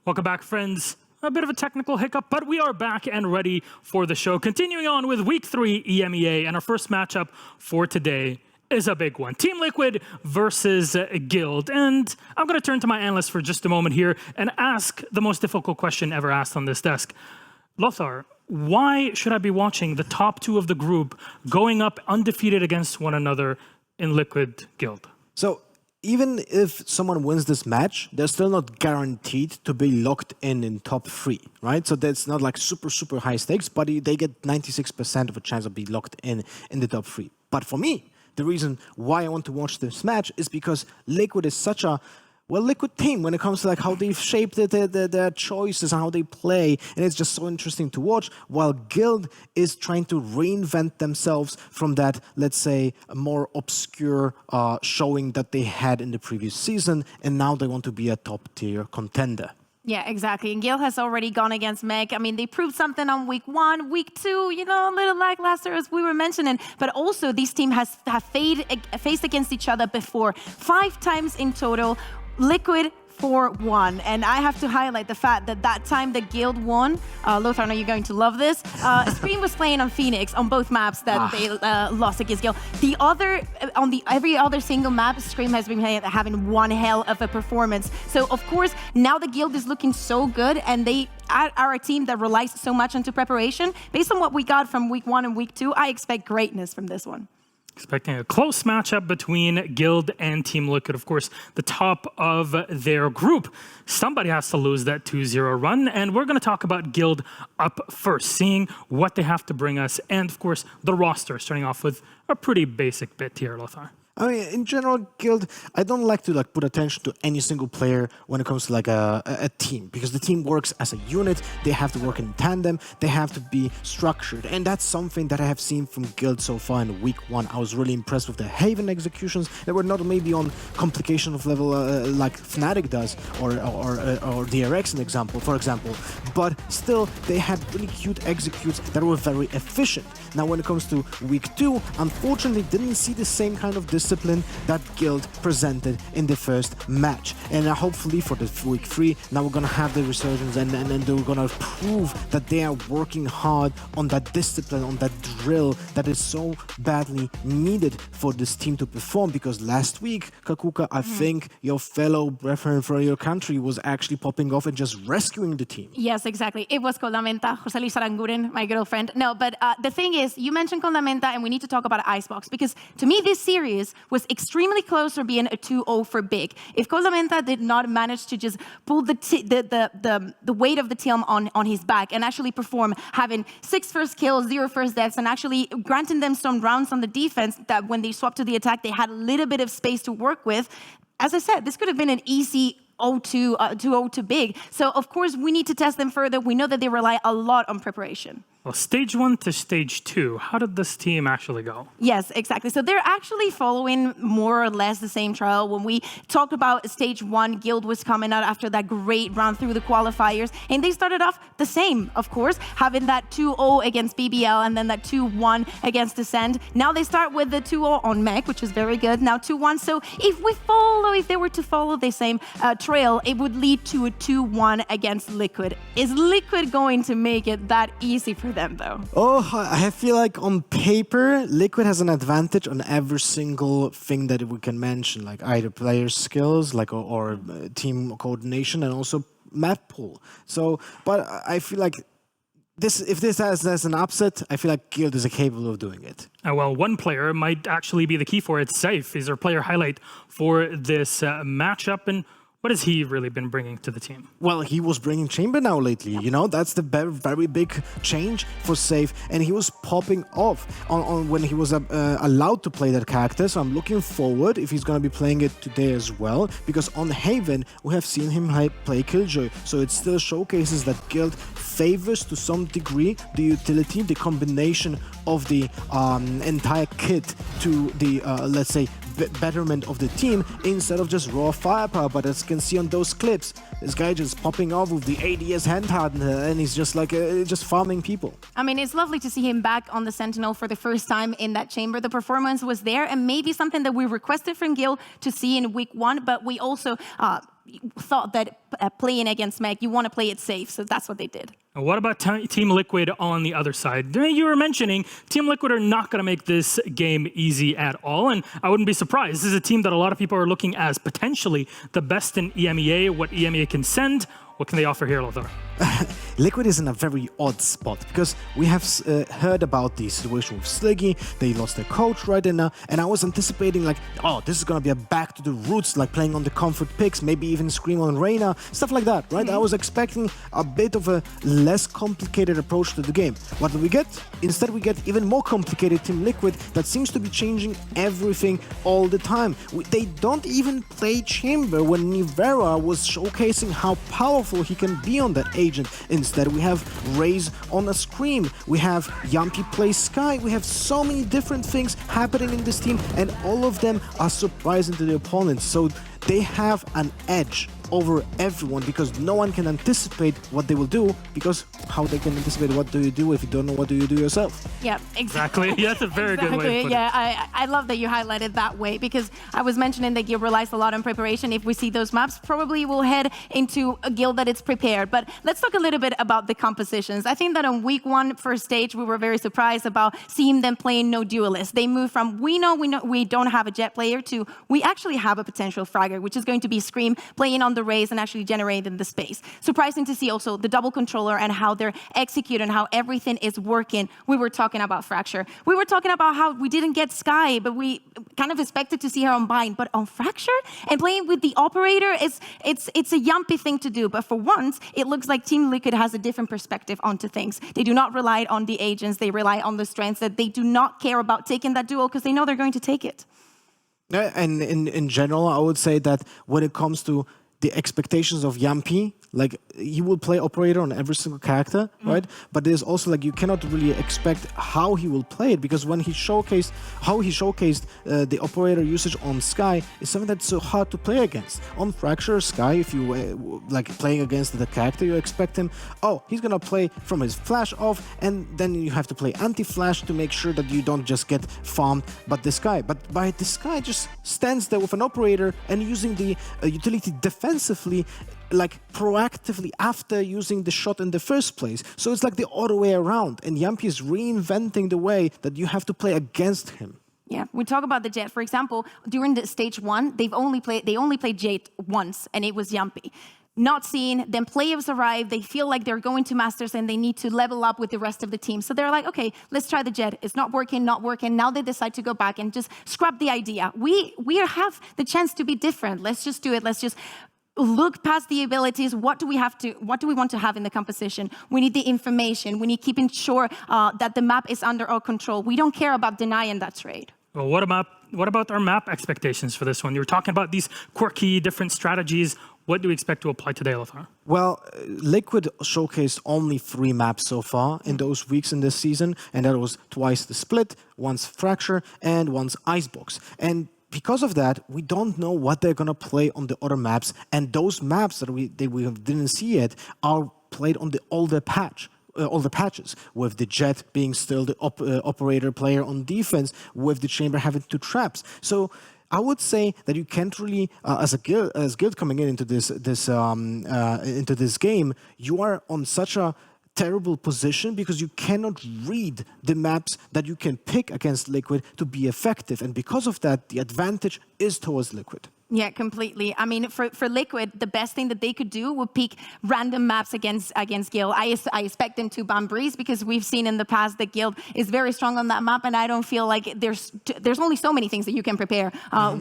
Welcome back, friends. A bit of a technical hiccup, but we are back and ready for the show. Continuing on with Week 3 EMEA, and our first matchup for today is a big one. Team Liquid versus GLD. And I'm going to turn to my analyst for just a moment here and ask the most difficult question ever asked on this desk. Lothar, why should I be watching the top two of the group going up undefeated against one another in Liquid GLD? So, even if someone wins this match, they're still not guaranteed to be locked in top 3, right? So that's not like super high stakes, but they get 96% of a chance of being locked in the top 3. But for me, the reason why I want to watch this match is because Liquid is such a Liquid team when it comes to like how they've shaped their choices and how they play, and it's just so interesting to watch. While GLD is trying to reinvent themselves from that, let's say, more obscure showing that they had in the previous season, and now they want to be a top-tier contender. Yeah, exactly. And GLD has already gone against MEG. I mean, they proved something on week 1, week 2, you know, a little lackluster as we were mentioning. But also, these teams have faced against each other before 5 times in total. Liquid 4-1, and I have to highlight the fact that time that GLD won, Lothar, I know you're going to love this, Scream was playing on Phoenix on both maps that they lost against GLD. The other, on every other single map, Scream has been having one hell of a performance. So of course, now the GLD is looking so good, and they are a team that relies so much into preparation. Based on what we got from week 1 and week 2, I expect greatness from this one. Expecting a close matchup between GLD and Team Liquid, of course, the top of their group. Somebody has to lose that 2-0 run, and we're going to talk about GLD up first, seeing what they have to bring us, and of course, the roster, starting off with a pretty basic bit here, Lothar. I mean, in general, GLD, I don't like to put attention to any single player when it comes to a team, because the team works as a unit. They have to work in tandem. They have to be structured, and that's something that I have seen from GLD so far in week 1. I was really impressed with the Haven executions. They were not maybe on complication of level like Fnatic does or DRX, for example, but still they had really cute executes that were very efficient. Now, when it comes to week 2, unfortunately, didn't see the same kind of discipline that GLD presented in the first match. And hopefully for the week 3, now we're gonna have the resurgence, and they're gonna prove that they are working hard on that discipline, on that drill that is so badly needed for this team to perform. Because last week, Kakuka, I think your fellow brethren from your country was actually popping off and just rescuing the team. Yes, exactly. It was Koldamenta, Jose Luis Aranguren, my girlfriend. No, but the thing is, you mentioned Koldamenta, and we need to talk about Icebox, because to me this series was extremely close for being a 2-0 for Big. If Koldamenta did not manage to just pull the weight of the team on his back and actually perform, having 6 first kills, 0 first deaths, and actually granting them some rounds on the defense, that when they swapped to the attack, they had a little bit of space to work with. As I said, this could have been an easy 2-0 to Big. So of course we need to test them further. We know that they rely a lot on preparation. Well, stage 1 to stage 2, how did this team actually go? Yes, exactly. So they're actually following more or less the same trial. When we talked about stage 1, GLD was coming out after that great run through the qualifiers, and they started off the same, of course, having that 2-0 against BBL and then that 2-1 against Descent. Now they start with the 2-0 on MEG, which is very good. Now 2-1. So if they were to follow the same trail, it would lead to a 2-1 against Liquid. Is Liquid going to make it that easy for them, though? Oh, I feel like on paper, Liquid has an advantage on every single thing that we can mention, like either player skills, or team coordination, and also map pool. So, but I feel like if this has an upset, I feel like GLD is capable of doing it. Well, one player might actually be the key for it. Safe is our player highlight for this matchup, and what has he really been bringing to the team? Well, he was bringing Chamber now lately, you know, that's the very big change for Safe, and he was popping off on when he was allowed to play that character, so I'm looking forward if he's going to be playing it today as well, because on Haven, we have seen him play Killjoy, so it still showcases that GLD favors to some degree the utility, the combination of the entire kit to the, let's say, betterment of the team instead of just raw firepower. But as you can see on those clips, this guy just popping off with the ADS handhardener, and he's just like just farming people. I mean, it's lovely to see him back on the Sentinel for the first time in that chamber. The performance was there, and maybe something that we requested from GLD to see in week 1, but we also thought that playing against Meg, you want to play it safe, so that's what they did. What about Team Liquid on the other side? You were mentioning Team Liquid are not going to make this game easy at all, and I wouldn't be surprised. This is a team that a lot of people are looking as potentially the best in EMEA, what EMEA can send. What can they offer here, Lothar? Liquid is in a very odd spot because we have heard about the situation with Sliggy. They lost their coach right now, and I was anticipating like, oh, this is gonna be a back to the roots, like playing on the comfort picks, maybe even Scream on Reyna, stuff like that, right? I was expecting a bit of a less complicated approach to the game. What do we get? Instead, we get even more complicated Team Liquid that seems to be changing everything all the time. They don't even play Chamber when Nivera was showcasing how powerful he can be on that agent. Instead, we have Raze on a Scream. We have Yumpy play Sky. We have so many different things happening in this team, and all of them are surprising to the opponents. So they have an edge over everyone because no one can anticipate what they will do, because how they can anticipate what do you do if you don't know what do you do yourself? Yeah, exactly. Yeah, that's a very good way to put it. I love that you highlighted that way, because I was mentioning that Guild relies a lot on preparation. If we see those maps, probably we'll head into a Guild that it's prepared. But let's talk a little bit about the compositions. I think that on week 1 first stage, we were very surprised about seeing them playing no duelists. They moved from we know we don't have a Jet player to we actually have a potential fragger, which is going to be Scream playing on the Raze and actually generating the space. Surprising to see also the double controller and how they're executing, how everything is working. We were talking about Fracture. We were talking about how we didn't get Sky, but we kind of expected to see her on Bind. But on Fracture and playing with the operator, it's a yumpy thing to do. But for once, it looks like Team Liquid has a different perspective onto things. They do not rely on the agents. They rely on the strengths, that they do not care about taking that duel because they know they're going to take it. And in general, I would say that when it comes to the expectations of Yumpy, like he will play operator on every single character, right? But there's also like you cannot really expect how he will play it, because when he showcased the operator usage on Sky is something that's so hard to play against. On Fracture, Sky, if you like playing against the character, you expect him, oh, he's gonna play from his flash off, and then you have to play anti-flash to make sure that you don't just get farmed by the Sky. But the Sky just stands there with an operator and using the utility defensively, like proactively after using the shot in the first place. So it's like the other way around, and Yumpy is reinventing the way that you have to play against him. Yeah, we talk about the Jet. For example, during the stage 1, they only played Jet once, and it was Yumpy. Not seeing, then players arrive, they feel like they're going to Masters and they need to level up with the rest of the team. So they're like, okay, let's try the Jet. It's not working. Now they decide to go back and just scrap the idea. We have the chance to be different. Let's just do it. Let's just look past the abilities. What do we want to have in the composition? We need the information. We need keeping sure that the map is under our control. We don't care about denying that trade. Well, what about our map expectations for this one? You were talking about these quirky, different strategies. What do we expect to apply today, Lothar? Well, Liquid showcased only 3 maps so far in those weeks in this season, and that was twice the Split, once Fracture, and once Icebox. And because of that, we don't know what they're gonna play on the other maps, and those maps that we didn't see yet are played on the older patches, with the Jet being still the operator player on defense, with the Chamber having 2 traps. So I would say that you can't really, as guild coming into this game, you are on such a terrible position because you cannot read the maps that you can pick against Liquid to be effective, and because of that, the advantage is towards Liquid. Yeah, completely. I mean, for Liquid, the best thing that they could do would pick random maps against Guild. I expect them to ban Breeze, because we've seen in the past that Guild is very strong on that map, and I don't feel like there's only so many things that you can prepare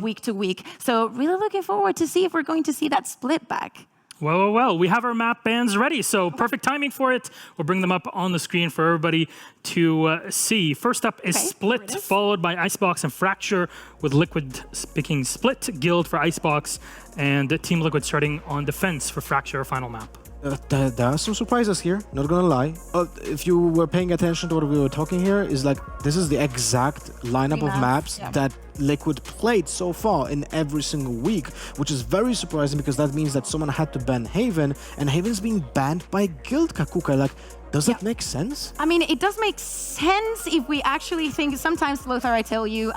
week to week. So really looking forward to see if we're going to see that split back. Well, we have our map bans ready, so perfect timing for it. We'll bring them up on the screen for everybody to see. First up is Split, followed by Icebox and Fracture, with Liquid picking Split, Guild for Icebox, and Team Liquid starting on defense for Fracture, final map. There are some surprises here, not gonna lie. If you were paying attention to what we were talking here, is like this is the exact lineup of maps that Liquid played so far in every single week, which is very surprising because that means that someone had to ban Haven, and Haven's being banned by Guild Kakuka. Like, Does that make sense? I mean, it does make sense if we actually think. Sometimes, Lothar, I tell you,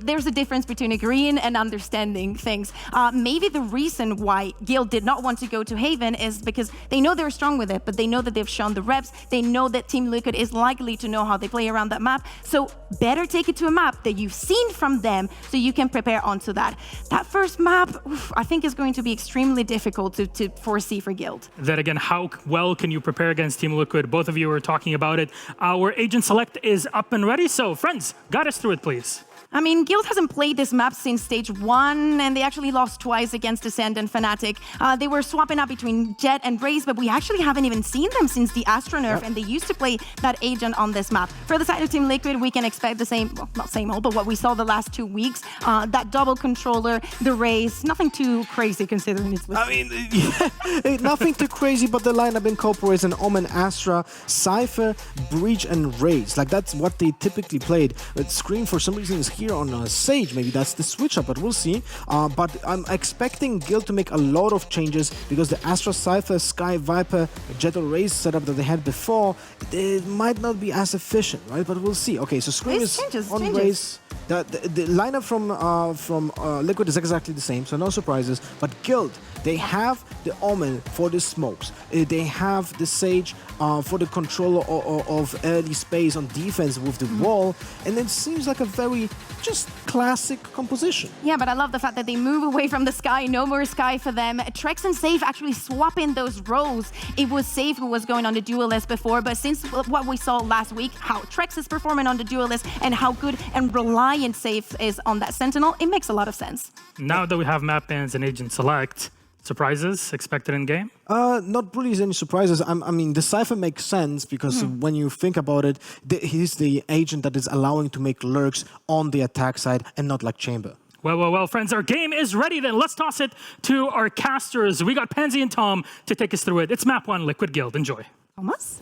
there's a difference between agreeing and understanding things. Maybe the reason why Guild did not want to go to Haven is because they know they're strong with it, but they know that they've shown the reps. They know that Team Liquid is likely to know how they play around that map. So better take it to a map that you've seen from them so you can prepare onto that. That first map, I think, is going to be extremely difficult to foresee for Guild. Then again, how well can you prepare against Team Liquid? Both of you were talking about it. Our Agent Select is up and ready. So, friends, guide us through it, please. I mean, Guild hasn't played this map since stage 1, and they actually lost twice against Ascend and Fnatic. They were swapping up between Jet and Raze, but we actually haven't even seen them since the Astra nerf, and they used to play that Agent on this map. For the side of Team Liquid, we can expect the same, well, not same old, but what we saw the last 2 weeks. That double controller, the Raze, nothing too crazy considering it's with... I mean, nothing too crazy, but the lineup incorporates an Omen, Astra, Cypher, Breach, and Raze. Like, that's what they typically played. But Scream, for some reason, is here on Sage. Maybe that's the switch up, but we'll see. But I'm expecting Guild to make a lot of changes because the Astra, Cypher, Sky, Viper, Jet or Raze setup that they had before, it might not be as efficient, right? But we'll see. Okay, so Scream is on Raze. The lineup from Liquid is exactly the same, so no surprises. But Guild, they have the Omen for the smokes. They have the Sage for the control of early space on defense with the wall. And it seems like a very just classic composition. Yeah, but I love the fact that they move away from the Sky. No more Sky for them. Trex and Safe actually swapping those roles. It was Safe who was going on the Duelist before, but since what we saw last week, how Trex is performing on the Duelist and how good and reliant Safe is on that Sentinel, it makes a lot of sense. Now that we have map bans and Agent Select, surprises expected in game? Not really any surprises. I mean, the Cypher makes sense because when you think about it, he's the agent that is allowing to make lurks on the attack side and not like Chamber. Well, friends, our game is ready then. Let's toss it to our casters. We got Pansy and Tom to take us through it. It's map 1, Liquid Guild. Enjoy. Thomas?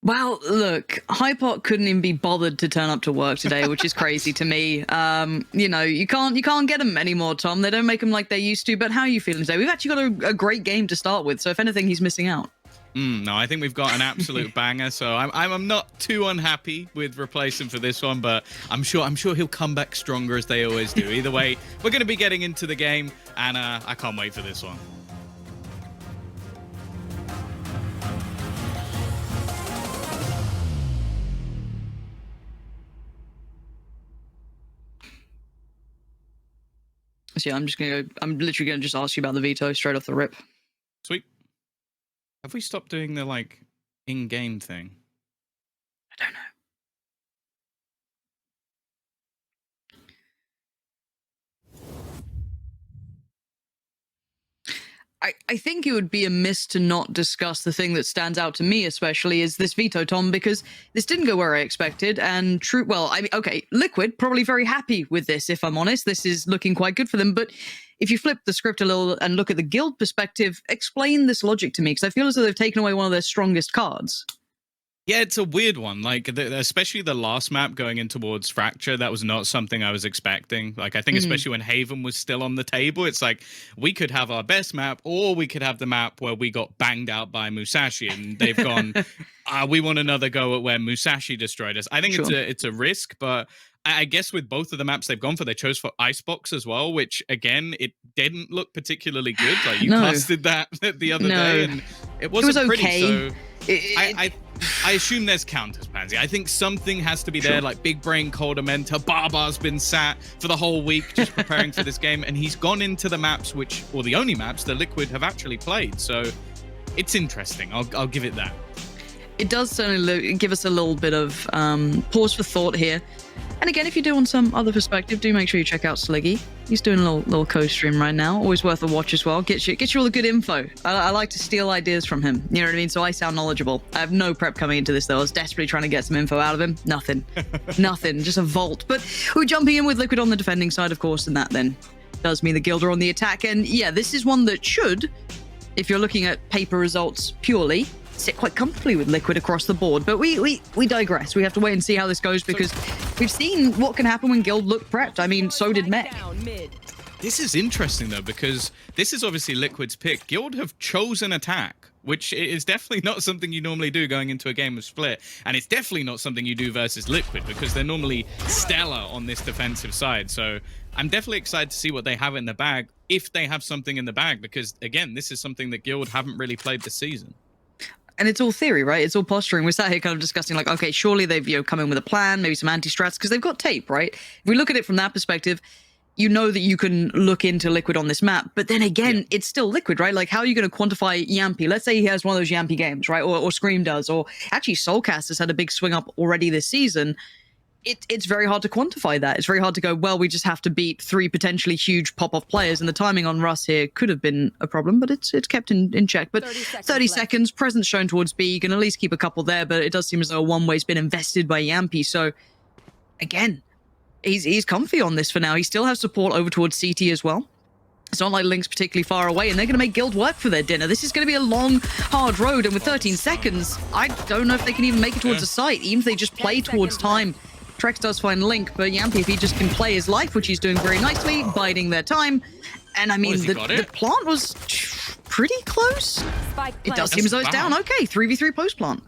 Well, look, Hypot couldn't even be bothered to turn up to work today, which is crazy to me. You know, you can't get them anymore, Tom. They don't make them like they used to. But how are you feeling today? We've actually got a great game to start with. So if anything, he's missing out. No, I think we've got an absolute banger. So I'm not too unhappy with replacing for this one, but I'm sure he'll come back stronger as they always do. Either way, we're going to be getting into the game, and I can't wait for this one. So yeah, I'm literally gonna just ask you about the veto straight off the rip. Sweet. Have we stopped doing the like in-game thing? I don't know. I think it would be amiss to not discuss the thing that stands out to me, especially, is this veto, Tom, because this didn't go where I expected. And okay, Liquid probably very happy with this, if I'm honest. This is looking quite good for them. But if you flip the script a little and look at the Guild perspective, explain this logic to me, because I feel as though they've taken away one of their strongest cards. Yeah, it's a weird one. Like, especially the last map going in towards Fracture, that was not something I was expecting. Like, I think especially when Haven was still on the table, it's like, we could have our best map, or we could have the map where we got banged out by Musashi, and they've gone, we want another go at where Musashi destroyed us. I think it's a risk, but I guess with both of the maps they've gone for, they chose for Icebox as well, which, again, it didn't look particularly good. Like, you casted that the other day, and it wasn't pretty, okay. So I assume there's counters, Pansy. I think something has to be there, like Big Brain, Coldamenta. Barbar's been sat for the whole week just preparing for this game, and he's gone into the maps or the only maps the Liquid have actually played. So it's interesting. I'll give it that. It does certainly give us a little bit of pause for thought here. And again, if you do want some other perspective, do make sure you check out Sliggy. He's doing a little co-stream right now. Always worth a watch as well. Gets you all the good info. I like to steal ideas from him. You know what I mean? So I sound knowledgeable. I have no prep coming into this, though. I was desperately trying to get some info out of him. Nothing. Nothing. Just a vault. But we're jumping in with Liquid on the defending side, of course, and that then does mean the Guild are on the attack. And yeah, this is one that should, if you're looking at paper results purely, sit quite comfortably with Liquid across the board. But we digress. We have to wait and see how this goes, because we've seen what can happen when Guild look prepped. I mean, so did Mech. This is interesting, though, because this is obviously Liquid's pick. Guild have chosen attack which is definitely not something you normally do going into a game of Split. And it's definitely not something you do versus Liquid, because they're normally stellar on this defensive side. So I'm definitely excited to see what they have in the bag, if they have something in the bag, because, again, this is something that Guild haven't really played this season. And it's all theory, right? It's all posturing. We're sat here kind of discussing like, okay, surely they've, come in with a plan, maybe some anti-strats, because they've got tape, right? If we look at it from that perspective, you know that you can look into Liquid on this map, but then again, it's still Liquid, right? Like, how are you going to quantify Yampy? Let's say he has one of those Yampy games, right? Or Scream does, or actually Soulcast has had a big swing up already this season. It's very hard to quantify that. It's very hard to go, well, we just have to beat 3 potentially huge pop-off players, and the timing on Russ here could have been a problem, but it's kept in check. But 30 seconds, presence shown towards B. You can at least keep a couple there, but it does seem as though a one-way's been invested by Yampy. So, again, he's comfy on this for now. He still has support over towards CT as well. It's not like Link's particularly far away, and they're going to make Guild work for their dinner. This is going to be a long, hard road, and with 13 seconds, I don't know if they can even make it towards the site, even if they just play towards time. Trex does find Link, but Yampy, if he just can play his life, which he's doing very nicely, biding their time. And I mean, the plant was pretty close. It does seem as though it's down. Okay, 3v3 post plant.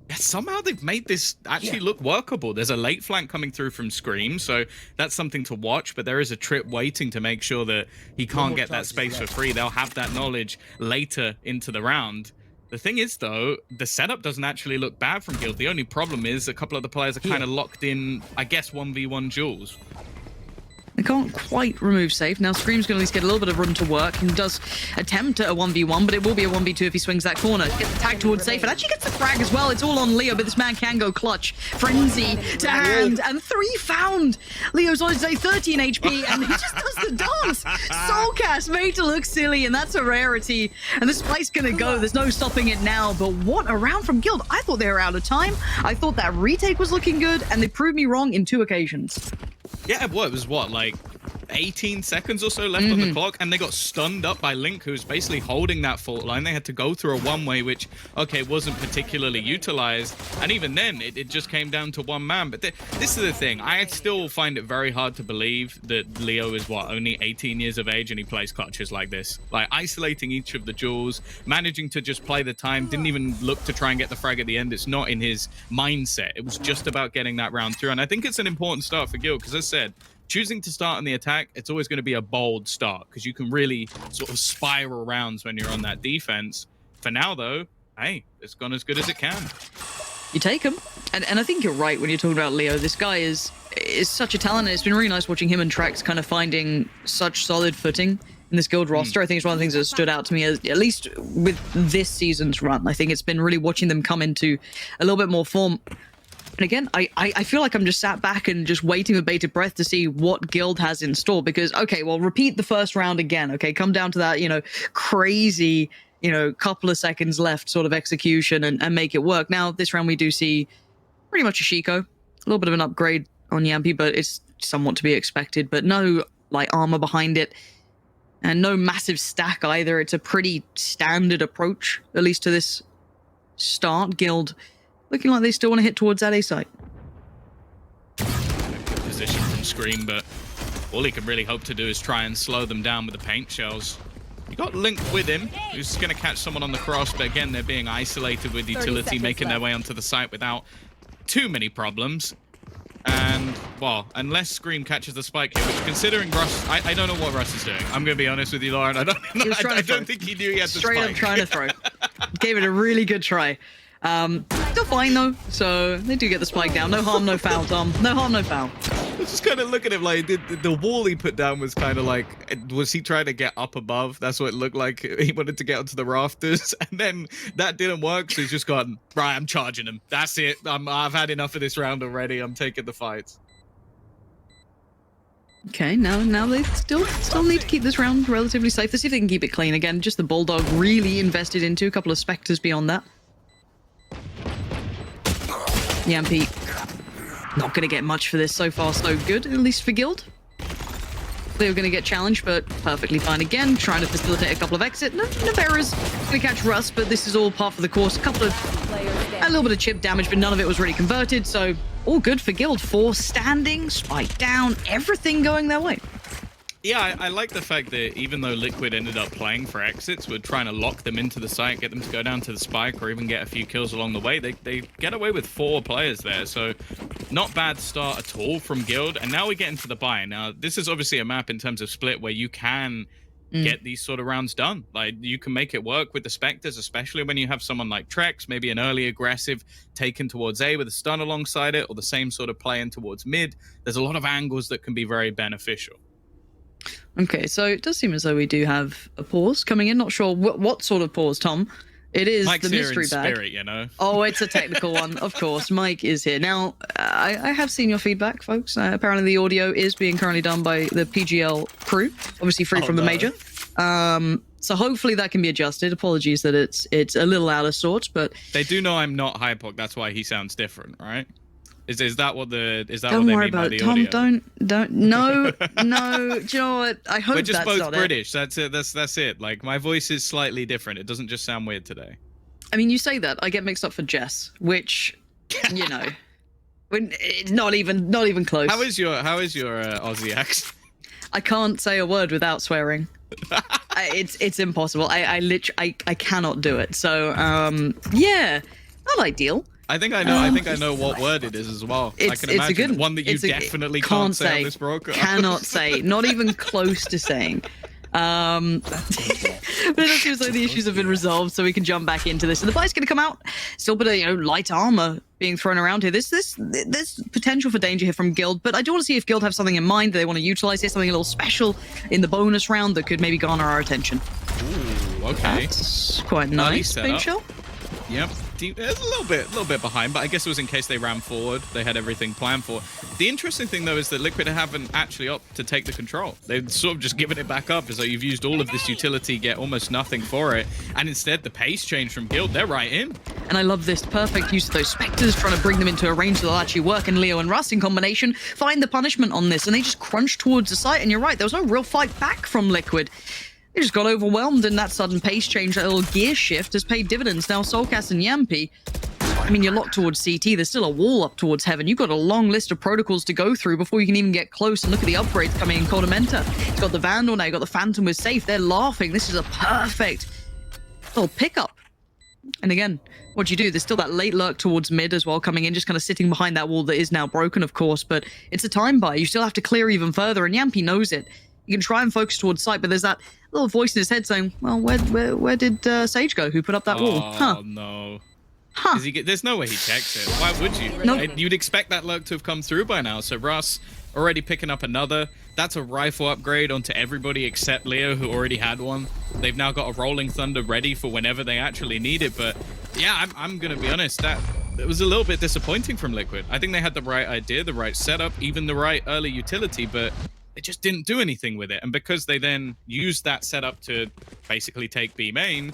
Yeah, somehow they've made this actually look workable. There's a late flank coming through from Scream, so that's something to watch, but there is a trip waiting to make sure that he can't get that space for free. They'll have that knowledge later into the round. The thing is, though, the setup doesn't actually look bad from Guild. The only problem is a couple of the players are kind of locked in, I guess, 1v1 duels. They can't quite remove safe. Now Scream's going to at least get a little bit of room to work and does attempt a 1v1, but it will be a 1v2 if he swings that corner. Gets the tag towards safe and actually gets the frag as well. It's all on Leo, but this man can go clutch. Frenzy to hand and 3 found. Leo's on his day 13 HP and he just does the dance. Soulcast made to look silly, and that's a rarity. And this fight's going to go. There's no stopping it now, but what a round from Guild. I thought they were out of time. I thought that retake was looking good, and they proved me wrong in 2 occasions. Yeah, well, it was what, like 18 seconds or so left on the clock, and they got stunned up by Link, who's basically holding that fault line. They had to go through a one-way, which, okay, wasn't particularly utilized, and even then, it just came down to one man. But this is the thing. I still find it very hard to believe that Leo is, what, only 18 years of age, and he plays clutches like this. Like, isolating each of the duels, managing to just play the time, didn't even look to try and get the frag at the end. It's not in his mindset. It was just about getting that round through, and I think it's an important start for Guild, because as I said, choosing to start on the attack, it's always going to be a bold start because you can really sort of spiral rounds when you're on that defense. For now, though, hey, it's gone as good as it can. You take him. And I think you're right when you're talking about Leo. This guy is such a talent, and it's been really nice watching him and Trex kind of finding such solid footing in this Guild roster. I think it's one of the things that stood out to me, at least with this season's run. I think it's been really watching them come into a little bit more form. And again, I feel like I'm just sat back and just waiting with bated breath to see what Guild has in store, because, okay, well, repeat the first round again, okay? Come down to that, crazy, couple of seconds left sort of execution and make it work. Now, this round we do see pretty much a Shiko, a little bit of an upgrade on Yampy, but it's somewhat to be expected, but no, like, armor behind it, and no massive stack either. It's a pretty standard approach, at least to this start. Guild looking like they still want to hit towards that A site. Good position from Scream, but all he can really hope to do is try and slow them down with the paint shells. You got Link with him, who's going to catch someone on the cross, but again, they're being isolated with utility, making their way onto the site without too many problems. And, well, unless Scream catches the spike here, which, considering Russ, I don't know what Russ is doing. I'm going to be honest with you, Lauren. I don't think he knew he had the spike. Straight up trying to throw. Gave it a really good try. Still fine though, so they do get the spike down. No harm, no foul, Tom. No harm, no foul. I was just kind of looking at him like the wall he put down was kind of like, was he trying to get up above? That's what it looked like. He wanted to get onto the rafters, and then that didn't work, so he's just gone, right, I'm charging him. That's it. I've had enough of this round already. I'm taking the fights. Okay, now they still need to keep this round relatively safe. Let's see if they can keep it clean again. Just the Bulldog really invested into a couple of Spectres beyond that. Yampy, not going to get much for this. So far, so good, at least for Guild. They were going to get challenged, but perfectly fine again. Trying to facilitate a couple of exit. Navera's going to catch Russ, but this is all part of the course. A little bit of chip damage, but none of it was really converted. So all good for Guild. 4 standing, spike down, everything going their way. Yeah, I like the fact that even though Liquid ended up playing for exits, we're trying to lock them into the site, get them to go down to the spike, or even get a few kills along the way. They get away with 4 players there, so not bad start at all from Guild. And now we get into the buy. Now, this is obviously a map in terms of split where you can get these sort of rounds done. Like, you can make it work with the Spectres, especially when you have someone like Trex, maybe an early aggressive taken towards A with a stun alongside it, or the same sort of play in towards mid. There's a lot of angles that can be very beneficial. Okay, so it does seem as though we do have a pause coming in. Not sure what sort of pause, Tom. It is Mike's the here mystery in bag. spirit, you know. Oh, it's a technical one, of course. Mike is here. Now, I have seen your feedback, folks. Apparently the audio is being currently done by the PGL crew, obviously free from the major. So hopefully that can be adjusted. Apologies that it's a little out of sorts, but... They do know I'm not Hypoc, that's why he sounds different, right? Is that what they don't worry mean by about the it, Tom. audio? Don't. No. Do you know what? I hope We're just that's both not British. That's it. That's it. Like, my voice is slightly different. It doesn't just sound weird today. I mean, you say that. I get mixed up for Jess, which, you know, it's not even close. How is your Aussie accent? I can't say a word without swearing. It's impossible. I cannot do it. So, yeah, not ideal. I think I know what word it is as well. I can imagine it's a good one that you definitely can't say on this broadcast. Cannot say. Not even close to saying. But it seems like the issues have been resolved, so we can jump back into this. And the buy's going to come out. Still a bit of light armor being thrown around here. There's potential for danger here from Guild, but I do want to see if Guild have something in mind that they want to utilize here, something a little special in the bonus round that could maybe garner our attention. Ooh, okay. That's quite nice, Big Shell. Yep. It's a little bit behind, but I guess it was in case they ran forward. They had everything planned for. The interesting thing, though, is that Liquid haven't actually opted to take the control. They've sort of just given it back up as though you've used all of this utility, get almost nothing for it. And instead, the pace change from Guild, they're right in. And I love this perfect use of those Spectres, trying to bring them into a range that'll actually work. And Leo and Russ in combination find the punishment on this. And they just crunch towards the site. And you're right, there was no real fight back from Liquid. They just got overwhelmed, and that sudden pace change, that little gear shift, has paid dividends. Now, Soulcast and Yampi, I mean, you're locked towards CT. There's still a wall up towards Heaven. You've got a long list of protocols to go through before you can even get close. And look at the upgrades coming in. Codamenta. You've got the Vandal now. You've got the Phantom with Safe. They're laughing. This is a perfect little pickup. And again, what do you do? There's still that late lurk towards mid as well coming in, just kind of sitting behind that wall that is now broken, of course. But it's a time buy. You still have to clear even further, and Yampi knows it. You can try and focus towards sight, but there's that little voice in his head saying, well, where did Sage go? Who put up that wall? Oh, no. Huh. There's no way he checks it. Why would you? Nope. You'd expect that lurk to have come through by now. So Russ already picking up another. That's a rifle upgrade onto everybody except Leo, who already had one. They've now got a Rolling Thunder ready for whenever they actually need it. But yeah, I'm going to be honest, it was a little bit disappointing from Liquid. I think they had the right idea, the right setup, even the right early utility, but they just didn't do anything with it. And because they then used that setup to basically take B main,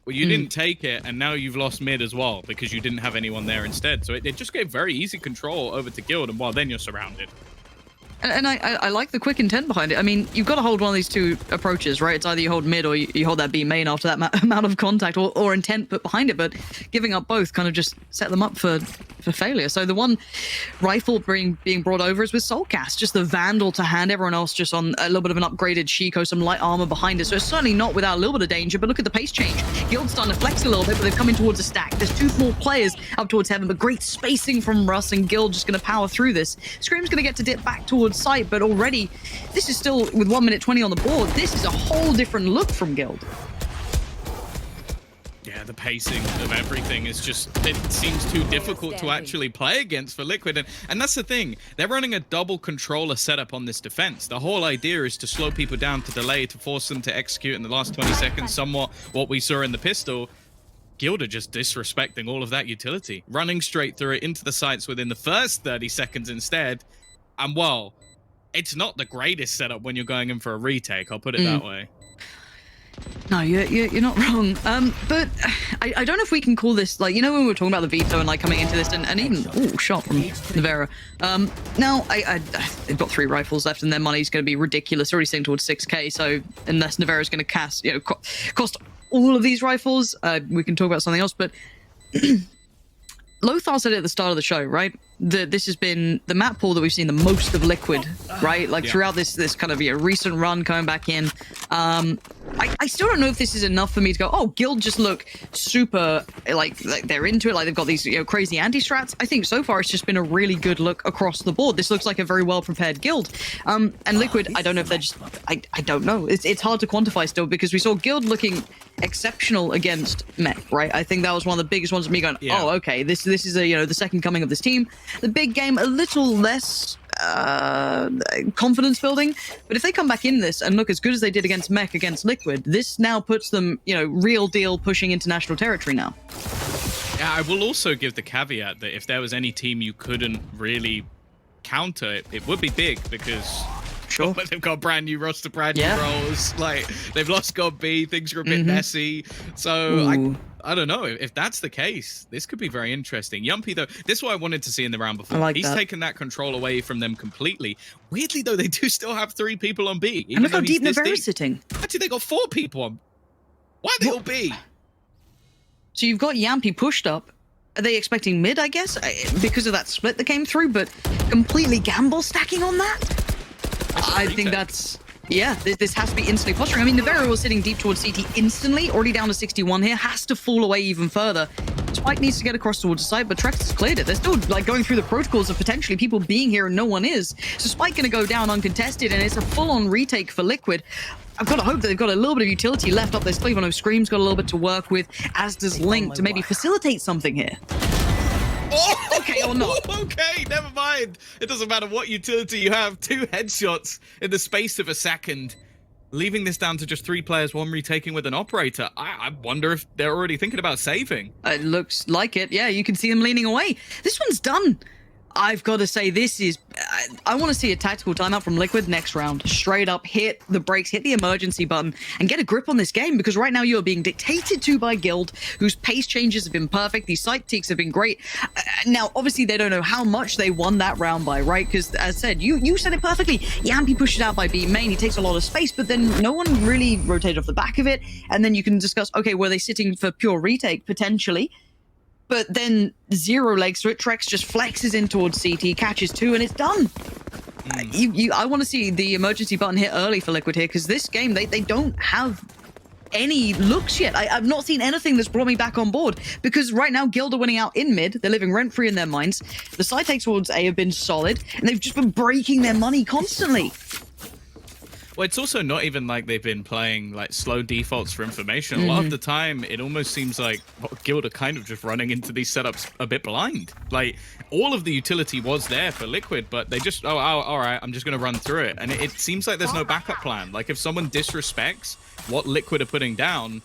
well, you didn't take it, and now you've lost mid as well because you didn't have anyone there instead. So it just gave very easy control over to Guild, and well, then you're surrounded. And I like the quick intent behind it. I mean, you've got to hold one of these two approaches, right? It's either you hold mid or you hold that B main after that amount of contact or intent put behind it. But giving up both kind of just set them up for failure. So the one rifle being brought over is with Soulcast, just the Vandal to hand. Everyone else just on a little bit of an upgraded Chico, some light armor behind it. So it's certainly not without a little bit of danger. But look at the pace change. Guild's starting to flex a little bit, but they've come in towards a stack. There's 2 more players up towards Heaven, but great spacing from Russ, and Guild just going to power through this. Scream's going to get to dip back towards sight, but already this is still with 1 minute 20 on the board. This is a whole different look from Guild. Yeah, the pacing of everything is just, it seems too difficult to actually play against for Liquid. And that's the thing. They're running a double controller setup on this defense. The whole idea is to slow people down, to delay, to force them to execute in the last 20 seconds, somewhat what we saw in the pistol. Guild are just disrespecting all of that utility, running straight through it into the sites within the first 30 seconds instead. And well, it's not the greatest setup when you're going in for a retake, I'll put it that way. No, you're not wrong. But I don't know if we can call this, like, you know, when we were talking about the veto and like coming into this and even, shot from Navera. Now, they've got 3 rifles left and their money's going to be ridiculous, already sitting towards 6k. So unless Navera's going to cost all of these rifles, we can talk about something else. But Lothar said it at the start of the show, right? this has been the map pool that we've seen the most of Liquid, right? Like throughout this kind of recent run coming back in. I still don't know if this is enough for me to go, oh, Guild just look super, like they're into it, like they've got these crazy anti-strats. I think so far it's just been a really good look across the board. This looks like a very well-prepared Guild. And Liquid, I don't know if they're just, I don't know. It's hard to quantify still because we saw Guild looking exceptional against Mech, right? I think that was one of the biggest ones for me going, oh, okay, this is the second coming of this team. The big game, a little less confidence building, but if they come back in this and look as good as they did against Mech against Liquid, this now puts them, real deal pushing international territory now. Yeah, I will also give the caveat that if there was any team you couldn't really counter, it would be big because Sure. they've got brand new roster, brand new roles. Like they've lost God B, things are a bit messy. So I don't know if that's the case. This could be very interesting. Yumpy though, this is what I wanted to see in the round before. He's taken that control away from them completely. Weirdly though, they do still have 3 people on B. And look how deep Navarre is sitting. Actually, they got 4 people on. Why are they all B? So you've got Yampy pushed up. Are they expecting mid, I guess? Because of that split that came through, but completely gamble stacking on that? I think that's... Yeah, this has to be instantly posturing. I mean, Navarro was sitting deep towards CT instantly, already down to 61 here, has to fall away even further. Spike needs to get across towards the side, but Trex has cleared it. They're still going through the protocols of potentially people being here and no one is. So Spike going to go down uncontested, and it's a full-on retake for Liquid. I've got to hope that they've got a little bit of utility left up their sleeve. I know Scream's got a little bit to work with, as does Link, to maybe facilitate something here. Oh, okay or not. Okay, never mind. It doesn't matter what utility you have. 2 headshots in the space of a second. Leaving this down to just 3 players, 1 retaking with an operator. I wonder if they're already thinking about saving. It looks like it. Yeah, you can see them leaning away. This one's done. I've got to say, this is... I want to see a tactical timeout from Liquid next round. Straight up, hit the brakes, hit the emergency button, and get a grip on this game, because right now you are being dictated to by Guild, whose pace changes have been perfect. These site teaks have been great. Now, obviously, they don't know how much they won that round by, right? Because, as said, you said it perfectly. Yampy pushes out by B main. He takes a lot of space, but then no one really rotated off the back of it. And then you can discuss, okay, were they sitting for pure retake? Potentially. But then 0 legs to it. Trex just flexes in towards CT, catches 2, and it's done. I want to see the emergency button hit early for Liquid here, because this game, they don't have any looks yet. I've not seen anything that's brought me back on board, because right now Guild are winning out in mid. They're living rent-free in their minds. The side takes towards A have been solid, and they've just been breaking their money constantly. Well, it's also not even like they've been playing like slow defaults for information. A lot of the time, it almost seems like Guild are kind of just running into these setups a bit blind. Like, all of the utility was there for Liquid, but they just, oh all right, I'm just going to run through it. And it seems like there's no backup plan. Like, if someone disrespects what Liquid are putting down,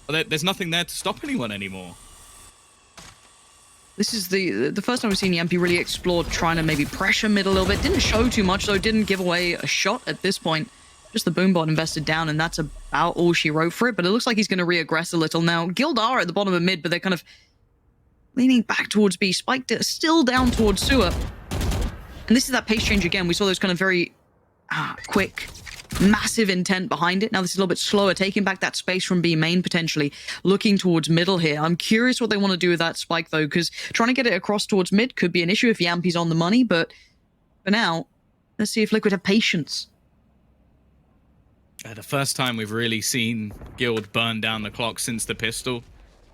there's nothing there to stop anyone anymore. This is the first time we've seen Yampy really explore trying to maybe pressure mid a little bit. Didn't show too much, though. Didn't give away a shot at this point. Just the boombot invested down, and that's about all she wrote for it. But it looks like he's going to re-aggress a little now. Guild are at the bottom of mid, but they're kind of leaning back towards B. Spike still down towards sewer. And this is that pace change again. We saw those kind of very quick, massive intent behind it. Now this is a little bit slower, taking back that space from B main potentially, looking towards middle here. I'm curious what they want to do with that spike, though, because trying to get it across towards mid could be an issue if Yampy's on the money. But for now, let's see if Liquid have patience. The first time we've really seen Guild burn down the clock since the pistol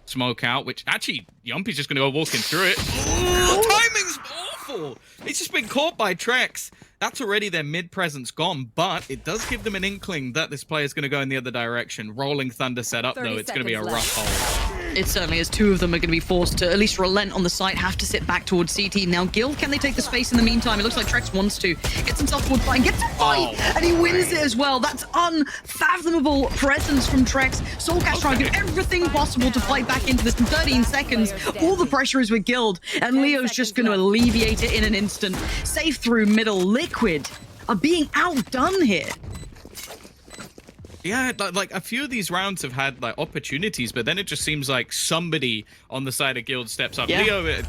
smoke out, which actually Yumpy's just going to go walking through it. Ooh, timing's awful. It's just been caught by Trex. That's already their mid presence gone, but it does give them an inkling that this player is going to go in the other direction. Rolling Thunder set up, though. It's going to be a rough hole. It certainly is. 2 of them are going to be forced to at least relent on the site, have to sit back towards CT. Now, Guild, can they take the space in the meantime? It looks like Trex wants to. Gets himself towards fight, gets a fight, and he wins it as well. That's unfathomable presence from Trex. Soulcast trying to do everything possible to fight back into this in 13 seconds. All the pressure is with Guild, and Leo's just going to alleviate it in an instant. Safe through middle. Liquid are being outdone here. Yeah, like a few of these rounds have had like opportunities, but then it just seems like somebody on the side of Guild steps up. Yeah.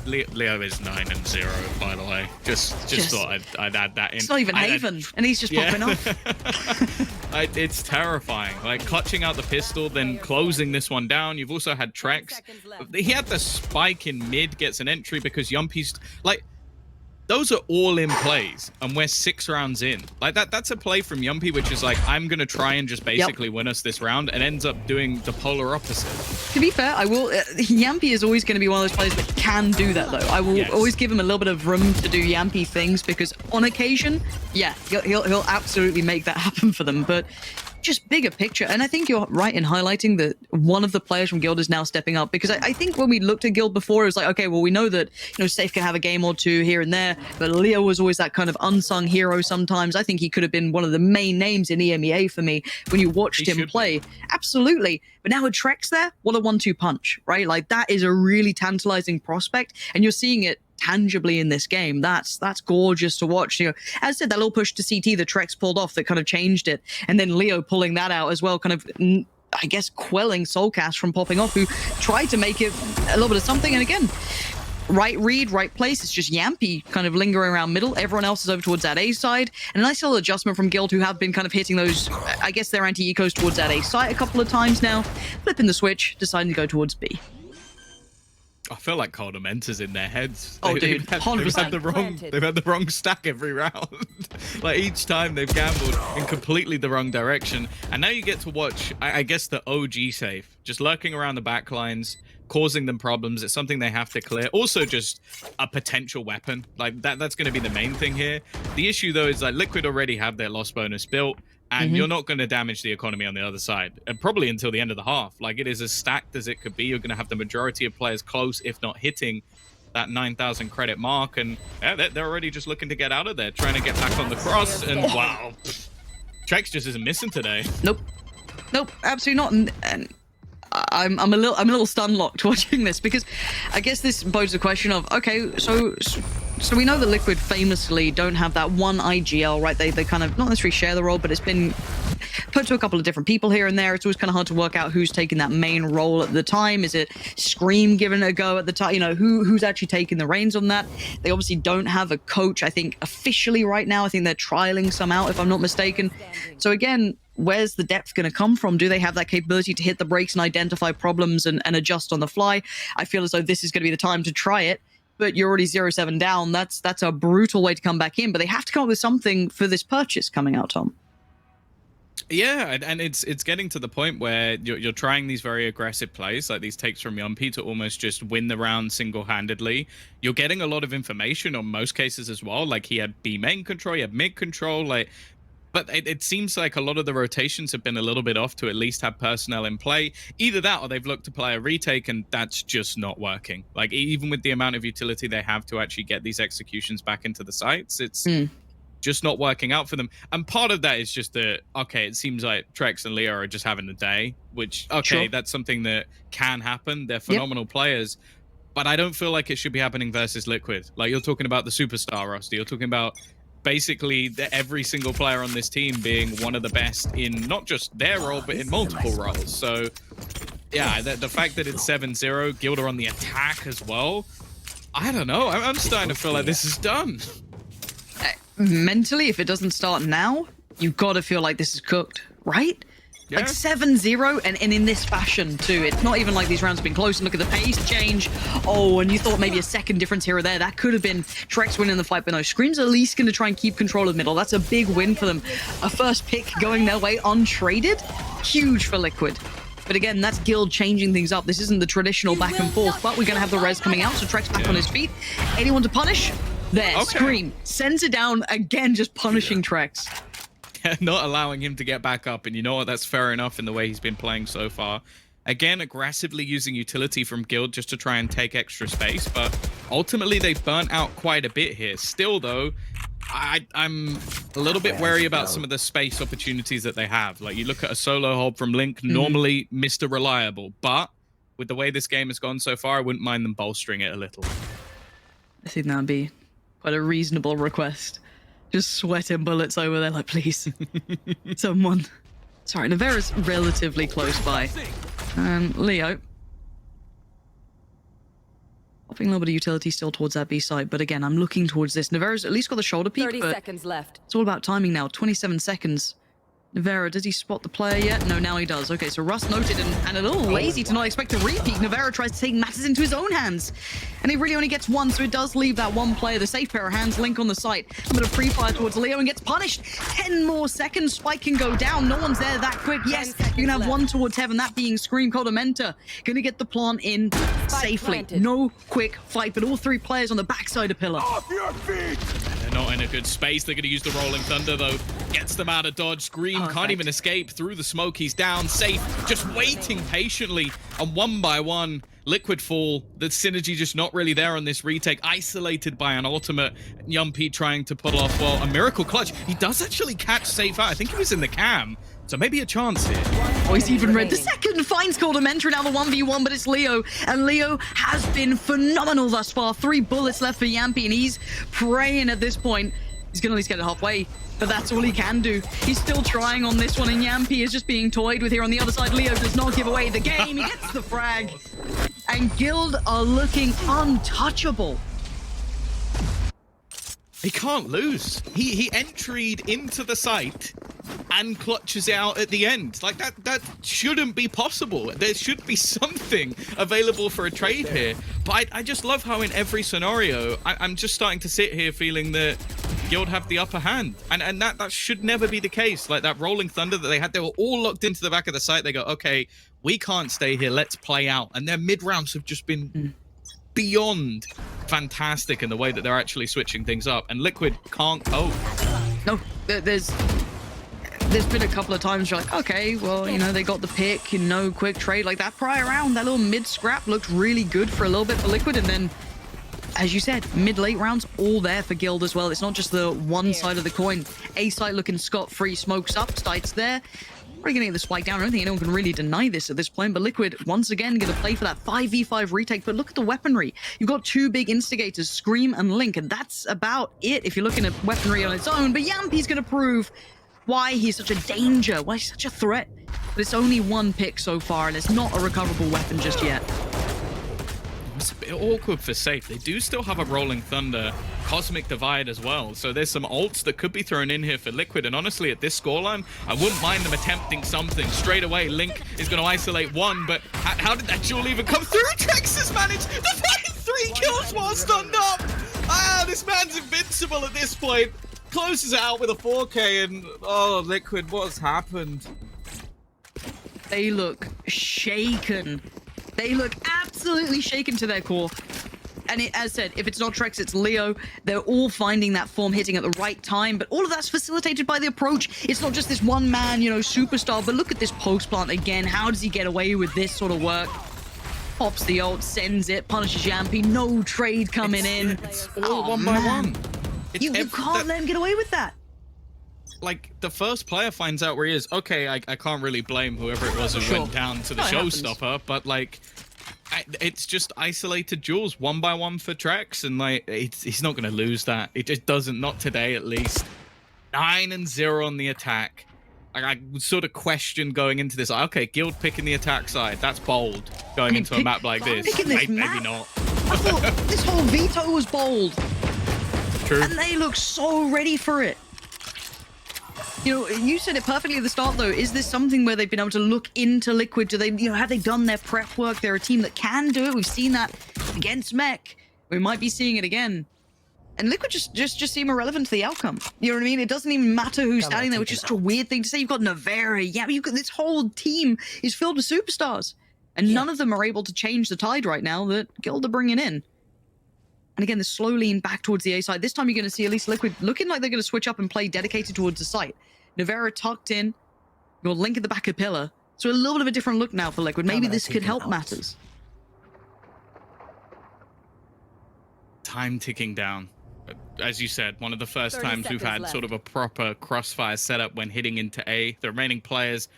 Leo is 9-0, by the way. Just thought I'd add that in. It's not even Haven, and he's just popping off. It's terrifying. Like clutching out the pistol, then closing this one down. You've also had Trex. He had the spike in mid, gets an entry because Yumpy's like. those are all in plays, and we're 6 rounds in. Like that's a play from Yumpy, which is like, I'm gonna try and just basically win us this round, and ends up doing the polar opposite. To be fair, I will. Yampy is always going to be one of those players that can do that, though. I will always give him a little bit of room to do Yampy things, because on occasion, yeah, he'll absolutely make that happen for them. But just bigger picture, and I think you're right in highlighting that one of the players from Guild is now stepping up, because I think when we looked at Guild before, it was like, okay, well, we know that, you know, Safe can have a game or two here and there, but Leo was always that kind of unsung hero sometimes. I think he could have been one of the main names in EMEA for me when you watched him play. Absolutely. But now with Trex there, what a 1-2 punch, right? Like, that is a really tantalizing prospect, and you're seeing it tangibly in this game. That's gorgeous to watch. You know, as I said, that little push to CT that Trex pulled off that kind of changed it, and then Leo pulling that out as well, kind of, I guess, quelling Soulcast from popping off, who tried to make it a little bit of something. And again, right read, right place. It's just Yampy kind of lingering around middle. Everyone else is over towards that A side. And a nice little adjustment from Guild, who have been kind of hitting those, I guess, their anti-ecos towards that A site a couple of times now. Flipping the switch, deciding to go towards B. I feel like Coldham enters in their heads. Oh, dude, 100%. They've had the wrong stack every round. Like, each time they've gambled in completely the wrong direction. And now you get to watch, I guess, the OG Safe just lurking around the back lines, causing them problems. It's something they have to clear. Also, just a potential weapon. Like, that's going to be the main thing here. The issue, though, is like Liquid already have their loss bonus built, and you're not going to damage the economy on the other side, and probably until the end of the half. Like, it is as stacked as it could be. You're going to have the majority of players close, if not hitting that 9,000 credit mark, and yeah, they're already just looking to get out of there, trying to get back on the cross, and wow, Trex just isn't missing today. Nope, absolutely not. And I'm a little stun locked watching this, because I guess this poses the question of, okay, so we know that Liquid famously don't have that one IGL, right? They kind of not necessarily share the role, but it's been put to a couple of different people here and there. It's always kind of hard to work out who's taking that main role at the time. Is it Scream giving it a go at the time? You know, who's actually taking the reins on that? They obviously don't have a coach, I think, officially right now. I think they're trialing some out, if I'm not mistaken. So again, where's the depth going to come from? Do they have that capability to hit the brakes and identify problems and adjust on the fly? I feel as though this is going to be the time to try it, but you're already 0-7 down. That's a brutal way to come back in, but they have to come up with something for this purchase coming out, Tom. Yeah, and it's getting to the point where you're trying these very aggressive plays, like these takes from Yumpy, to almost just win the round single-handedly. You're getting a lot of information on most cases as well. Like, he had B main control, he had mid control, like, but it seems like a lot of the rotations have been a little bit off to at least have personnel in play. Either that, or they've looked to play a retake, and that's just not working. Like, even with the amount of utility they have to actually get these executions back into the sites, it's just not working out for them. And part of that is just that, okay, it seems like Trex and Leo are just having a day, which, okay, that's something that can happen. They're phenomenal players, but I don't feel like it should be happening versus Liquid. Like, you're talking about the superstar roster, you're talking about basically every single player on this team being one of the best in not just their role, but in multiple roles. So, yeah, the fact that it's 7-0, Guild are on the attack as well, I don't know. I'm starting to feel like this is done. Mentally, if it doesn't start now, you've got to feel like this is cooked, right? Yeah. Like 7-0 and in this fashion too. It's not even like these rounds have been close, and look at the pace change. Oh, and you thought maybe a second difference here or there. That could have been Trex winning the fight, but no, Scream's at least going to try and keep control of middle. That's a big win for them. A first pick going their way untraded. Huge for Liquid. But again, that's Guild changing things up. This isn't the traditional back and forth, but we're going to have the res coming out, so Trex back on his feet. Anyone to punish? There, Scream sends it down again, just punishing Trex. Not allowing him to get back up, and you know what, that's fair enough in the way he's been playing so far. Again, aggressively using utility from Guild just to try and take extra space, but ultimately they've burnt out quite a bit here. Still though, I'm a little bit wary about some of the space opportunities that they have. Like, you look at a solo hold from Link, normally Mr. Reliable, but with the way this game has gone so far, I wouldn't mind them bolstering it a little. I think that'd be quite a reasonable request. Just sweating bullets over there, like, please, someone. Sorry, Navera's relatively close by. Leo. Popping a little bit of utility still towards that B side, but again, I'm looking towards this. Navera's at least got the shoulder peek, 30 but seconds left. it's all about timing now. 27 seconds. Navera, does he spot the player yet? No, now he does. Okay, so Russ noted and a little lazy to not expect a repeat. Navera tries to take matters into his own hands. And he really only gets one, so it does leave that one player, the safe pair of hands, Link on the site. A bit of pre-fire towards Leo and gets punished. 10 more seconds, Spike can go down. No one's there that quick. Yes, you can have one towards Heaven, that being Scream. Mentor gonna get the plant in safely. No quick fight, but all three players on the backside of Pillar. Off your feet! They're not in a good space. They're gonna use the Rolling Thunder though. Gets them out of dodge. Scream can't even escape through the smoke. He's down, safe, just waiting patiently. And one by one, Liquid fall. The synergy just not really there on this retake. Isolated by an ultimate. Yumpy trying to pull off, well, a miracle clutch. He does actually catch safe out. I think he was in the cam. So maybe a chance here. Oh, he's even read the second. Finds Mentor now the 1v1, but it's Leo. And Leo has been phenomenal thus far. 3 bullets left for Yampy, and he's praying at this point. He's gonna at least get it halfway, but that's all he can do. He's still trying on this one, and Yampy is just being toyed with here on the other side. Leo does not give away the game. He gets the frag. And Guild are looking untouchable. He can't lose. He entried into the site and clutches it out at the end. Like that shouldn't be possible. There should be something available for a trade here. But I just love how in every scenario, I'm just starting to sit here feeling that Guild have the upper hand. And that should never be the case. Like that Rolling Thunder that they had, they were all locked into the back of the site. They go, okay, we can't stay here. Let's play out. And their mid-rounds have just been beyond fantastic in the way that they're actually switching things up. And Liquid can't cope. No, there's been a couple of times you're like, okay, well, you know, they got the pick, you know, quick trade like that. Prior round, that little mid scrap looked really good for a little bit for Liquid, and then, as you said, mid-late rounds, all there for Guild as well. It's not just the one side of the coin. A side looking scot-free, smokes up, Stites there. We're going to get the spike down. I don't think anyone can really deny this at this point, but Liquid, once again, going to play for that 5v5 retake. But look at the weaponry. You've got 2 big instigators, Scream and Link, and that's about it if you're looking at weaponry on its own. But Yampy's going to prove why he's such a danger, why he's such a threat. But it's only 1 pick so far, and it's not a recoverable weapon just yet. It's a bit awkward for safe. They do still have a Rolling Thunder, Cosmic Divide as well. So there's some ults that could be thrown in here for Liquid. And honestly, at this scoreline, I wouldn't mind them attempting something. Straight away, Link is going to isolate 1, but how did that duel even come through? Trex has managed to find 3 kills while stunned up. This man's invincible at this point. Closes it out with a 4K, and oh, Liquid, what's happened? They look shaken. They look absolutely shaken to their core. And as said, if it's not Trex, it's Leo. They're all finding that form hitting at the right time, but all of that's facilitated by the approach. It's not just this one man, you know, superstar, but look at this post plant again. How does he get away with this sort of work? Pops the ult, sends it, punishes Yampy. No trade coming in. It's all one by one. You can't let him get away with that. Like, the first player finds out where he is. Okay, I can't really blame whoever it was who went down to the showstopper, but, like, it's just isolated duels, 1 by 1 for Trex, and, like, he's not going to lose that. It just doesn't, not today at least. 9-0 on the attack. Like, I sort of questioned going into this. Okay, Guild picking the attack side. That's bold, going into a map like this. Maybe not. I thought this whole veto was bold. True. And they look so ready for it. You know, you said it perfectly at the start, though. Is this something where they've been able to look into Liquid? Do they, you know, have they done their prep work? They're a team that can do it. We've seen that against Mech. We might be seeing it again. And Liquid just seem irrelevant to the outcome. You know what I mean? It doesn't even matter who's standing there, which is such a weird thing to say. You've got Navera. Yeah, you've got this whole team is filled with superstars. And none of them are able to change the tide right now that Guild are bringing in. And again, they're slow lean back towards the A side. This time you're going to see at least Liquid looking like they're going to switch up and play dedicated towards the site. Navera tucked in. Your Link at the back of Pillar. So a little bit of a different look now for Liquid. Maybe this could help matters. Time ticking down. As you said, one of the first times we've had sort of a proper crossfire setup when hitting into A. The remaining players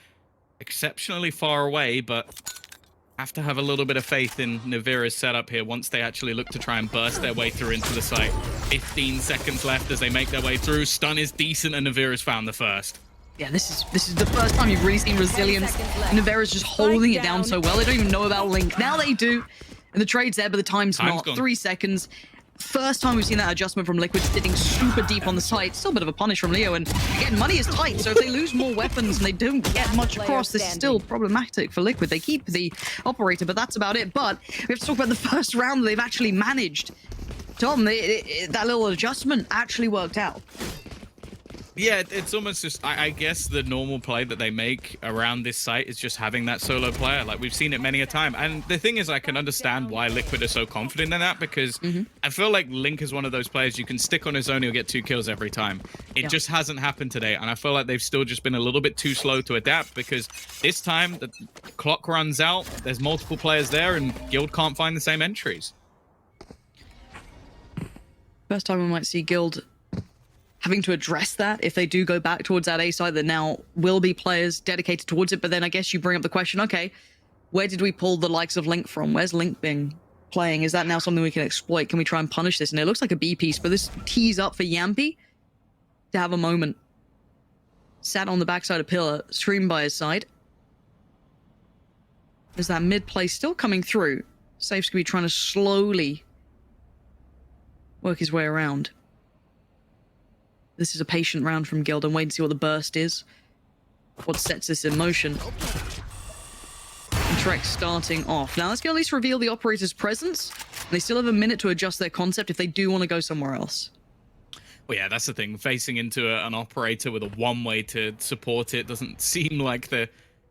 exceptionally far away, but have to have a little bit of faith in Navera's setup here once they actually look to try and burst their way through into the site. 15 seconds left as they make their way through. Stun is decent and Navera's found the first. Yeah, this is the first time you've really seen resilience. Navera's just holding it down so well. They don't even know about Link. Now they do. And the trade's there, but the time's not. 3 seconds. first time we've seen that adjustment from Liquid, sitting super deep on the site. Still a bit of a punish from Leo, and again, money is tight, so if they lose more weapons and they don't get much across, this is still problematic for Liquid. They keep the operator, but that's about it. But we have to talk about the first round they've actually managed. Tom, that little adjustment actually worked out. Yeah, it's almost just, I guess the normal play that they make around this site is just having that solo player. Like, we've seen it many a time. And the thing is, I can understand why Liquid are so confident in that, because I feel like Link is one of those players you can stick on his own, he'll get 2 kills every time. It just hasn't happened today. And I feel like they've still just been a little bit too slow to adapt, because this time the clock runs out, there's multiple players there, and Guild can't find the same entries. First time we might see Guild having to address that if they do go back towards that A side, that now will be players dedicated towards it. But then I guess you bring up the question, okay, where did we pull the likes of Link from? Where's Link being playing? Is that now something we can exploit? Can we try and punish this? And it looks like a B piece, but this tees up for Yampy to have a moment. Sat on the backside of Pillar, Scream by his side. There's that mid play still coming through. Safe's gonna be trying to slowly work his way around. This is a patient round from Guild and wait and see what the burst is. What sets this in motion. And Trek starting off. Now let's get at least reveal the operator's presence. They still have a minute to adjust their concept if they do want to go somewhere else. Well, yeah, that's the thing. Facing into an operator with a one-way to support it doesn't seem like the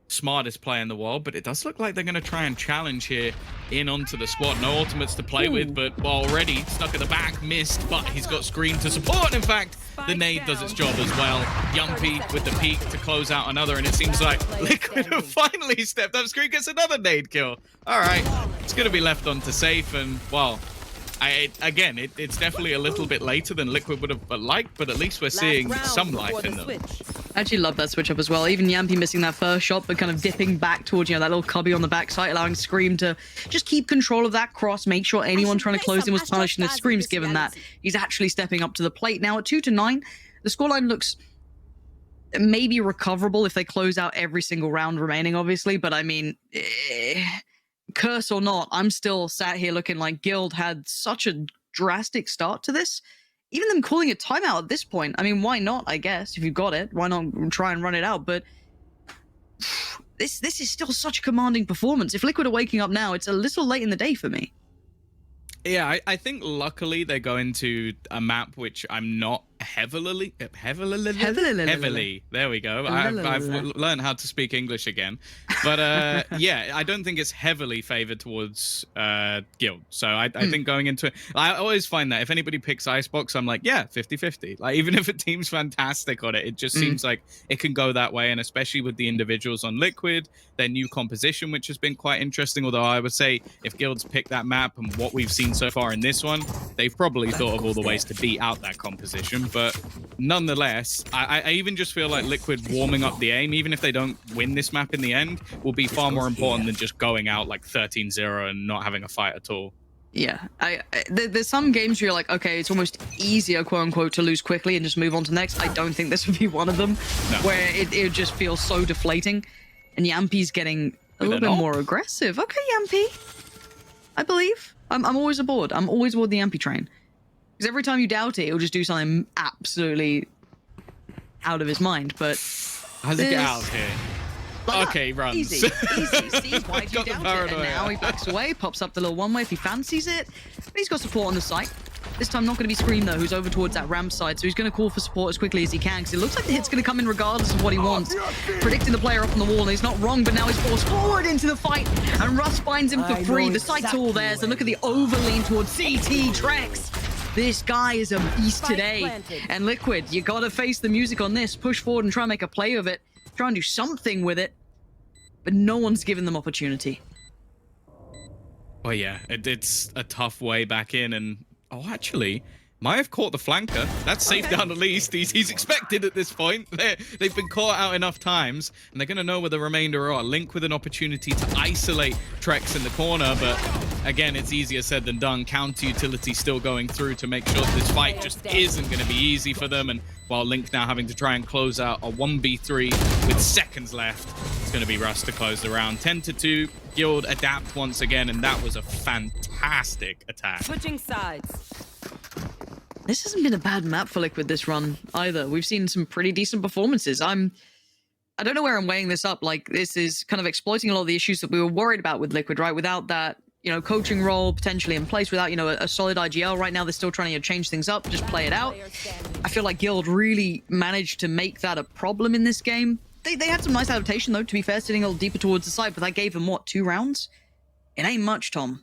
smartest play in the world, but it does look like they're going to try and challenge here in onto the squad. No ultimates to play with, but already stuck at the back, missed, but he's got Scream to support. In fact, the nade does its job as well. Yumpy with the peek to close out another, and it seems like Liquid have finally stepped up. Scream gets another nade kill. All right, it's going to be left on to safe, and well, it's definitely a little bit later than Liquid would have liked, but at least we're seeing some life in them. I actually love that switch up as well. Even Yampy missing that first shot, but kind of dipping back towards, that little cubby on the backside, allowing Scream to just keep control of that cross, make sure anyone trying to close him was punished, and if Scream's given that, he's actually stepping up to the plate. Now at 2-9, the scoreline looks maybe recoverable if they close out every single round remaining, obviously, but I mean, curse or not, I'm still sat here looking like Guild had such a drastic start to this. Even them calling a timeout at this point, I mean, why not, I guess? If you've got it, why not try and run it out? But this is still such a commanding performance. If Liquid are waking up now, it's a little late in the day for me. Yeah, I think luckily they go into a map which I'm not heavily. There we go. I've learned how to speak English again. But yeah, I don't think it's heavily favored towards Guild. So I think going into it, I always find that if anybody picks Icebox, I'm like, yeah, 50-50. Like, even if a team's fantastic on it, it just seems like it can go that way. And especially with the individuals on Liquid, their new composition, which has been quite interesting. Although I would say if Guild's picked that map and what we've seen so far in this one, they've probably thought of all the ways to beat out that composition. But nonetheless, I even just feel like Liquid warming up the aim, even if they don't win this map in the end, will be far more important than just going out like 13-0 and not having a fight at all. Yeah, there's some games where you're like, okay, it's almost easier, quote unquote, to lose quickly and just move on to the next. I don't think this would be one of them, where it just feels so deflating. And Yampy's getting a little bit more aggressive. Okay, Yampy, I believe. I'm always aboard. I'm always aboard the Yampy train. Because every time you doubt it, it'll just do something absolutely out of his mind. But how's he get out of here? Okay, runs. Easy. Sees why do you doubt it? And now he backs away, pops up the little one-way if he fancies it. But he's got support on the site. This time not going to be Scream, though, who's over towards that ramp side. So he's going to call for support as quickly as he can, because it looks like the hit's going to come in regardless of what he wants. Predicting the player up on the wall, and he's not wrong, but now he's forced forward into the fight, and Russ finds him for free. The site's all theirs, and look at the overlean towards CT Trex. This guy is a beast today. And Liquid, you got to face the music on this. Push forward and try and make a play of it. Try and do something with it. But no one's given them opportunity. Well, yeah, it's a tough way back in, and actually, might have caught the flanker. That's safe down at least. He's expected at this point. They've been caught out enough times, and they're going to know where the remainder are. Link with an opportunity to isolate Trex in the corner, but again, it's easier said than done. Counter utility still going through to make sure this fight just isn't going to be easy for them, and while Link now having to try and close out a 1v3 with seconds left, it's going to be Russ to close the round. 10-2, Guild adapt once again, and that was a fantastic attack. Switching sides. This hasn't been a bad map for Liquid this run either. We've seen some pretty decent performances. I don't know where I'm weighing this up. Like, this is kind of exploiting a lot of the issues that we were worried about with Liquid, right? Without that, coaching role potentially in place, without, a solid IGL. Right now, they're still trying to change things up, just play it out. I feel like Guild really managed to make that a problem in this game. They had some nice adaptation, though, to be fair, sitting a little deeper towards the side, but that gave them, what, 2 rounds? It ain't much, Tom.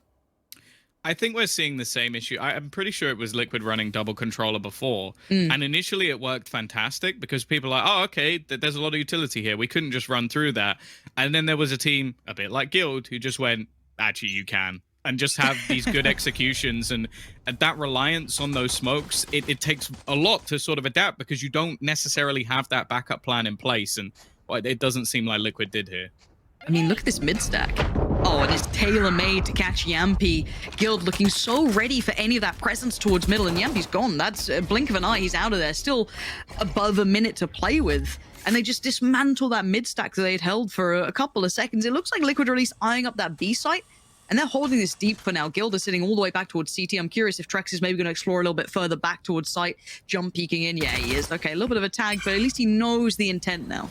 I think we're seeing the same issue. I'm pretty sure it was Liquid running double controller before. And initially it worked fantastic because people are like, oh, okay, there's a lot of utility here. We couldn't just run through that. And then there was a team, a bit like Guild, who just went, actually, you can. And just have these good executions. And that reliance on those smokes, it takes a lot to sort of adapt because you don't necessarily have that backup plan in place. And it doesn't seem like Liquid did here. I mean, look at this mid stack. Oh, and it's tailor-made to catch Yampy. Guild looking so ready for any of that presence towards middle, and Yampy's gone. That's a blink of an eye. He's out of there. Still above a minute to play with. And they just dismantle that mid stack that they'd held for a couple of seconds. It looks like Liquid are at least eyeing up that B site, and they're holding this deep for now. Guild is sitting all the way back towards CT. I'm curious if Trex is maybe going to explore a little bit further back towards site. Jump peeking in. Yeah, he is. Okay, a little bit of a tag, but at least he knows the intent now.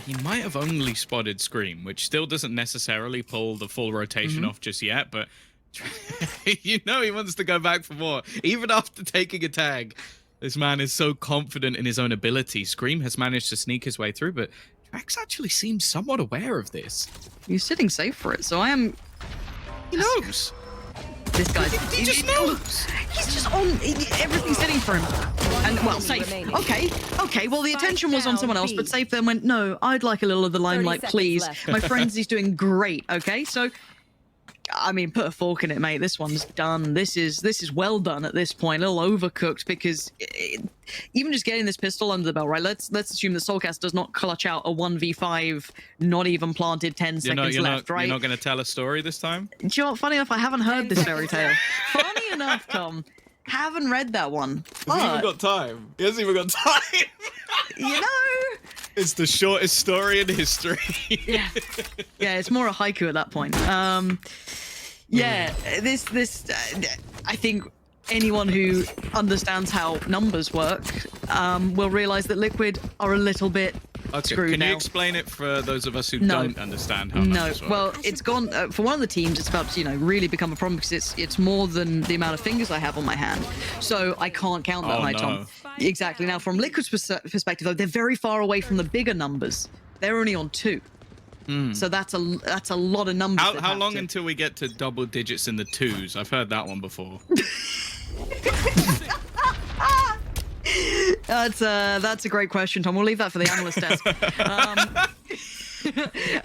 He might have only spotted Scream, which still doesn't necessarily pull the full rotation off just yet, but he wants to go back for more. Even after taking a tag, this man is so confident in his own ability. Scream has managed to sneak his way through, but Trax actually seems somewhat aware of this. He's sitting safe for it, so I am... He knows. This guy's... He just knows. He's just on... Everything's sitting for him. And, well, safe. Okay, well, the attention was on someone else, but safe then went, no, I'd like a little of the limelight, please. My friends, he's doing great, okay? So, I mean, put a fork in it, mate. This one's done. This is well done at this point. A little overcooked because even just getting this pistol under the belt, right? Let's assume that Soulcast does not clutch out a 1v5, not even planted 10 seconds left, right? You're not going to tell a story this time? Do you know what? Funny enough, I haven't heard this fairy tale. Funny enough, Tom. Haven't read that one. He hasn't even got time. He hasn't even got time. You know? It's the shortest story in history. Yeah, it's more a haiku at that point. Yeah, I think anyone who understands how numbers work will realize that Liquid are a little bit screwed Can now. you explain it for those of us who don't understand how numbers work? Well, it's gone for one of the teams. It's about to, really become a problem because it's more than the amount of fingers I have on my hand, so I can't count that high, Tom. Exactly. Now, from Liquid's perspective, though, they're very far away from the bigger numbers. They're only on 2. So that's a lot of numbers. How long until we get to double digits in the 2s? I've heard that one before. That's a great question, Tom. We'll leave that for the analyst desk. At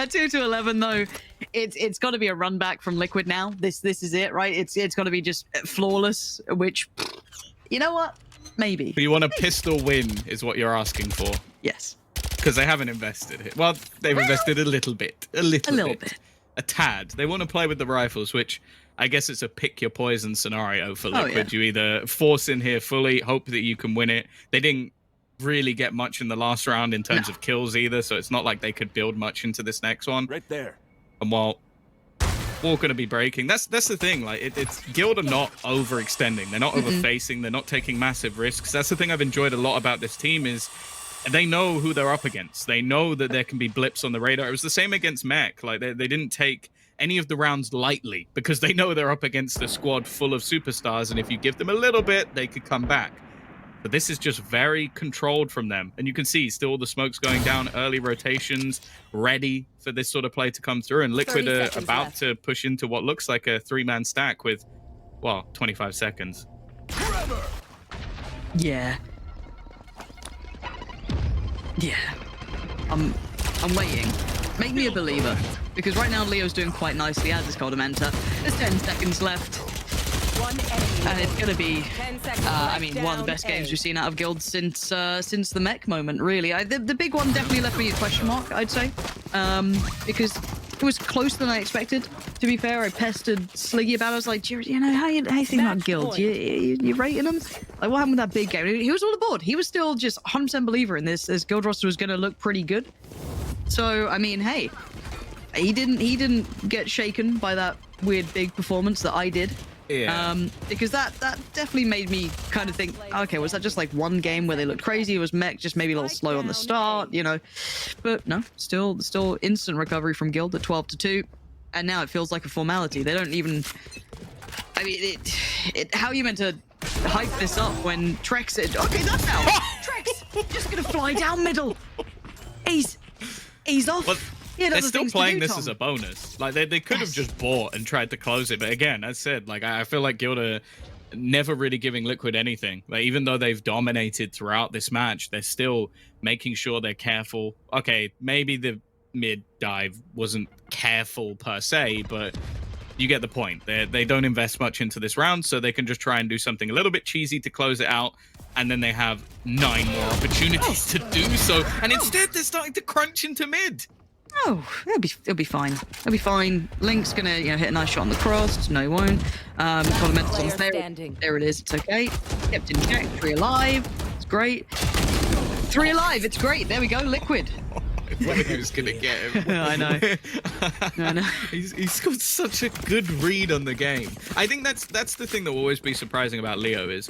2-11, though, it's got to be a run back from Liquid now. This is it, right? It's got to be just flawless. Which, you know what? Maybe. But you want a pistol win, is what you're asking for. Yes. Because they haven't invested it. Well, they've invested a little bit. A little bit. A tad. They want to play with the rifles, which I guess it's a pick your poison scenario for Liquid. You either force in here fully, hope that you can win it. They didn't really get much in the last round in terms of kills either, so it's not like they could build much into this next one. Right there. And while all going to be breaking, that's the thing. Like it's Guild are not overextending. They're not overfacing. They're not taking massive risks. That's the thing I've enjoyed a lot about this team is they know who they're up against. They know that there can be blips on the radar. It was the same against Mech. Like they didn't take any of the rounds lightly because they know they're up against a squad full of superstars, and if you give them a little bit, they could come back. But this is just very controlled from them. And you can see still the smoke's going down, early rotations, ready for this sort of play to come through. And Liquid are about to push into what looks like a 3-man stack with, well, 25 seconds. Yeah. Yeah. I'm waiting. Make me a believer. Because right now Leo's doing quite nicely as his Coldem enter. There's 10 seconds left. And it's going to be, one of the best games we've seen out of Guild since the Mech moment, really. The big one definitely left me a question mark, I'd say. Because it was closer than I expected. To be fair, I pestered Sliggy about it. I was like, how you think about Guild? You rating them? Like, what happened with that big game? He was all aboard. He was still just 100% believer in this Guild roster was going to look pretty good. So, I mean, hey, he didn't get shaken by that weird big performance that I did. Yeah. Because that definitely made me kind of think, okay, was that just like one game where they looked crazy? Was Mech just maybe a little slow on the start, you know? But no, still instant recovery from Guild at 12-2, and now it feels like a formality. They don't even. I mean, how are you meant to hype this up when Trex? Okay, that's out. Trex just gonna fly down middle. He's off. Well, they're still playing this as a bonus. Like they could have just bought and tried to close it, but again, as said, like I feel like Guild are never really giving Liquid anything. Like even though they've dominated throughout this match, they're still making sure they're careful. Okay, maybe the mid dive wasn't careful per se, but you get the point. They don't invest much into this round, so they can just try and do something a little bit cheesy to close it out, and then they have 9 more opportunities to do so. And instead, they're starting to crunch into mid. Oh, it'll be fine. It'll be fine. Link's gonna hit a nice shot on the cross. No, he won't. Fundamentals there. There it is. It's okay. Kept in check. 3 alive. It's great. 3 alive. It's great. There we go. Liquid. I thought he was gonna get him. I know. I know. He's got such a good read on the game. I think that's the thing that will always be surprising about Leo is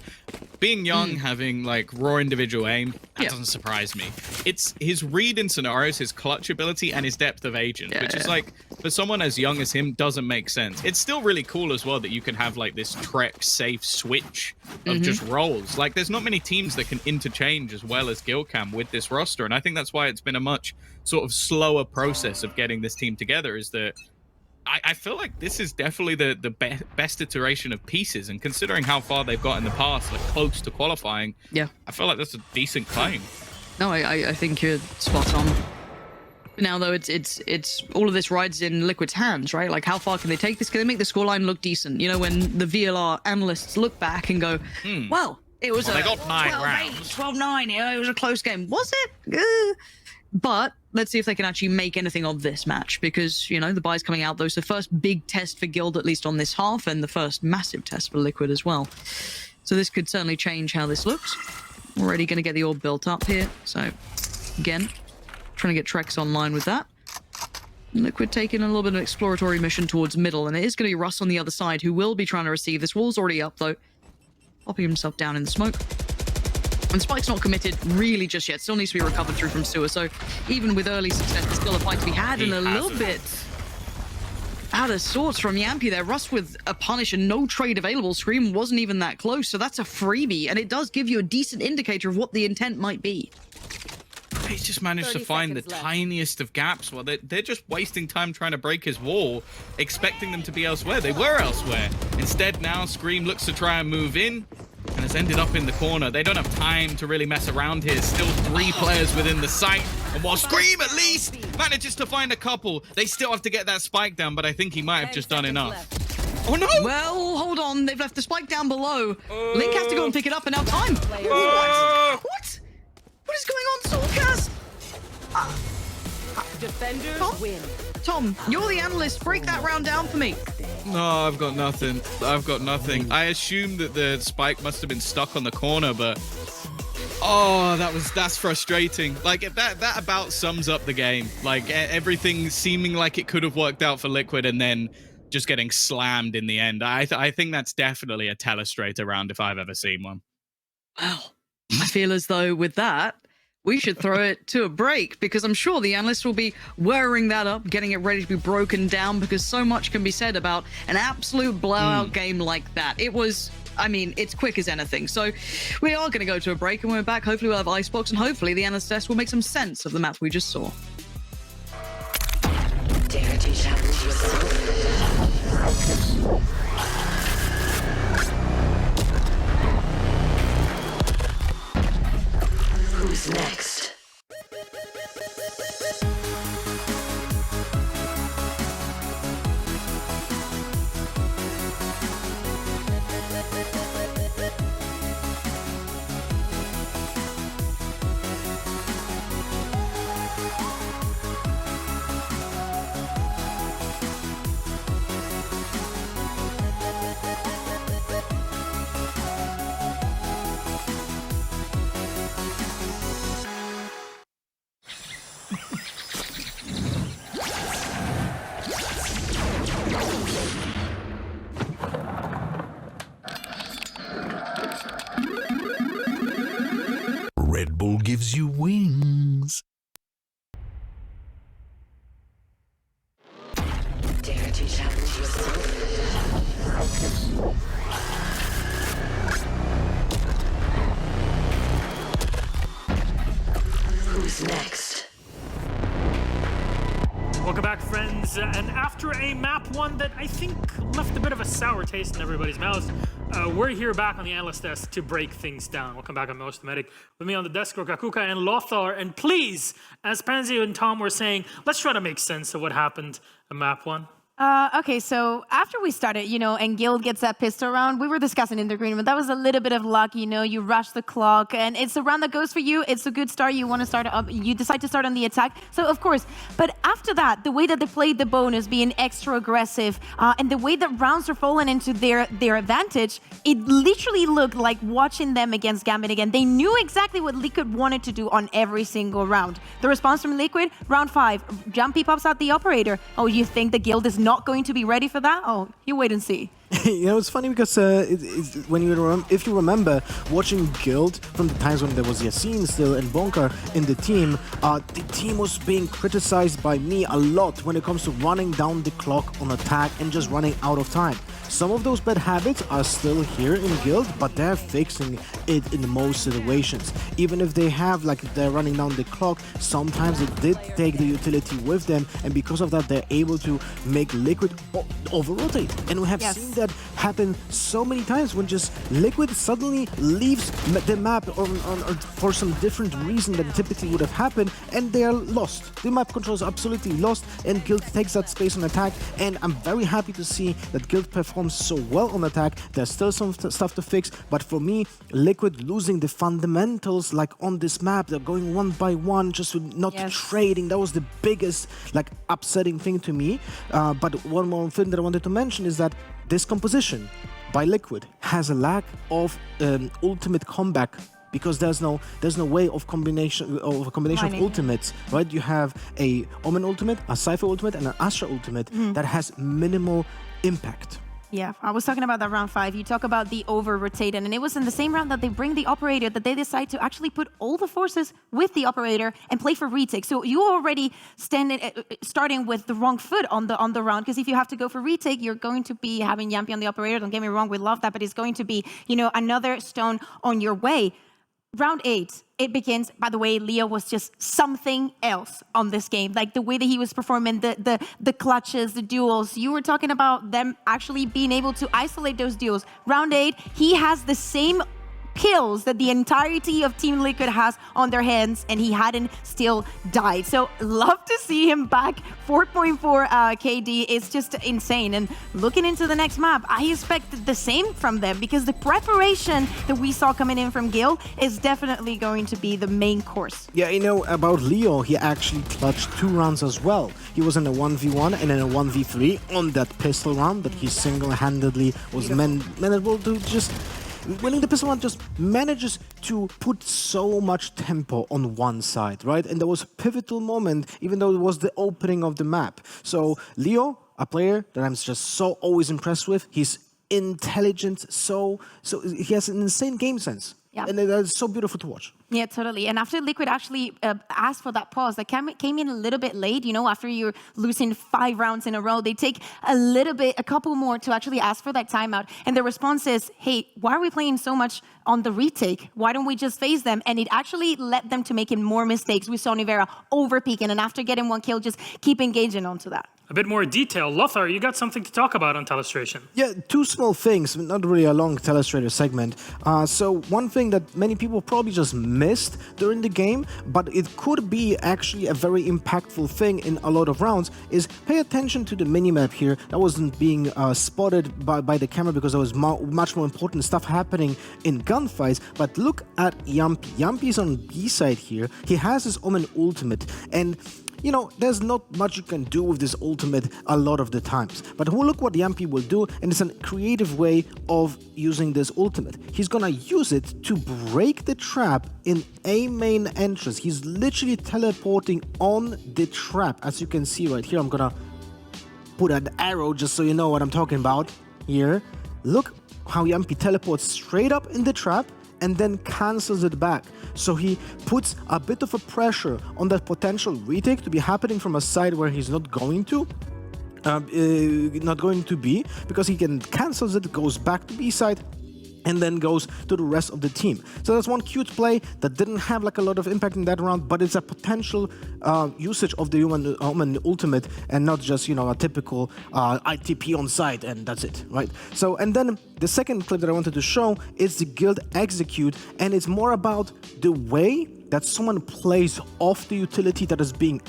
being young, having like raw individual aim. That doesn't surprise me. It's his read in scenarios, his clutch ability, and his depth of agent, which is like for someone as young as him doesn't make sense. It's still really cool as well that you can have like this Trek safe switch of just roles. Like there's not many teams that can interchange as well as Guild can with this roster, and I think that's why it's been a much sort of slower process of getting this team together. Is that I feel like this is definitely the best iteration of pieces, and considering how far they've got in the past, like close to qualifying, I feel like that's a decent claim. No, I think you're spot on. Now though, it's all of this rides in Liquid's hands, right? Like how far can they take this? Can they make the scoreline look decent? You know, when the VLR analysts look back and go, well, it was they got 9 rounds. 12-9, it was a close game. Was it? But let's see if they can actually make anything of this match, because, you know, the bye's coming out, though. So first big test for Guild, at least on this half, and the first massive test for Liquid as well. So this could certainly change how this looks. Already going to get the orb built up here. So, again, trying to get Trex online with that. Liquid taking a little bit of an exploratory mission towards middle, and it is going to be Russ on the other side who will be trying to receive. This wall's already up, though. Popping himself down in the smoke. And Spike's not committed really just yet. Still needs to be recovered through from Sewer. So even with early success, there's still a fight to be had, and a little bit out of sorts from Yampy there. Russ with a punish and no trade available. Scream wasn't even that close, so that's a freebie, and it does give you a decent indicator of what the intent might be. He's just managed to find the tiniest of gaps while they're just wasting time trying to break his wall, expecting them to be elsewhere. They were elsewhere. Instead, now Scream looks to try and move in, and has ended up in the corner. They don't have time to really mess around here. Still 3 players within the site. And while Scream at least manages to find a couple, they still have to get that spike down, but I think he might have just done enough. Oh no! Well, hold on. They've left the spike down below. Link has to go and pick it up, and now time. What? What is going on, Soulcast? Defenders win. Tom, you're the analyst. Break that round down for me. No, I've got nothing. I've got nothing. I assumed that the spike must have been stuck on the corner, but oh, that's frustrating. Like that about sums up the game. Like everything seeming like it could have worked out for Liquid, and then just getting slammed in the end. I think that's definitely a telestrator round if I've ever seen one. Well, I feel as though with that, we should throw it to a break, because I'm sure the analysts will be whirring that up, getting it ready to be broken down, because so much can be said about an absolute blowout game like that. It was, I mean, it's quick as anything. So we are going to go to a break, and when we're back, hopefully we'll have Icebox, and hopefully the analyst test will make some sense of the map we just saw. Dare to challenge yourself. Who's next? is, and after a map one that I think left a bit of a sour taste in everybody's mouths, we're here back on the analyst desk to break things down. Welcome back, I'm Most Medic. With me on the desk are Kakuka and Lothar, and please, as Pansy and Tom were saying, let's try to make sense of what happened in map one. Okay, so after we started, and Guild gets that pistol round, we were discussing in the green room, that was a little bit of luck, you rush the clock, and it's a round that goes for you, it's a good start, you want to start up, you decide to start on the attack, so of course, but after that, the way that they played the bonus, being extra aggressive, and the way that rounds are falling into their advantage, it literally looked like watching them against Gambit again. They knew exactly what Liquid wanted to do on every single round. The response from Liquid, round 5, Jumpy pops out the operator. Oh, you think the Guild is not going to be ready for that? Oh, you wait and see. It's funny because if you remember watching Guild from the times when there was Yassine still and Bonker in the team was being criticized by me a lot when it comes to running down the clock on attack and just running out of time. Some of those bad habits are still here in Guild, but they're fixing it in most situations. Even if they have, they're running down the clock, sometimes it did take the utility with them, and because of that, they're able to make Liquid over-rotate. And we have seen that happen so many times when just Liquid suddenly leaves the map for some different reason than typically would have happened, and they are lost. The map control is absolutely lost, and Guild takes that space on attack, and I'm very happy to see that Guild performs so well on attack. There's still some stuff to fix, but for me, Liquid losing the fundamentals on this map, they're going one by one, just not trading. That was the biggest upsetting thing to me. But one more thing that I wanted to mention is that this composition by Liquid has a lack of ultimate comeback, because there's no way of combination of ultimates, right? You have a Omen ultimate, a Cypher ultimate, and an Astra ultimate that has minimal impact. Yeah, I was talking about that round 5. You talk about the over-rotating, and it was in the same round that they bring the operator, that they decide to actually put all the forces with the operator and play for retake. So you already starting with the wrong foot on the round, because if you have to go for retake, you're going to be having Yampy on the operator. Don't get me wrong, we love that, but it's going to be, another stone on your way. Round 8, it begins. By the way, Leo was just something else on this game. The way that he was performing, the clutches, the duels. You were talking about them actually being able to isolate those duels. Round 8, he has the same kills that the entirety of Team Liquid has on their hands, and he hadn't still died. So love to see him back. 4.4 KD is just insane. And looking into the next map, I expect the same from them, because the preparation that we saw coming in from Gil is definitely going to be the main course. Yeah, about Leo, he actually clutched 2 rounds as well. He was in a 1v1 and in a 1v3 on that pistol round that he single-handedly was managed to just... Winning the pistol round just manages to put so much tempo on one side, right? And there was a pivotal moment, even though it was the opening of the map. So Leo, a player that I'm just so always impressed with, he's intelligent, so he has an insane game sense. Yeah. And that's so beautiful to watch. Yeah, totally. And after Liquid actually asked for that pause, that came in a little bit late, after you're losing 5 rounds in a row, they take a couple more to actually ask for that timeout. And the response is, hey, why are we playing so much on the retake? Why don't we just phase them? And it actually led them to making more mistakes. We saw Nivera over-peaking, and after getting 1 kill, just keep engaging onto that. A bit more detail. Lothar, you got something to talk about on Telestration. Yeah, 2 small things, not really a long Telestrator segment. So one thing that many people probably just missed during the game, but it could be actually a very impactful thing in a lot of rounds, is pay attention to the minimap here. That wasn't being spotted by the camera because there was much more important stuff happening in gunfights, but look at Yampy. Yampy is on B side here. He has his Omen ultimate, and there's not much you can do with this ultimate a lot of the times. But look what Yampy will do, and it's a creative way of using this ultimate. He's gonna use it to break the trap in A main entrance. He's literally teleporting on the trap. As you can see right here, I'm gonna put an arrow just so you know what I'm talking about here. Look how Yampy teleports straight up in the trap and then cancels it back. So he puts a bit of a pressure on that potential retake to be happening from a side where he's not going to be, because he can cancels it, goes back to B side, and then goes to the rest of the team. So that's one cute play that didn't have like a lot of impact in that round, but it's a potential usage of the human ultimate and not just, you know, a typical ITP on site and that's it, right? So, and then the second clip that I wanted to show is the guild execute, and it's more about the way that someone plays off the utility that is being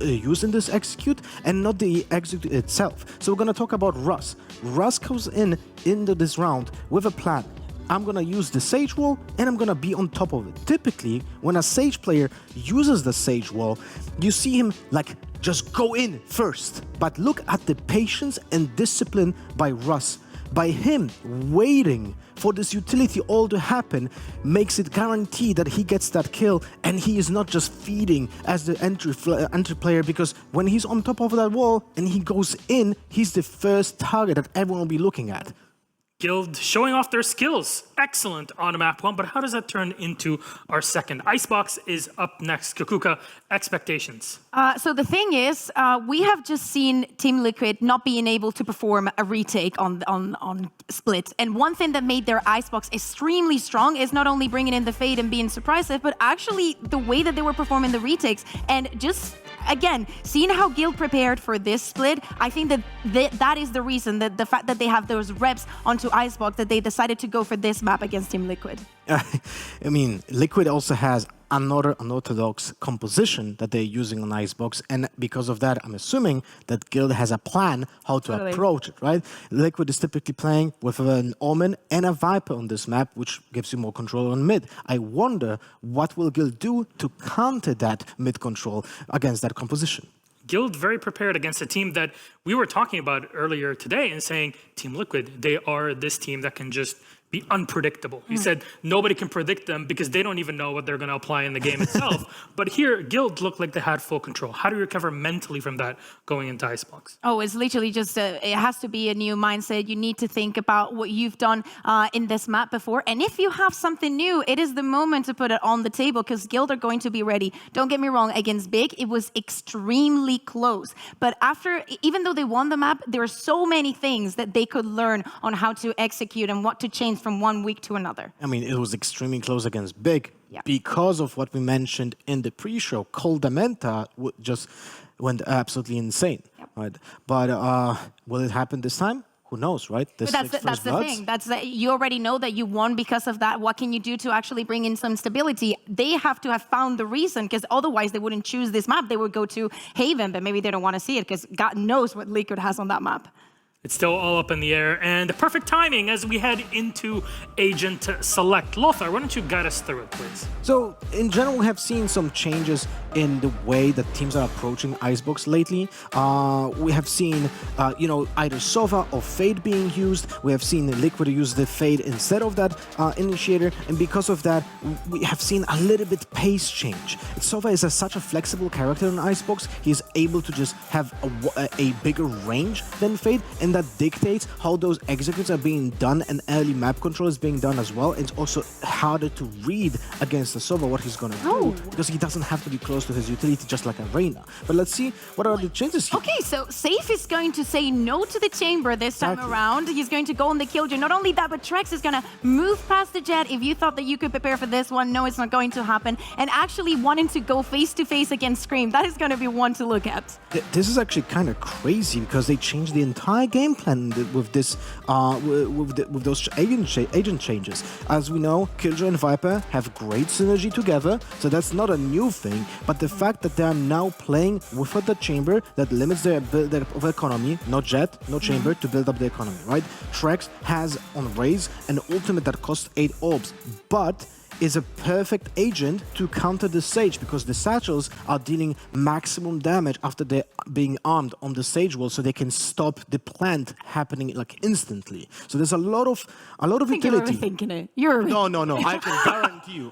used in this execute and not the execute itself. So we're gonna talk about Russ. Russ goes into this round with a plan. I'm gonna use the Sage Wall and I'm gonna be on top of it. Typically, when a Sage player uses the Sage Wall, you see him like just go in first. But look at the patience and discipline by Russ. By him waiting for this utility all to happen makes it guaranteed that he gets that kill, and he is not just feeding as the entry player, because when he's on top of that wall and he goes in, he's the first target that everyone will be looking at. Guild showing off their skills. Excellent on map 1, but how does that turn into our second? Icebox is up next. Kakuka, expectations. So the thing is, we have just seen Team Liquid not being able to perform a retake on Split. And one thing that made their Icebox extremely strong is not only bringing in the Fade and being surprised, but actually the way that they were performing the retakes. And just, again, seeing how Guild prepared for this Split, I think that is the reason, that the fact that they have those reps onto Icebox, that they decided to go for this map against Team Liquid. I mean, Liquid also has another unorthodox composition that they're using on Icebox, and because of that, I'm assuming that Guild has a plan how to approach it, right? Liquid is typically playing with an Omen and a Viper on this map, which gives you more control on mid. I wonder what will Guild do to counter that mid control against that composition. Guild very prepared against a team that we were talking about earlier today and saying, Team Liquid, they are this team that can just be unpredictable. He said nobody can predict them because they don't even know what they're going to apply in the game itself. But here, Guild looked like they had full control. How do you recover mentally from that going into Icebox? Oh, it's literally just, it has to be a new mindset. You need to think about what you've done in this map before. And if you have something new, it is the moment to put it on the table, because Guild are going to be ready. Don't get me wrong, against Big, it was extremely close. But after, even though they won the map, there are so many things that they could learn on how to execute and what to change from one week to another. I mean, it was extremely close against Big Yeah. because of what we mentioned in the pre-show. Coldamenta just went absolutely insane, right? But will it happen this time? Who knows, right? But that's the thing. You already know that you won because of that. What can you do to actually bring in some stability? They have to have found the reason, because otherwise they wouldn't choose this map. They would go to Haven, but maybe they don't want to see it because God knows what Liquid has on that map. It's still all up in the air, and perfect timing as we head into Agent Select. Lothar, why don't you guide us through it, please? So, in general, we have seen some changes in the way that teams are approaching Icebox lately. We have seen, either Sova or Fade being used. We have seen Liquid use the Fade instead of that Initiator, and because of that, we have seen a little bit pace change. Sova is such a flexible character in Icebox. He's able to just have a bigger range than Fade, and that dictates how those executes are being done, and early map control is being done as well. It's also harder to read against the Sova what he's gonna do, because he doesn't have to be close to his utility just like Arena. But let's see what are the changes here. Okay, so Safe is going to say no to the chamber this time around. He's going to go on the Killjoy. Not only that, but Trex is gonna move past the Jet. If you thought that you could prepare for this one, no, it's not going to happen. And actually wanting to go face to face against Scream, that is gonna be one to look at. This is actually kind of crazy, because they changed the entire game plan with this, with those agent changes. As we know, Killjoy and Viper have great synergy together, so that's not a new thing. But the fact that they are now playing without the chamber, that limits their economy, no Jet, no chamber, to build up the economy, right? Trex has on Raze an ultimate that costs 8 orbs, but is a perfect agent to counter the Sage, because the satchels are dealing maximum damage after they're being armed on the Sage wall, so they can stop the plant happening like instantly. So there's a lot of utility. You're overthinking it. You're No.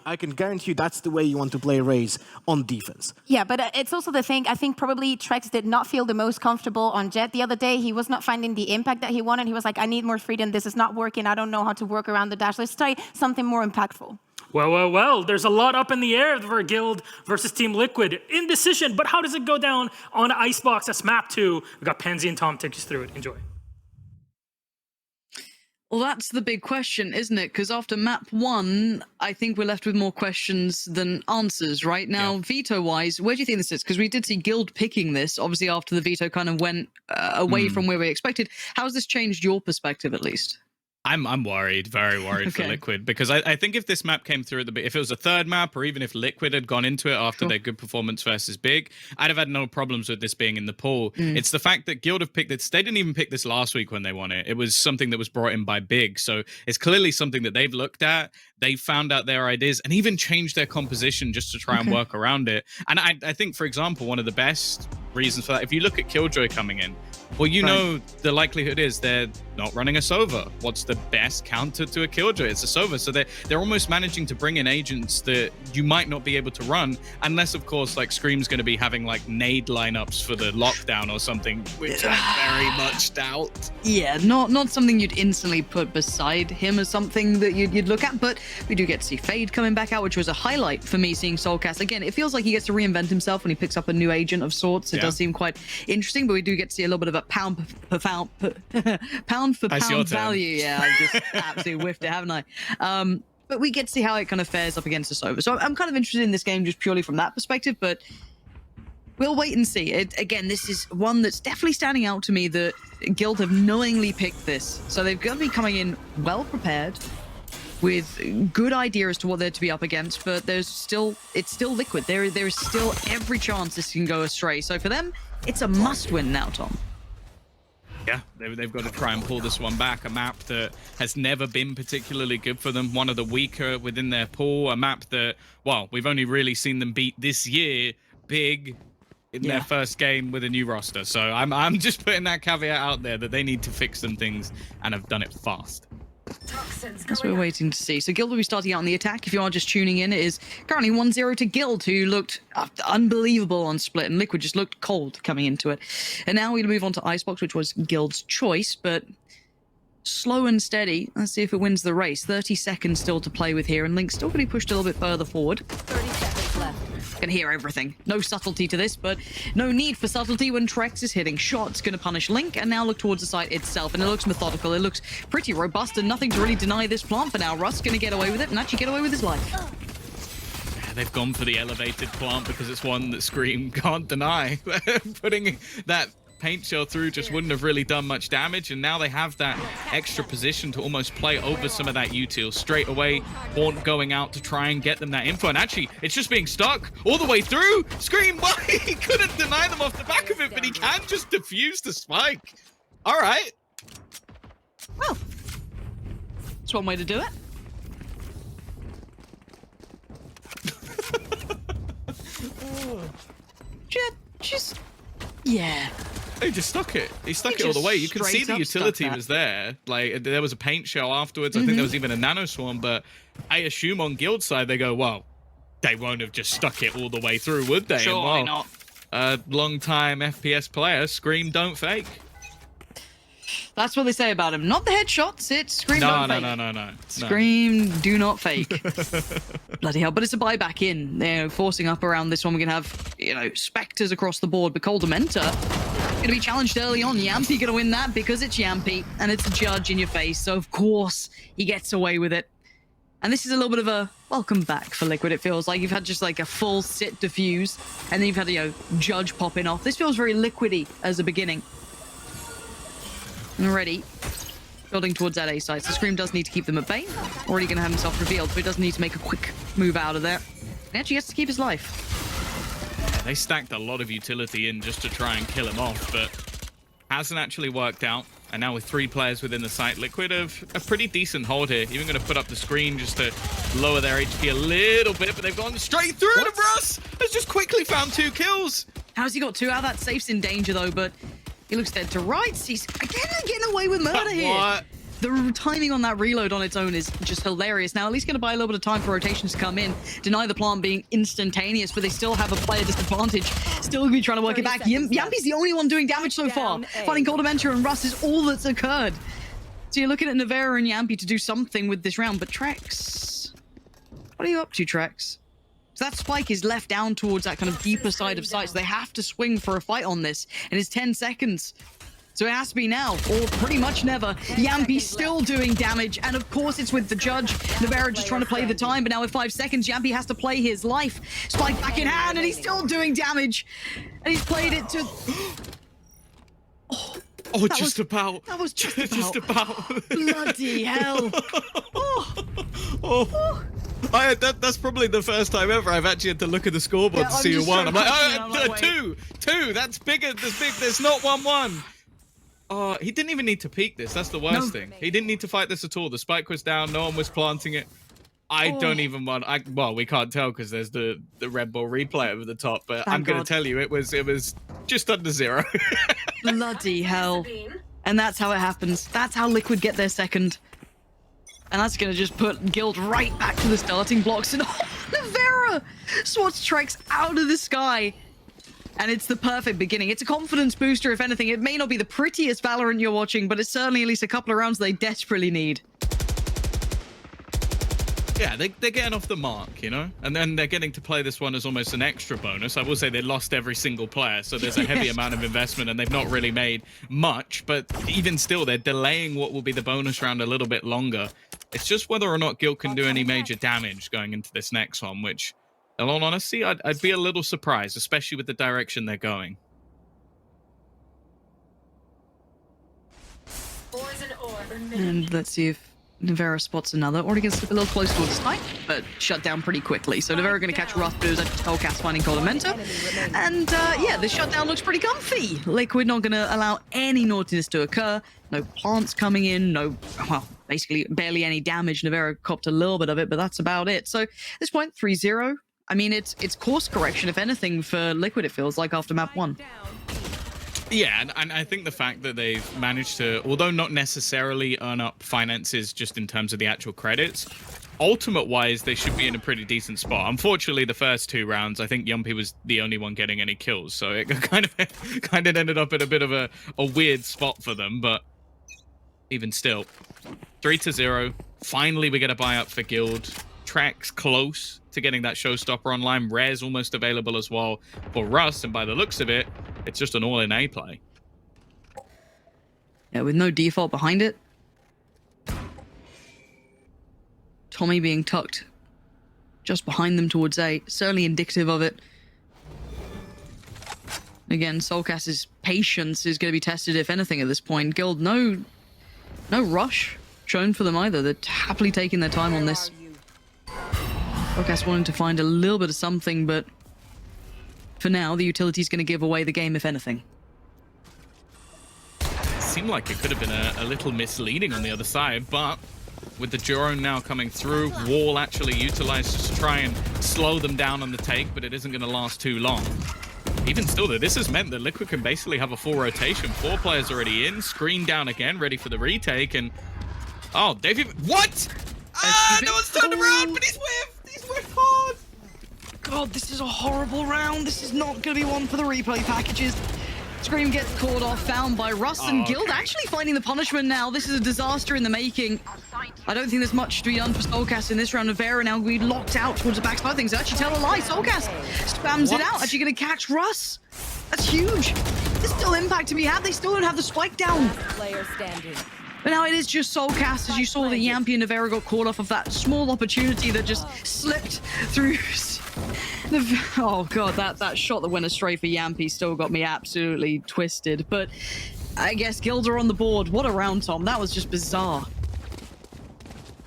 I can guarantee you that's the way you want to play Raze on defense. Yeah, but it's also the thing, I think probably Trex did not feel the most comfortable on Jet the other day. He was not finding the impact that he wanted. He was like, I need more freedom. This is not working. I don't know how to work around the dash. Let's try something more impactful. Well, there's a lot up in the air for Guild versus Team Liquid. Indecision, but how does it go down on Icebox? That's map 2. We've got Pansy and Tom take us through it. Enjoy. Well, that's the big question, isn't it? Because after map 1, I think we're left with more questions than answers right now. Yeah. Veto-wise, where do you think this is? Because we did see Guild picking this, obviously after the veto kind of went away from where we expected. How has this changed your perspective, at least? I'm worried, very worried for Okay. Liquid, because I think if this map came through at the if it was a third map, or even if Liquid had gone into it after their good performance versus Big, I'd have had no problems with this being in the pool. It's the fact that Guild have picked this. They didn't even pick this last week when they won it. It was something that was brought in by Big, so it's clearly something that they've looked at. They found out their ideas and even changed their composition just to try and work around it. And I think, for example, one of the best reasons for that, if you look at Killjoy coming in, well, you know the likelihood is they're not running a Sova. What's the best counter to a Killjoy? It's a Sova. So they're almost managing to bring in agents that you might not be able to run, unless, of course, like Scream's going to be having like nade lineups for the lockdown or something, which I very much doubt. Yeah, not something you'd instantly put beside him as something that you'd look at, but we do get to see Fade coming back out, which was a highlight for me seeing Soulcast. Again, it feels like he gets to reinvent himself when he picks up a new agent of sorts. It does seem quite interesting, but we do get to see a little bit of a pound for pound value. Yeah, I just absolutely whiffed it, haven't I? But we get to see how it kind of fares up against the Sova. So I'm kind of interested in this game just purely from that perspective, but we'll wait and see. Again, this is one that's definitely standing out to me that Guild have knowingly picked this. So they've got to be coming in well prepared with good idea as to what they're to be up against, but it's still Liquid. There is still every chance this can go astray. So for them, it's a must win now, Tom. Yeah, they've got to try and pull this one back. A map that has never been particularly good for them. One of the weaker within their pool. A map that, well, we've only really seen them beat this year, Big, in their first game with a new roster. So I'm just putting that caveat out there that they need to fix some things and have done it fast. That's what we're waiting to see. So Guild will be starting out on the attack. If you are just tuning in, it is currently 1-0 to Guild, who looked unbelievable on Split, and Liquid just looked cold coming into it. And now we'll move on to Icebox, which was Guild's choice, but slow and steady. Let's see if it wins the race. 30 seconds still to play with here, and Link's still going to be pushed a little bit further forward. 30 seconds left. Can hear everything. No subtlety to this, but no need for subtlety when Trex is hitting shots. Going to punish Link, and now look towards the site itself. And it looks methodical. It looks pretty robust, and nothing to really deny this plant for now. Rust's going to get away with it, and actually get away with his life. They've gone for the elevated plant because it's one that Scream can't deny. Putting that paint shell through just wouldn't have really done much damage, and now they have that extra position to almost play over some of that util straight away. Haunt going out to try and get them that info, and actually it's just being stuck all the way through. Scream, why? He couldn't deny them off the back of it, but he can just defuse the spike. All right. Well, that's one way to do it. Just yeah. He just stuck it. He stuck He it all the just way. You can see straight the up utility stuck that. was there. Like, there was a paint shell afterwards. I think there was even a nano swarm, but I assume on Guild side, they go, well, they won't have just stuck it all the way through, would they? Surely And, well, not. a long-time FPS player, Scream don't fake. That's what they say about him. Not the headshots, it's Scream don't fake. No. Scream, do not fake. Bloody hell. But it's a buyback in. They're forcing up around this one. We're going to have, Spectres across the board. But Coldamenta going to be challenged early on. Yampy going to win that because it's Yampy. And it's a judge in your face. So, of course, he gets away with it. And this is a little bit of a welcome back for Liquid. It feels like you've had just like a full sit diffuse. And then you've had, judge popping off. This feels very Liquidy as a beginning. Already building towards that A side. So Scream does need to keep them at bay. Already going to have himself revealed, but he does need to make a quick move out of there. He actually gets to keep his life. They stacked a lot of utility in just to try and kill him off, but hasn't actually worked out. And now with 3 players within the site, Liquid have a pretty decent hold here. Even going to put up the screen just to lower their HP a little bit, but they've gone straight through it. Russ has just quickly found 2 kills. How's he got 2 out? That safe's in danger though, but he looks dead to rights. He's again getting away with murder here. What? The timing on that reload on its own is just hilarious. Now, at least going to buy a little bit of time for rotations to come in. Deny the plant being instantaneous, but they still have a player disadvantage. Still going to be trying to work it back. Yampy's the only one doing damage so far. Finding Coldamenta and Rust is all that's occurred. So you're looking at Navera and Yampy to do something with this round. But Trex, what are you up to, Trex? So that spike is left down towards that kind of deeper side of sight. So they have to swing for a fight on this. And it's 10 seconds. So it has to be now, or pretty much never. Yampy still doing damage, and of course it's with the judge. Navera just trying to play the time, but now with 5 seconds, Yampy has to play his life. Spike back in hand, and he's still doing damage. And he's played it to... Oh, just about. That was just Just about. Bloody hell. That's probably the first time ever I've actually had to look at the scoreboard Yeah, to I'm see who just won. I'm like, trying to oh, think, two. That's bigger. That's big. There's not 1-1. Oh, he didn't even need to peek this. That's the worst thing. He didn't need to fight this at all. The spike was down. No one was planting it. I don't even want. Well, we can't tell because there's the Red Bull replay over the top. But Thank I'm going to God. tell you, it was just under 0. Bloody hell. And that's how it happens. That's how Liquid get their second. And that's going to just put Guild right back to the starting blocks. And Navera swats Trex out of the sky. And it's the perfect beginning. It's a confidence booster, if anything. It may not be the prettiest Valorant you're watching, but it's certainly at least a couple of rounds they desperately need. Yeah, they're getting off the mark, you know? And then they're getting to play this one as almost an extra bonus. I will say they lost every single player, so there's a heavy amount of investment, and they've not really made much. But even still, they're delaying what will be the bonus round a little bit longer. It's just whether or not Guild can do any major damage going into this next one, which, in all honesty, I'd be a little surprised, especially with the direction they're going. And let's see if Navera spots another. Already gonna slip a little close towards Snipe, but shut down pretty quickly. So Navera gonna catch Rough Booze and Hellcast finding Colamenta. And yeah, the shutdown looks pretty comfy. Liquid not gonna allow any naughtiness to occur. No plants coming in, no, well, basically barely any damage. Navera copped a little bit of it, but that's about it. So at this point, 3-0. I mean, it's course correction, if anything, for Liquid, it feels like, after map 1. Yeah, and I think the fact that they've managed to, although not necessarily earn up finances just in terms of the actual credits, ultimate-wise, they should be in a pretty decent spot. Unfortunately, the first 2 rounds, I think Yumpy was the only one getting any kills, so it kind of ended up in a bit of a weird spot for them, but even still. 3-0. Finally, we get a buy-up for Guild. Track's close to getting that showstopper online. Rare's almost available as well for Russ, and by the looks of it, it's just an all-in A play. Yeah, with no default behind it. Tommy being tucked just behind them towards A, certainly indicative of it. Again, Soulcast's patience is going to be tested, if anything, at this point. Guild, no rush shown for them either. They're happily taking their time on this. Soulcast wanting to find a little bit of something, but for now, the utility's going to give away the game, if anything. Seemed like it could have been a little misleading on the other side, but with the drone now coming through, Wall actually utilized to try and slow them down on the take, but it isn't going to last too long. Even still, though, this has meant that Liquid can basically have a full rotation. 4 players already in, screen down again, ready for the retake, and... Oh, David... What? No one's turned around, but he's whiffed! He's whiffed hard! God, this is a horrible round. This is not going to be one for the replay packages. Scream gets caught off, found by Russ, and Guild actually finding the punishment now. This is a disaster in the making. I don't think there's much to be done for Soulcast in this round. Navera now we locked out towards the backside of things. Actually tell a lie. Soulcast spams it out. Actually going to catch Russ. That's huge. There's still impact to be had. They still don't have the spike down. Player standing. But now it is just Soulcast, as you saw that Yampy and Navera got caught off of that small opportunity that just slipped through. Oh god, that shot that went astray for Yampy still got me absolutely twisted. But I guess Guild are on the board. What a round, Tom. That was just bizarre.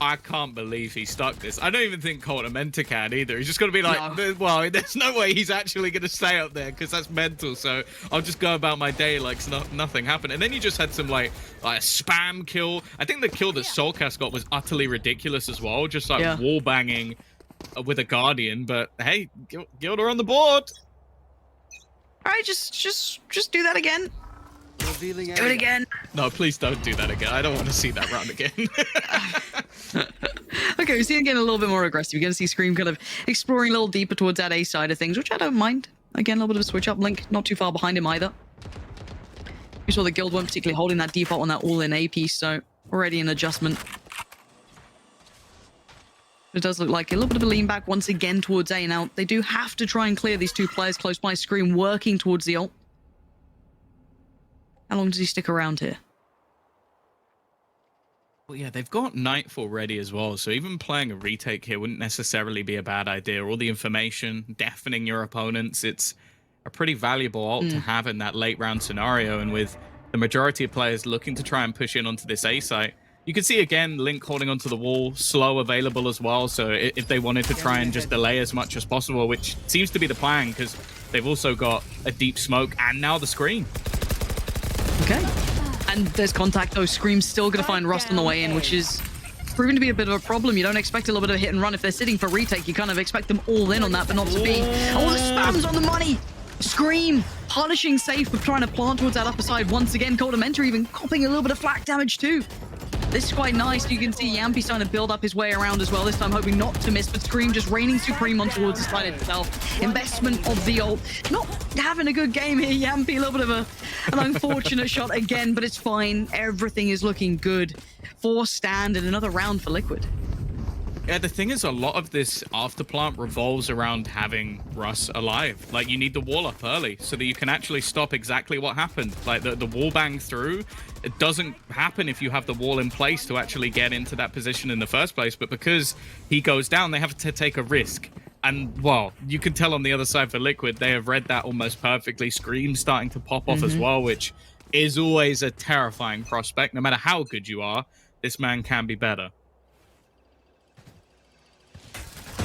I can't believe he stuck this. I don't even think Colamenta can either. He's just going to be like, well, there's no way he's actually going to stay up there because that's mental. So I'll just go about my day like nothing happened. And then you just had some like a spam kill. I think the kill that Soulcast got was utterly ridiculous as well. Just like wall banging with a Guardian. But hey, Guild are on the board. All right, just do that again. Do it again. No, please don't do that again. I don't want to see that round again. Okay, we're seeing again a little bit more aggressive. You're going to see Scream kind of exploring a little deeper towards that A side of things, which I don't mind. Again, a little bit of a switch up. Link not too far behind him either. We saw the Guild weren't particularly holding that default on that all-in A piece, so already an adjustment. It does look like a little bit of a lean back once again towards A. Now, they do have to try and clear these 2 players close by. Scream working towards the ult. How long does he stick around here? Well, yeah, they've got Nightfall ready as well, so even playing a retake here wouldn't necessarily be a bad idea. All the information, deafening your opponents, it's a pretty valuable ult to have in that late round scenario, and with the majority of players looking to try and push in onto this A site, you can see again Link holding onto the wall, slow available as well, so if they wanted to try and just delay as much as possible, which seems to be the plan, because they've also got a deep smoke and now the screen. Okay. And there's contact, though. Scream's still going to find Rust on the way in, which is proving to be a bit of a problem. You don't expect a little bit of a hit and run. If they're sitting for retake, you kind of expect them all in on that, but not to be. Oh, the spam's on the money! Scream punishing Safe for trying to plant towards that upper side. Once again, Coldamenta even copping a little bit of flak damage too. This is quite nice. You can see Yampy starting to build up his way around as well. This time hoping not to miss, but Scream just reigning supreme on towards the side itself. Investment of the ult. Not having a good game here, Yampy. A little bit of an unfortunate shot again, but it's fine. Everything is looking good for Stand and another round for Liquid. Yeah, the thing is, a lot of this afterplant revolves around having Russ alive. Like, you need the wall up early so that you can actually stop exactly what happened. Like, the wall bang through, it doesn't happen if you have the wall in place to actually get into that position in the first place. But because he goes down, they have to take a risk. And, well, you can tell on the other side for Liquid, they have read that almost perfectly. Scream starting to pop off as well, which is always a terrifying prospect. No matter how good you are, this man can be better.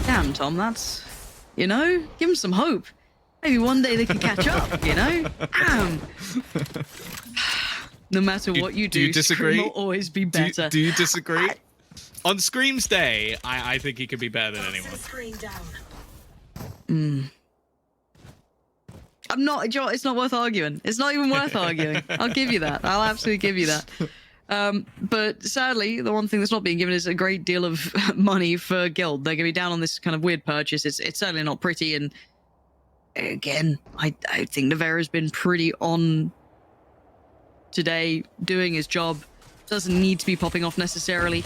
Damn, Tom, that's, you know, give him some hope. Maybe one day they can catch up, you know? Damn. No matter what you do, you disagree? Scream will always be better. Do you disagree? On Scream's day, I think he could be better than anyone. I'm not, Joe, it's not worth arguing. It's not even worth arguing. I'll give you that. I'll absolutely give you that. But sadly, the one thing that's not being given is a great deal of money for Guild. They're going to be down on this kind of weird purchase. It's certainly not pretty. And again, I think Nevera's been pretty on today, doing his job. Doesn't need to be popping off necessarily.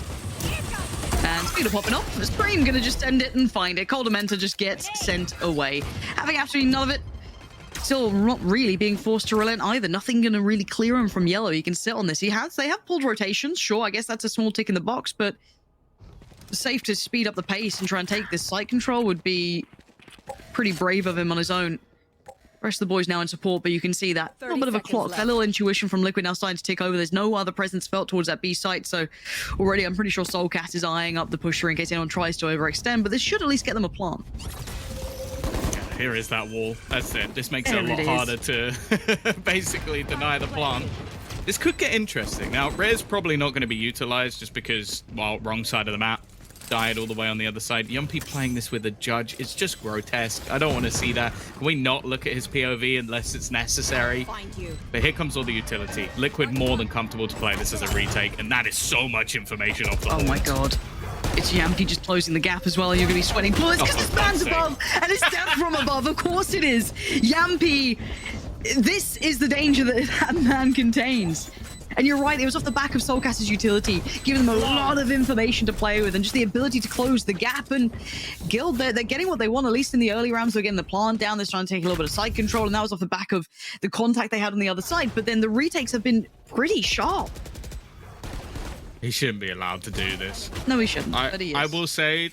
And speaking of popping off, Scream going to just end it and find it. Coldamenta just gets sent away. Having absolutely none of it. Still not really being forced to relent either. Nothing going to really clear him from yellow. He can sit on this. They have pulled rotations. Sure, I guess that's a small tick in the box, but Safe to speed up the pace and try and take this site control would be pretty brave of him on his own. Rest of the boys now in support, but you can see that little bit of a clock, that little intuition from Liquid now starting to tick over. There's no other presence felt towards that B site, so already I'm pretty sure Soulcat is eyeing up the pusher in case anyone tries to overextend, but this should at least get them a plant. Here is that wall. That's it. This makes it a lot harder to basically deny the plant. This could get interesting. Now, Rare's probably not going to be utilized just because, well, wrong side of the map. Died all the way on the other side. Yumpy playing this with a judge. It's just grotesque. I don't want to see that. Can we not look at his POV unless it's necessary? But here comes all the utility. Liquid more than comfortable to play this as a retake, and that is so much information off the Oh my god. It's Yampy just closing the gap as well, and you're going to be sweating bullets because the man's above, and it's death from above. Of course it is. Yampy, this is the danger that man contains. And you're right, it was off the back of Soulcast's utility, giving them a lot of information to play with and just the ability to close the gap. And Guild, they're getting what they want, at least in the early rounds. They're getting the plant down, they're trying to take a little bit of side control, and that was off the back of the contact they had on the other side. But then the retakes have been pretty sharp. He shouldn't be allowed to do this. No, he shouldn't, but he is. I will say,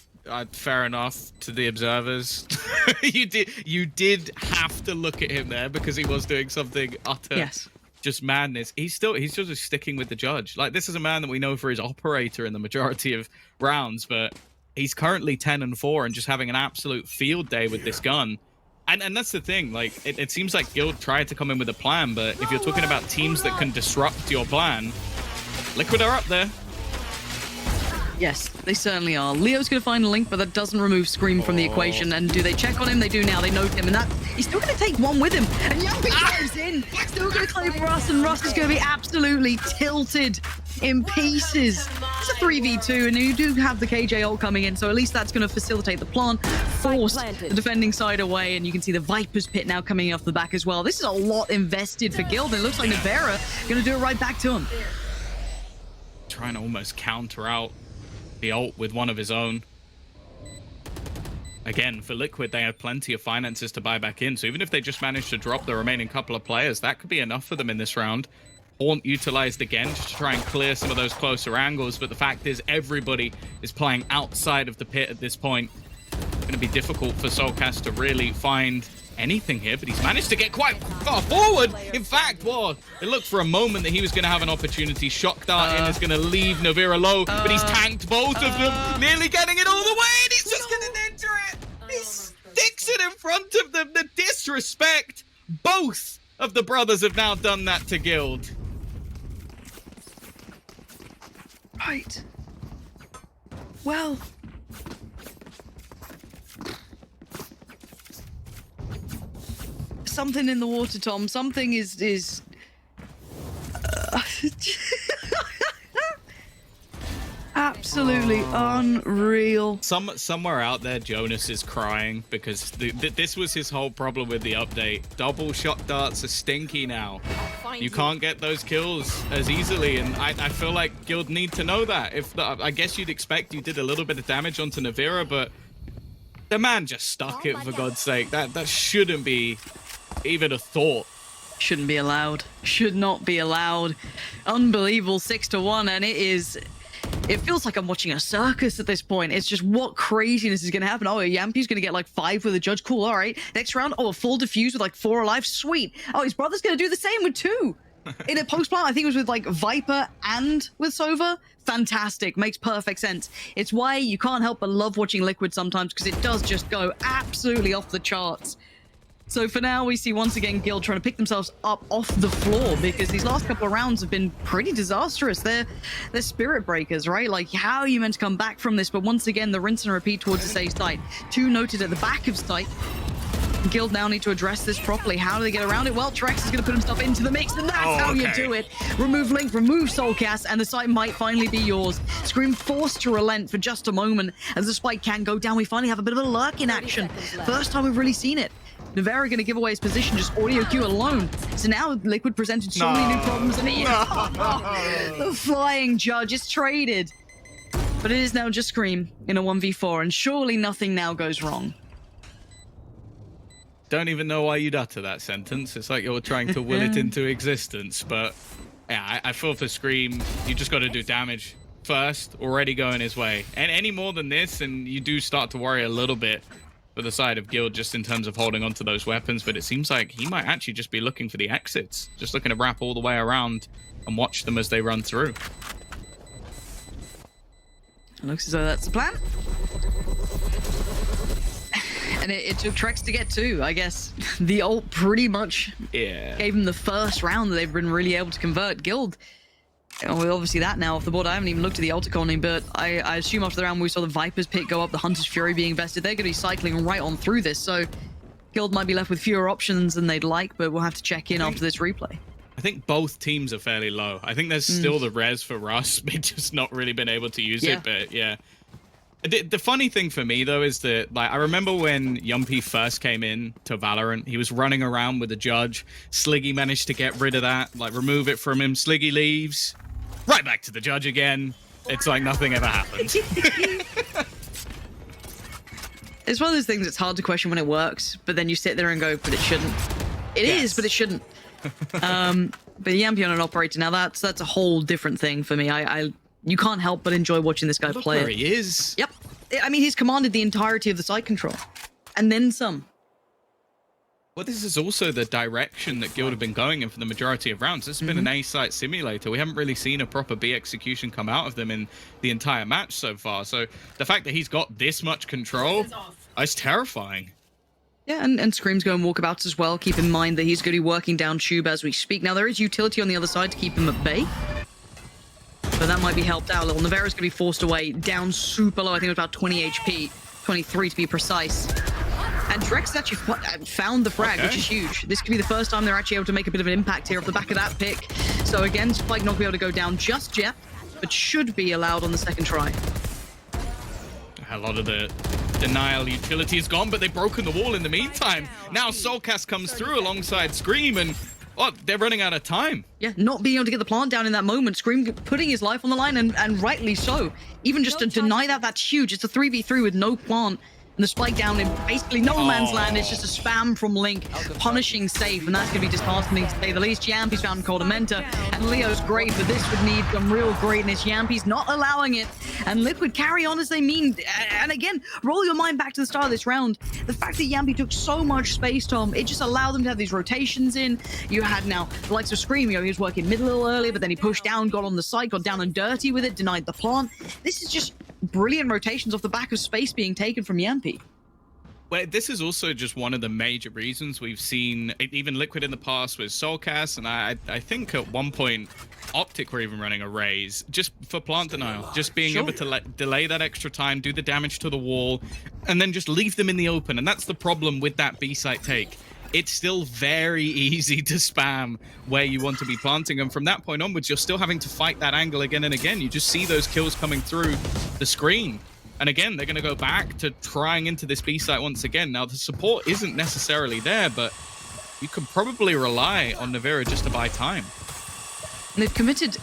fair enough to the observers. you did have to look at him there because he was doing something utter just madness. He's just sticking with the judge. Like, this is a man that we know for his operator in the majority of rounds, but he's currently 10-4 and just having an absolute field day with this gun. And that's the thing, like, it seems like Guild tried to come in with a plan, but if you're talking about teams that can disrupt your plan, Liquid are up there. Yes, they certainly are. Leo's going to find a link, but that doesn't remove Scream from the equation. And do they check on him? They do now. They note him, and that he's still going to take one with him. And Yampy goes in. Still going to claim Russ, and Russ is going to be absolutely tilted in pieces. It's a 3v2, and you do have the KJ ult coming in, so at least that's going to facilitate the plant, force the defending side away, and you can see the Viper's Pit now coming off the back as well. This is a lot invested for Guild, and it looks like Nevera going to do it right back to him. Trying to almost counter out the ult with one of his own. Again, for Liquid, they have plenty of finances to buy back in, so even if they just manage to drop the remaining couple of players, that could be enough for them in this round. Haunt utilized again just to try and clear some of those closer angles, but the fact is everybody is playing outside of the pit at this point. It's going to be difficult for Soulcast to really find anything here, but he's managed to get quite far forward. In fact, well, it looked for a moment that he was going to have an opportunity. Shock Dart in is going to leave Navira low, but he's tanked both of them, nearly getting it all the way, and he's just going to enter it. He sticks it in front of them. The disrespect. Both of the brothers have now done that to Guild. Right. Well. Something in the water, Tom. Something is absolutely unreal. Somewhere out there, Jonas is crying because this was his whole problem with the update. Double Shock Darts are stinky now. You can't get those kills as easily, and I feel like Guild need to know that. I guess you'd expect you did a little bit of damage onto Navira, but the man just stuck it, for God's sake. That shouldn't be even a thought. Shouldn't be allowed. Should not be allowed. Unbelievable 6-1, and it feels like I'm watching a circus at this point. It's just what craziness is going to happen. Oh, Yampi's going to get like 5 with a judge. Cool, all right. Next round, a full defuse with like 4 alive. Sweet. Oh, his brother's going to do the same with 2. In a post-plant, I think it was with like Viper and with Sova. Fantastic. Makes perfect sense. It's why you can't help but love watching Liquid sometimes, because it does just go absolutely off the charts. So for now, we see once again Guild trying to pick themselves up off the floor, because these last couple of rounds have been pretty disastrous. They're spirit breakers, right? Like, how are you meant to come back from this? But once again, the rinse and repeat towards the safe site. 2 noted at the back of site. Guild now need to address this properly. How do they get around it? Well, Trex is going to put himself into the mix, and that's how you do it. Remove Link, remove Soulcast, and the site might finally be yours. Scream forced to relent for just a moment as the spike can go down. We finally have a bit of a lurk in action. First time we've really seen it. Navera going to give away his position, just audio queue alone. So now Liquid presented so many new problems, and the flying judge is traded. But it is now just Scream in a 1v4, and surely nothing now goes wrong. Don't even know why you'd utter that sentence. It's like you're trying to will it into existence. But yeah, I feel for Scream, you just got to do damage first, already going his way. And any more than this, and you do start to worry a little bit for the side of Guild just in terms of holding onto those weapons. But it seems like he might actually just be looking for the exits, just looking to wrap all the way around and watch them as they run through. Looks as though that's the plan. And it took Trex to get 2, I guess. The ult pretty much gave him the first round that they've been really able to convert. Guild, well, obviously that now off the board. I haven't even looked at the ult economy, but I assume after the round we saw the Viper's pick go up, the Hunter's Fury being invested, they're going to be cycling right on through this. So Guild might be left with fewer options than they'd like, but we'll have to check in after this replay. I think both teams are fairly low. I think there's still the res for Russ, but just not really been able to use it. But yeah. The funny thing for me, though, is that like I remember when Yumpy first came in to Valorant, he was running around with the judge. Sliggy managed to get rid of that, like remove it from him. Sliggy leaves, right back to the judge again. It's like nothing ever happened. It's one of those things that's hard to question when it works, but then you sit there and go, but it shouldn't. It is, but it shouldn't. But Yampy on an operator, now that's a whole different thing for me. You can't help but enjoy watching this guy play. Where he is. Yep. I mean, he's commanded the entirety of the site control. And then some. Well, this is also the direction that Guild have been going in for the majority of rounds. This has been an A-site simulator. We haven't really seen a proper B execution come out of them in the entire match so far. So the fact that he's got this much control is terrifying. Yeah, and Scream's going walkabouts as well. Keep in mind that he's going to be working down Tube as we speak. Now, there is utility on the other side to keep him at bay. So that might be helped out a little. Navera's going to be forced away, down super low. I think it was about 20 HP, 23 to be precise. And Drex has actually found the frag, which is huge. This could be the first time they're actually able to make a bit of an impact here off the back of that pick. So again, Spike not going to be able to go down just yet, but should be allowed on the second try. A lot of the denial utility is gone, but they've broken the wall in the meantime. Now Soulcast comes through alongside Scream, and they're running out of time. Yeah, not being able to get the plant down in that moment. Scream putting his life on the line, and rightly so. Even just to deny that, that's huge. It's a 3v3 with no plant. And the spike down in basically no man's land. It's just a spam from Link, punishing Safe, and that's going to be disheartening to say the least. Yampy's found Cordamenta, and Leo's great, but this would need some real greatness. Yampy's not allowing it, and Liquid carry on as they mean. And again, roll your mind back to the start of this round. The fact that Yampy took so much space, Tom, it just allowed them to have these rotations in. You had now the likes of Scream, he was working mid a little earlier, but then he pushed down, got on the site, got down and dirty with it, denied the plant. This is just brilliant rotations off the back of space being taken from Yampy. Well, this is also just one of the major reasons we've seen even Liquid in the past with Soulcast, and I think at one point Optic were even running arrays just for plant denial, just being able to delay that extra time, do the damage to the wall, and then just leave them in the open. And that's the problem with that B site take. It's still very easy to spam where you want to be planting, and from that point onwards, you're still having to fight that angle again and again. You just see those kills coming through the screen. And again, they're going to go back to trying into this B site once again. Now, the support isn't necessarily there, but you can probably rely on Navira just to buy time. And they've committed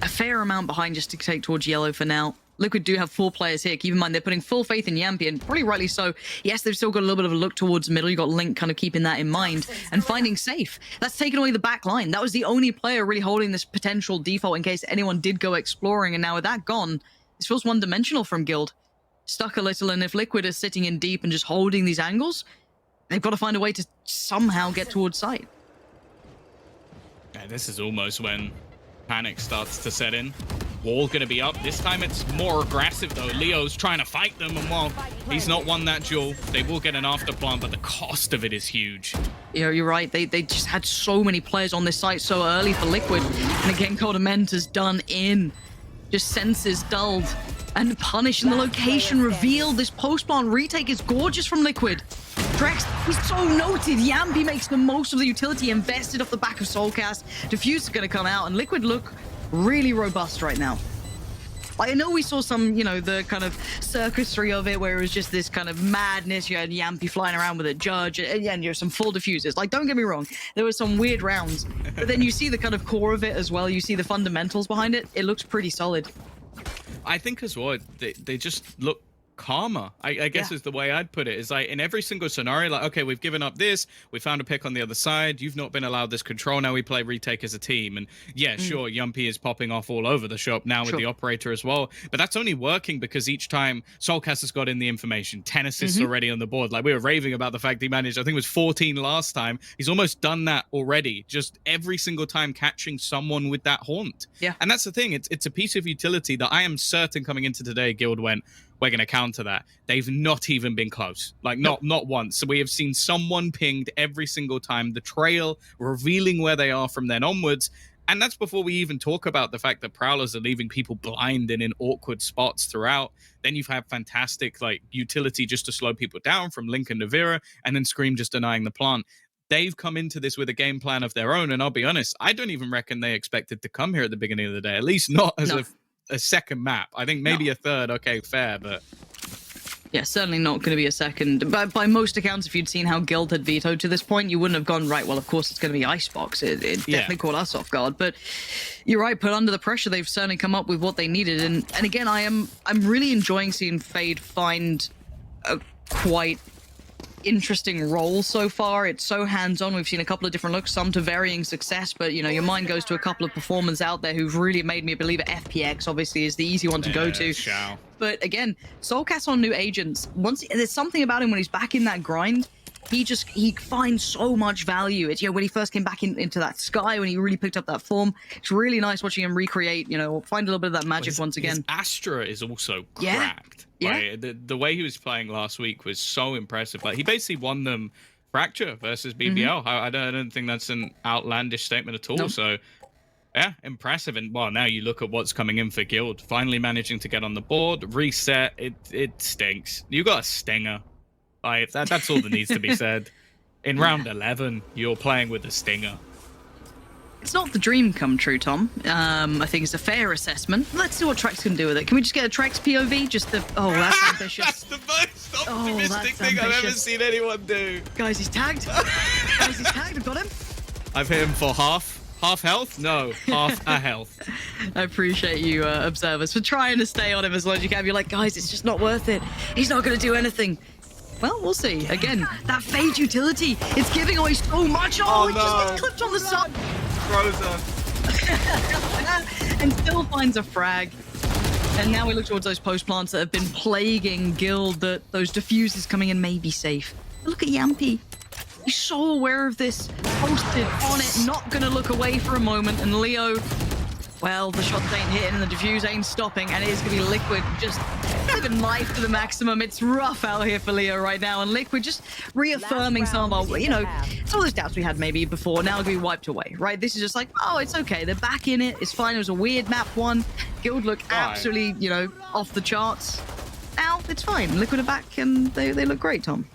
a fair amount behind just to take towards yellow for now. Liquid do have 4 players here. Keep in mind, they're putting full faith in Yampy, and probably rightly so. Yes, they've still got a little bit of a look towards the middle. You got Link kind of keeping that in mind and finding Safe. That's taken away the back line. That was the only player really holding this potential default in case anyone did go exploring, and now with that gone, this feels one-dimensional from Guild. Stuck a little, and if Liquid is sitting in deep and just holding these angles, they've got to find a way to somehow get towards site. Yeah, this is almost when panic starts to set in. Wall going to be up. This time it's more aggressive, though. Leo's trying to fight them, and while he's not won that duel, they will get an after plant, but the cost of it is huge. Yeah, you're right. They just had so many players on this site so early for Liquid. And again, Cordamenta's done in. Just senses dulled and punish, and the location revealed. This post-plant retake is gorgeous from Liquid. Drex, he's so noted. Yampy makes the most of the utility invested off the back of Soulcast. Diffuse is going to come out, and Liquid look really robust right now. I know we saw some, you know, the kind of circusry of it where it was just this kind of madness. You had Yampy flying around with a judge, and you know, some full diffusers. Like, don't get me wrong, there were some weird rounds, but then you see the kind of core of it as well. You see the fundamentals behind it. It looks pretty solid. I think as well, they just look calmer, I guess is the way I'd put it. Is like in every single scenario, like, okay, we've given up this, we found a pick on the other side, you've not been allowed this control, now we play retake as a team. And yeah, sure, Yampy is popping off all over the shop now with the operator as well, but that's only working because each time Soulcast has got in the information, 10 assists already on the board. Like, we were raving about the fact he managed, I think it was 14 last time. He's almost done that already, just every single time catching someone with that haunt. Yeah. And that's the thing, it's a piece of utility that I am certain coming into today, Guild went, we're going to counter that. They've not even been close. Like, not once. So we have seen someone pinged every single time, the trail revealing where they are from then onwards. And that's before we even talk about the fact that Prowlers are leaving people blind and in awkward spots throughout. Then you've had fantastic, like, utility just to slow people down from Link and Navira, and then Scream just denying the plant. They've come into this with a game plan of their own, and I'll be honest, I don't even reckon they expected to come here at the beginning of the day, at least not as a second map. I think maybe a third, okay, fair, but yeah, certainly not going to be a second. But by most accounts, if you'd seen how Guild had vetoed to this point, you wouldn't have gone, right, well, of course it's going to be Icebox. It definitely caught us off guard. But you're right, put under the pressure, they've certainly come up with what they needed. And again, I'm really enjoying seeing Fade find a quite interesting role so far. It's so hands-on. We've seen a couple of different looks, some to varying success, but you know, your mind goes to a couple of performers out there who've really made me a believer. FPX obviously is the easy one to go to. But again, Soulcast on new agents, once there's something about him when he's back in that grind, he finds so much value. It's, you know, when he first came back into that sky, when he really picked up that form, it's really nice watching him recreate, you know, find a little bit of that magic once again. His Astra is also cracked. Yeah. Like, the way he was playing last week was so impressive. Like, he basically won them Fracture versus BBL. I don't think that's an outlandish statement at all. Nope. So yeah, impressive. And well, now you look at what's coming in for Guild, finally managing to get on the board, reset. It stinks. You got a stinger. Like, that's all that needs to be said. In round 11, you're playing with a stinger. It's not the dream come true, Tom. I think it's a fair assessment. Let's see what Trex can do with it. Can we just get a Trex POV? Just the... Oh, that's ambitious. That's the most optimistic thing I've ever seen anyone do. Guys, he's tagged. Guys, he's tagged. I've got him. I've hit him for half. Half health? No, half a health. I appreciate you, observers, for trying to stay on him as long as you can. You're like, guys, it's just not worth it. He's not going to do anything. Well, we'll see. Again, that Fade utility, it's giving away so much. Oh, it just gets clipped on the side. Frozen. And still finds a frag. And now we look towards those post plants that have been plaguing Guild, that those diffusers coming in may be safe. But look at Yampy. He's so aware of this, posted on it, not gonna look away for a moment. And Leo, well, the shots ain't hitting and the diffuse ain't stopping, and it is gonna be Liquid just living life to the maximum. It's rough out here for Leo right now, and Liquid just reaffirming some of our, you know, some of those doubts we had maybe before now gonna be wiped away, right? This is just like, oh, it's okay, they're back in it, it's fine. It was a weird map one. Guild look absolutely, you know, off the charts. Now it's fine. Liquid are back and they look great, Tom.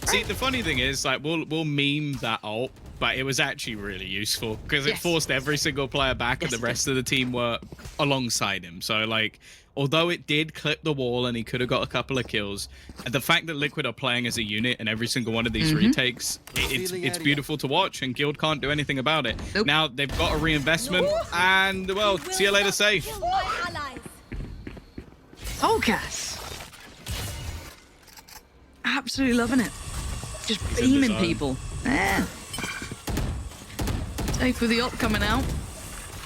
See, the funny thing is, like, we'll meme that ult, but it was actually really useful because it forced every single player back, and the rest of the team were alongside him. So, like, although it did clip the wall and he could have got a couple of kills, the fact that Liquid are playing as a unit in every single one of these retakes, it's beautiful to watch, and Guild can't do anything about it. Nope. Now they've got a reinvestment, and well, see you later, safe. Solcas. Absolutely loving it. Just beaming people. Yeah. Safe with the op coming out.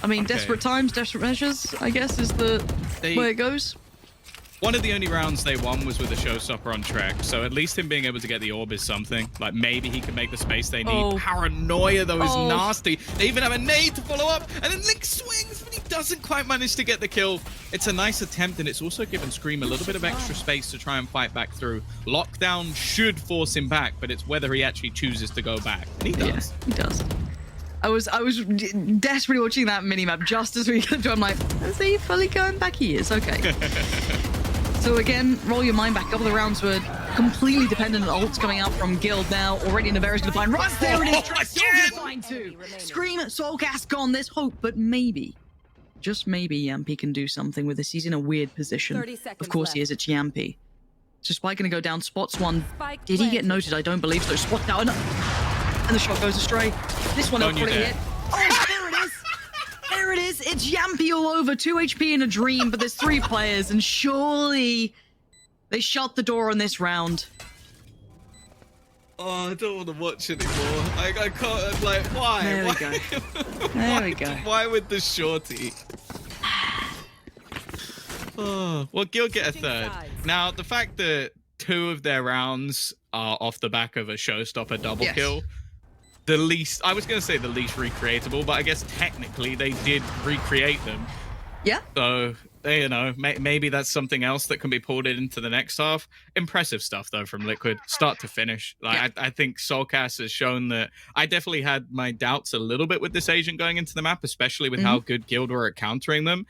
I mean, desperate times, desperate measures, I guess, is the way it goes. One of the only rounds they won was with a showstopper on track, so at least him being able to get the orb is something. Like, maybe he can make the space they need. Paranoia, though, is nasty. They even have a nade to follow up, and then Link swings, but he doesn't quite manage to get the kill. It's a nice attempt, and it's also given Scream a little bit of extra space to try and fight back through. Lockdown should force him back, but it's whether he actually chooses to go back. And he does. Yeah, he does. I was desperately watching that minimap just as we got to. I'm like, is he fully going back? He is. Okay. So again, roll your mind back. A couple of the rounds were completely dependent on ults coming out from Guild now. Already Navarro's gonna find Russ. There it is. Still gonna find two. Scream, Soulcast gone. There's hope, but maybe, just maybe, Yampy can do something with this. He's in a weird position. Of course he is. It's Yampy. So Spike gonna go down. Spots one. Did he get noted? I don't believe so. Spot down. And the shot goes astray. This one will probably hit. Oh, there it is. There it is. It's Yampy all over. 2 HP in a dream, but there's 3 players, and surely they shut the door on this round. Oh, I don't want to watch anymore. I can't. I'm like, why? There we go. There we go. Why with the shorty? Oh, well, Guild get a third. Now, the fact that 2 of their rounds are off the back of a showstopper double kill, the least, I was going to say the least recreatable, but I guess technically they did recreate them. Yeah. So, you know, maybe that's something else that can be pulled into the next half. Impressive stuff, though, from Liquid, start to finish. Like, I think Soulcast has shown that. I definitely had my doubts a little bit with this agent going into the map, especially with how good Guild were at countering them.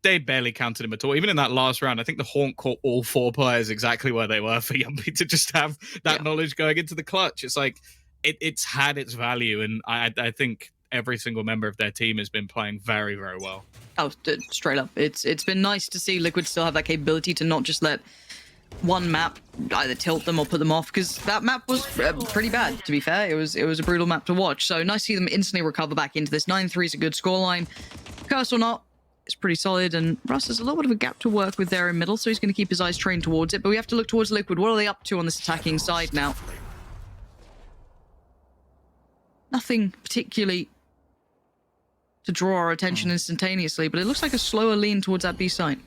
They barely counted him at all. Even in that last round, I think the Haunt caught all 4 players exactly where they were for Yumpy to just have that knowledge going into the clutch. It's like, it's had its value, and I think every single member of their team has been playing very, very well. Oh, straight up. It's been nice to see Liquid still have that capability to not just let one map either tilt them or put them off, because that map was pretty bad, to be fair. It was a brutal map to watch. So nice to see them instantly recover back into this. 9-3 is a good scoreline. Curse or not, it's pretty solid, and Russ has a little bit of a gap to work with there in middle, so he's going to keep his eyes trained towards it. But we have to look towards Liquid. What are they up to on this attacking side now? Nothing particularly to draw our attention instantaneously, but it looks like a slower lean towards that B site.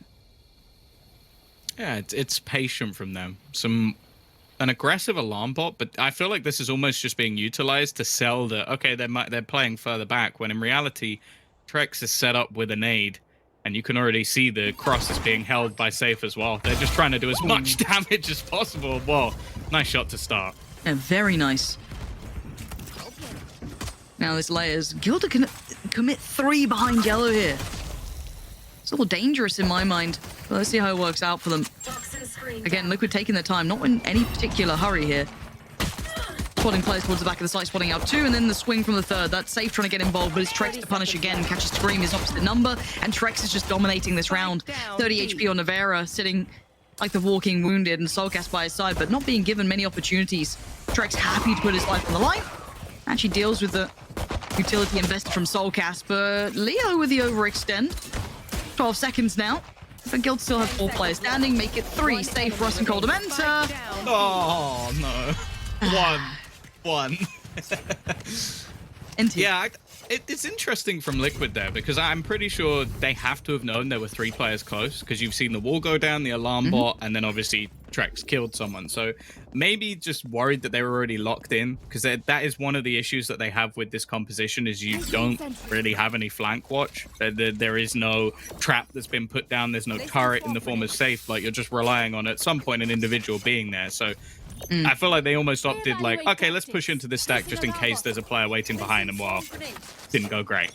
Yeah, it's patient from them. An aggressive alarm bot, but I feel like this is almost just being utilized to sell the, okay, they're playing further back, when in reality, Trex is set up with a nade, and you can already see the cross is being held by Safe as well. They're just trying to do as much damage as possible. Well, nice shot to start. Yeah, very nice. Now this layers. Gilda can commit 3 behind yellow here. It's a little dangerous in my mind. But let's see how it works out for them. Again, Liquid taking their time, not in any particular hurry here. Spotting players towards the back of the site, spotting out 2, and then the swing from the 3rd. That's Safe trying to get involved, but it's Trex to punish again. Catches Scream, his opposite number, and Trex is just dominating this round. 30 HP on Navarra, sitting like the walking wounded, and Soulcast by his side, but not being given many opportunities. Trex happy to put his life on the line. Actually deals with the utility invested from Soulcast, but Leo with the overextend. 12 seconds now. But Guild still have 4 players standing, make it 3. Safe, Russ and Coldamenta. Oh, no. One. Yeah, it's interesting from Liquid there, because I'm pretty sure they have to have known there were 3 players close, because you've seen the wall go down, the alarm bot, and then obviously Trex killed someone. So maybe just worried that they were already locked in, because that is one of the issues that they have with this composition, is you don't really have any flank watch. There is no trap that's been put down. There's no turret in the form of safe. Like, you're just relying on, at some point, an individual being there. So I feel like they almost opted like, okay, let's push into this stack just in case there's a player waiting behind them. Well, didn't go great.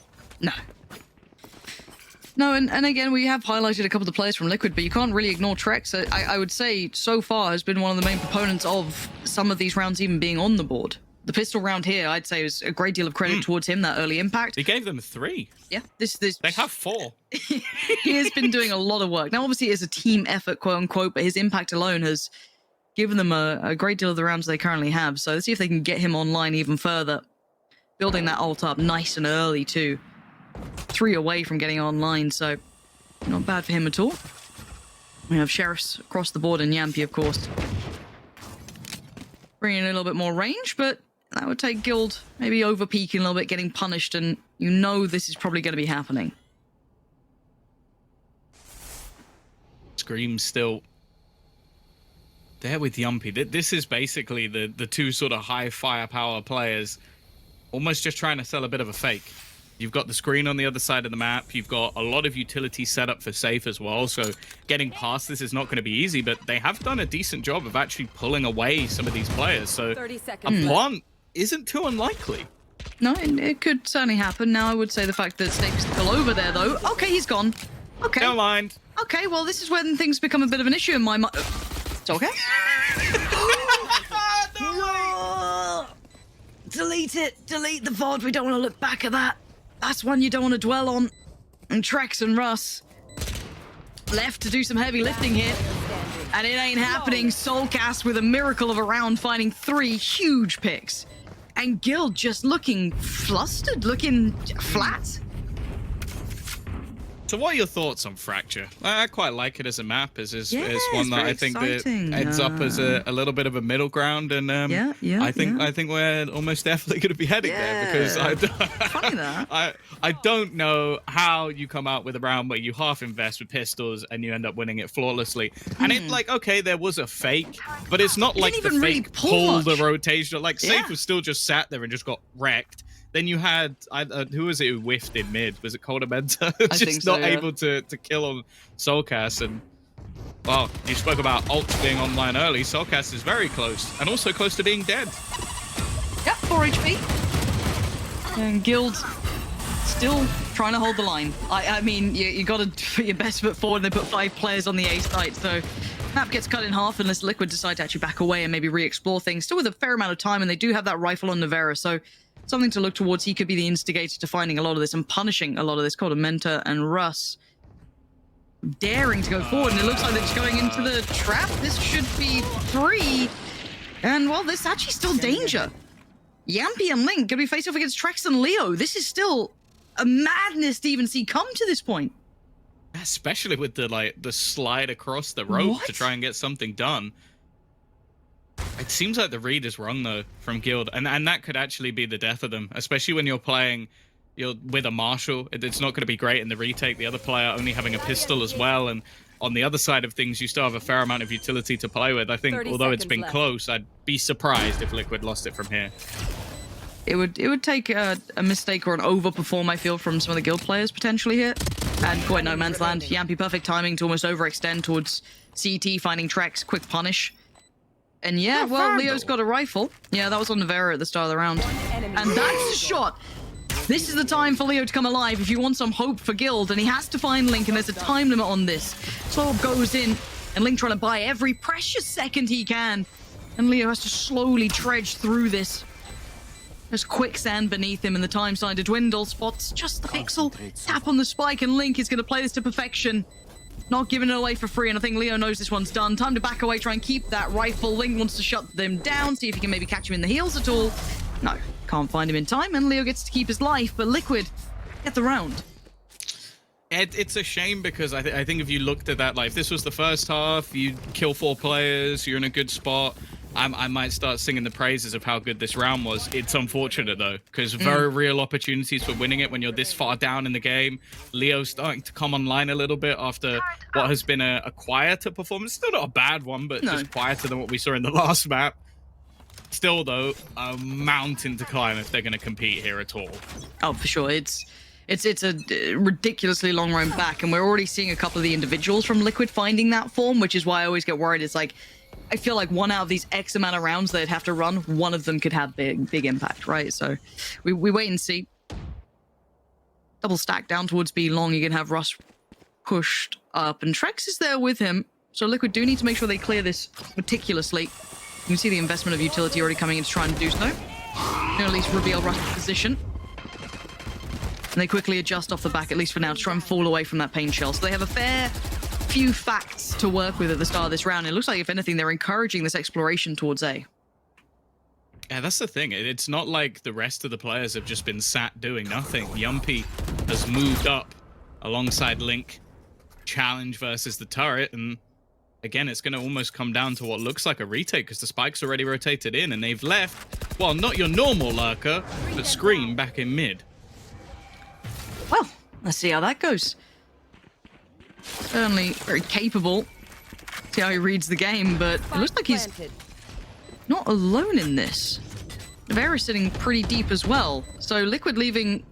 No, and again, we have highlighted a couple of the players from Liquid, but you can't really ignore Trex. I would say so far has been one of the main proponents of some of these rounds even being on the board. The pistol round here, I'd say, is a great deal of credit towards him, that early impact. He gave them 3. Yeah, They have 4. He has been doing a lot of work. Now, obviously, it's a team effort, quote unquote, but his impact alone has given them a great deal of the rounds they currently have. So let's see if they can get him online even further. Building that ult up nice and early, too. 3 away from getting online, so not bad for him at all. We have Sheriffs across the board and Yampy, of course. Bringing in a little bit more range, but that would take Guild maybe over peaking a little bit, getting punished, and you know this is probably going to be happening. Scream still there with Yumpy. This is basically the 2 sort of high firepower players almost just trying to sell a bit of a fake. You've got the screen on the other side of the map. You've got a lot of utility set up for safe as well. So getting past this is not going to be easy, but they have done a decent job of actually pulling away some of these players. So 30 a seconds plant isn't too unlikely. No, it could certainly happen. Now, I would say the fact that Snake is still over there, though. Okay, he's gone. Okay. Don't mind. Okay, well, this is when things become a bit of an issue in my mind. It's okay. No! Delete it. Delete the VOD. We don't want to look back at that. That's one you don't want to dwell on. And Trex and Russ left to do some heavy lifting here. And it ain't happening. Soulcast with a miracle of a round, finding 3 huge picks. And Guild just looking flustered, looking flat. So what are your thoughts on Fracture? I quite like it as a map. As one that I think that ends up as a little bit of a middle ground, and I think we're almost definitely going to be heading there, because I don't know how you come out with a round where you half invest with pistols and you end up winning it flawlessly. And it's like, okay, there was a fake, but it's not like the fake pulled the rotation. Like Safe was still just sat there and just got wrecked. Then you had, who was it who whiffed in mid? Was it Coldamenta? Just not able to kill on Soulcast. And, well, you spoke about ults being online early. Soulcast is very close, and also close to being dead. Yep, 4 HP. And Guild still trying to hold the line. I mean, you got to put your best foot forward, and they put 5 players on the A site, so map gets cut in half unless Liquid decide to actually back away and maybe re-explore things. Still with a fair amount of time, and they do have that rifle on Navera, so something to look towards. He could be the instigator to finding a lot of this and punishing a lot of this. Coldamenta and Russ daring to go forward, and it looks like they're just going into the trap. This should be 3. And, well, there's actually still danger. Yampy and Link going to be faced off against Trex and Leo. This is still a madness to even see come to this point. Especially with the slide across the rope to try and get something done. It seems like the read is wrong, though, from Guild, and that could actually be the death of them, especially when you're playing with a Marshal. It's not going to be great in the retake, the other player only having a pistol as well, and on the other side of things, you still have a fair amount of utility to play with. I think, although it's been close, I'd be surprised if Liquid lost it from here. It would take a mistake or an overperform, I feel, from some of the Guild players potentially here. And quite no man's land. Yampy, perfect timing to almost overextend towards CT, finding Trex, quick punish. And yeah, well, Leo's got a rifle. Yeah, that was on Navera at the start of the round. And that's a shot. This is the time for Leo to come alive if you want some hope for Guild, and he has to find Link, and there's a time limit on this. Sorb goes in, and Link trying to buy every precious second he can. And Leo has to slowly trudge through this. There's quicksand beneath him, and the time starting to dwindle. Spots just the pixel. Tap on the spike, and Link is going to play this to perfection. Not giving it away for free, and I think Leo knows this one's done. Time to back away, try and keep that rifle. Link wants to shut them down, see if he can maybe catch him in the heels at all. No, can't find him in time, and Leo gets to keep his life, but Liquid get the round. It's a shame because I think if you looked at that, like if this was the first half, you kill 4 players, you're in a good spot, I might start singing the praises of how good this round was. It's unfortunate though, because very real opportunities for winning it when you're this far down in the game. Leo's starting to come online a little bit after what has been a quieter performance. Still not a bad one, but just quieter than what we saw in the last map. Still though, a mountain to climb if they're going to compete here at all. Oh, for sure. It's a ridiculously long road back, and we're already seeing a couple of the individuals from Liquid finding that form, which is why I always get worried. It's like, I feel like one out of these X amount of rounds they'd have to run, one of them could have big impact, right? So we wait and see. Double stack down towards B long. You can have Russ pushed up, and Trex is there with him. So Liquid do need to make sure they clear this meticulously. You can see the investment of utility already coming in to try and do so. At least reveal Russ's position. And they quickly adjust off the back, at least for now, to try and fall away from that pain shell. So they have a fair few facts to work with at the start of this round. It looks like, if anything, they're encouraging this exploration towards A. Yeah, that's the thing. It's not like the rest of the players have just been sat doing nothing. Yumpy has moved up alongside Link. Challenge versus the turret, and again, it's going to almost come down to what looks like a retake because the spike's already rotated in, and they've left, well, not your normal lurker, but Scream back in mid. Well, let's see how that goes. Certainly very capable. See how he reads the game, but it looks like he's not alone in this. Navera's sitting pretty deep as well. So Liquid leaving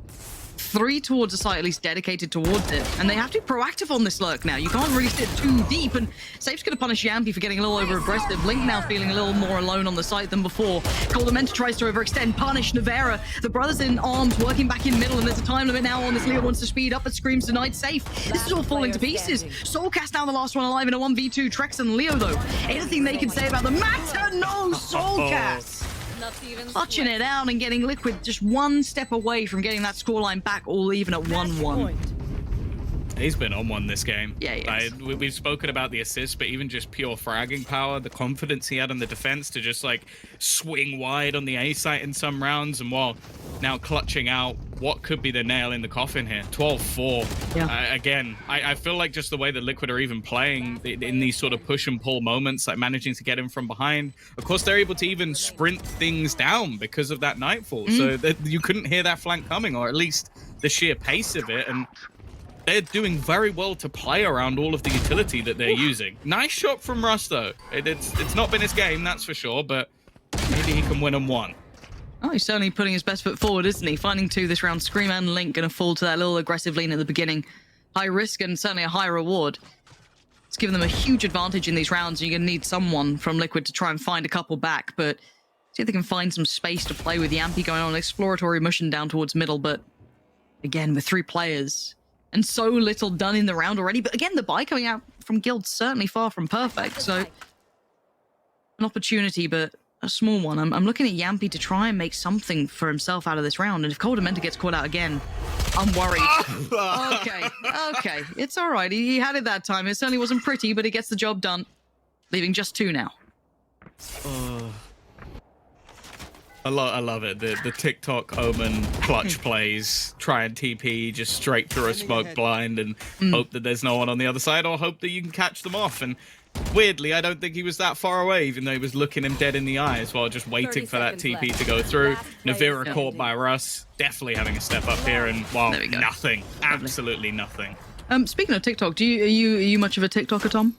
3 towards a site at least dedicated towards it, and they have to be proactive on this lurk now. You can't really sit too deep, and Safe's going to punish Yampy for getting a little over aggressive. Link now feeling a little more alone on the site than before. Coldamenta tries to overextend, punish Navera. The brothers in arms working back in middle, and there's a time limit now on this. Leo wants to speed up, but Scream's denied Safe. This is all falling to pieces. Soulcast now the last one alive in a 1v2. Trex and Leo though, anything they can say about the matter? No, Soulcast! Clutching it out and getting Liquid just one step away from getting that scoreline back, all even at 1-1. He's been on one this game. Yeah, he is. We've spoken about the assist, but even just pure fragging power, the confidence he had on the defense to just like swing wide on the A site in some rounds, and while now clutching out what could be the nail in the coffin here. 12-4. Yeah. Again, I feel like just the way that Liquid are even playing in these sort of push and pull moments, like managing to get him from behind. Of course, they're able to even sprint things down because of that Nightfall. So that you couldn't hear that flank coming, or at least the sheer pace of it. And they're doing very well to play around all of the utility that they're using. Nice shot from Russ, though. It's not been his game, that's for sure, but maybe he can win on one. Oh, he's certainly putting his best foot forward, isn't he? Finding 2 this round. Scream and Link going to fall to that little aggressive lean at the beginning. High risk and certainly a high reward. It's given them a huge advantage in these rounds. You're going to need someone from Liquid to try and find a couple back, but see if they can find some space to play with Yampy going on. Exploratory mission down towards middle, but again, with 3 players and so little done in the round already. But again, the buy coming out from Guild certainly far from perfect. So an opportunity, but a small one. I'm looking at Yampy to try and make something for himself out of this round. And if Coldamenta gets caught out again, I'm worried. Okay. It's all right. He had it that time. It certainly wasn't pretty, but he gets the job done. Leaving just 2 now. I love it. The TikTok Omen clutch plays, try and TP just straight through a smoke blind and hope that there's no one on the other side, or hope that you can catch them off. And weirdly, I don't think he was that far away, even though he was looking him dead in the eyes while just waiting for that TP to go through. Navira caught by Russ, definitely having a step up here, and well, nothing, absolutely nothing. Speaking of TikTok, are you much of a TikToker, Tom?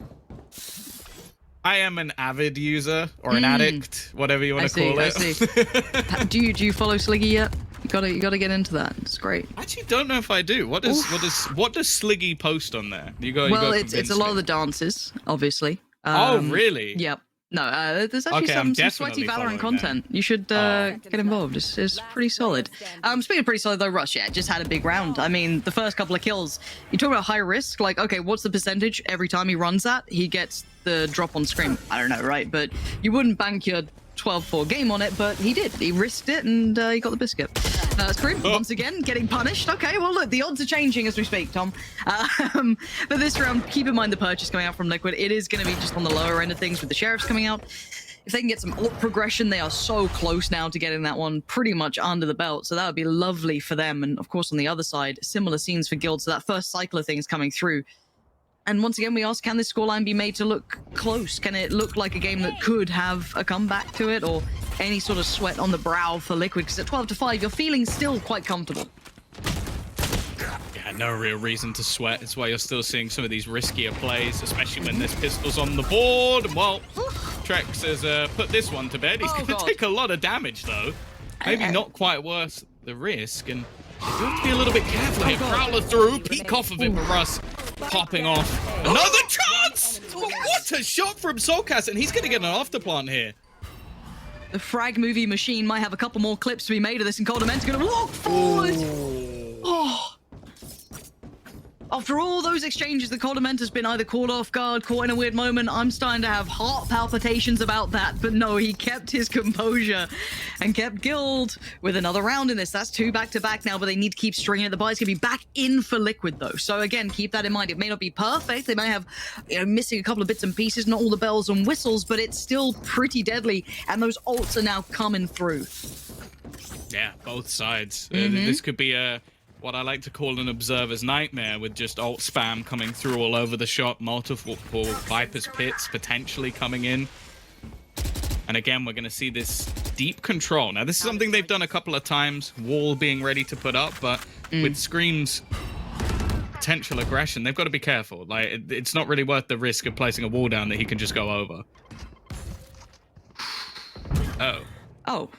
I am an avid user, or an addict, whatever you want to call it. I see. do you follow Sliggy yet? You gotta get into that. It's great. I actually don't know if I do. What does Sliggy post on there? It's a lot of the dances, obviously. Oh, really? Yep. No, there's actually some sweaty Valorant content. You should get involved. It's pretty solid. Speaking of pretty solid though, Rush, just had a big round. I mean, the first couple of kills, you talk about high risk, like, okay, what's the percentage every time he runs that? He gets the drop on Scream. I don't know, right? But you wouldn't bank your 12-4 game on it, but he did. He risked it, and he got the biscuit. Scream, once again, getting punished. Okay, well, look, the odds are changing as we speak, Tom. But this round, keep in mind the purchase coming out from Liquid. It is going to be just on the lower end of things with the Sheriffs coming out. If they can get some ult progression, they are so close now to getting that one pretty much under the belt. So that would be lovely for them. And of course, on the other side, similar scenes for Guild. So that first cycle of things coming through. And once again, we ask, can this scoreline be made to look close? Can it look like a game that could have a comeback to it, or any sort of sweat on the brow for Liquid? Because at 12-5, you're feeling still quite comfortable. Yeah, no real reason to sweat. It's why you're still seeing some of these riskier plays, especially when there's pistols on the board. And well, Trex has put this one to bed. He's going to take a lot of damage, though. Maybe not quite worth the risk. And you have to be a little bit careful here. Prowler through, peek off of it, but Russ popping off. Another chance! What a shot from Solcast, and he's going to get an afterplant here. The frag movie machine might have a couple more clips to be made of this, and Coldamenta going to walk forward. Oh. After all those exchanges, the Coldamenta's been either caught off guard, caught in a weird moment. I'm starting to have heart palpitations about that, but no, he kept his composure and kept Guild with another round in this. That's 2 back-to-back now, but they need to keep stringing it. The buy's going to be back in for Liquid, though. So again, keep that in mind. It may not be perfect. They may have, missing a couple of bits and pieces, not all the bells and whistles, but it's still pretty deadly, and those ults are now coming through. Yeah, both sides. This could be what I like to call an observer's nightmare, with just ult spam coming through all over the shop, multiple Viper's pits potentially coming in. And again, we're going to see this deep control. Now, this is something they've done a couple of times, wall being ready to put up, but with Scream's potential aggression, they've got to be careful. Like, it's not really worth the risk of placing a wall down that he can just go over. Oh.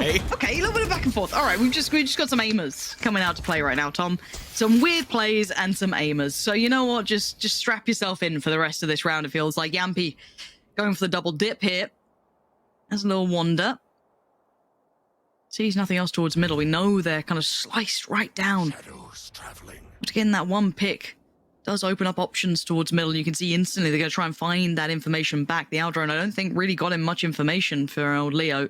Okay, a little bit of back and forth. All right, we've just got some aimers coming out to play right now, Tom. Some weird plays and some aimers. So you know what? Just strap yourself in for the rest of this round. It feels like Yampy going for the double dip here. There's a little wander. Sees nothing else towards middle. We know they're kind of sliced right down. But again, that one pick does open up options towards middle. You can see instantly they're going to try and find that information back. The Aldrone, I don't think, really got him much information for old Leo.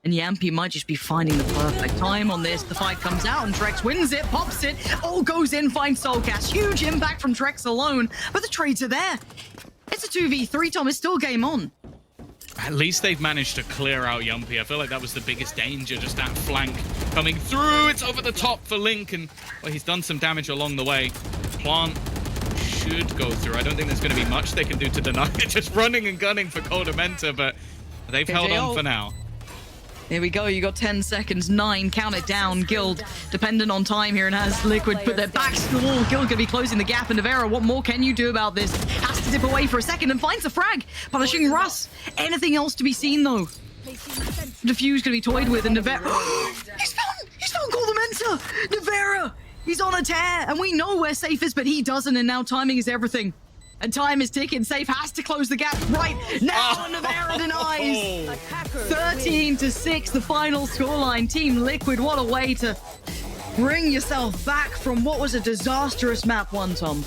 And Yampy might just be finding the perfect time on this. The fight comes out and Trex wins it, pops it, all goes in, finds Soulcast. Huge impact from Trex alone, but the trades are there. It's a 2v3, Tom. It's still game on. At least they've managed to clear out Yumpy. I feel like that was the biggest danger, just that flank coming through. It's over the top for Link, and well, he's done some damage along the way. Plant should go through. I don't think there's going to be much they can do to deny it. Just running and gunning for Coldamenta, but they've held on for now. Here we go. You got 10 seconds, 9. Count it down. Guild dependent on time here and has Liquid put their backs to the wall. Guild gonna be closing the gap. And Navera, what more can you do about this? Has to dip away for a second and finds the frag, punishing Russ. Anything else to be seen though? Diffuse gonna be toyed with, and Navera. he's found Coldamenta. Navera, he's on a tear, and we know where Safe is, but he doesn't. And now timing is everything. And time is ticking. Safe has to close the gap right now. Navera denies. 13-6, the final scoreline. Team Liquid, what a way to bring yourself back from what was a disastrous map one, Tom.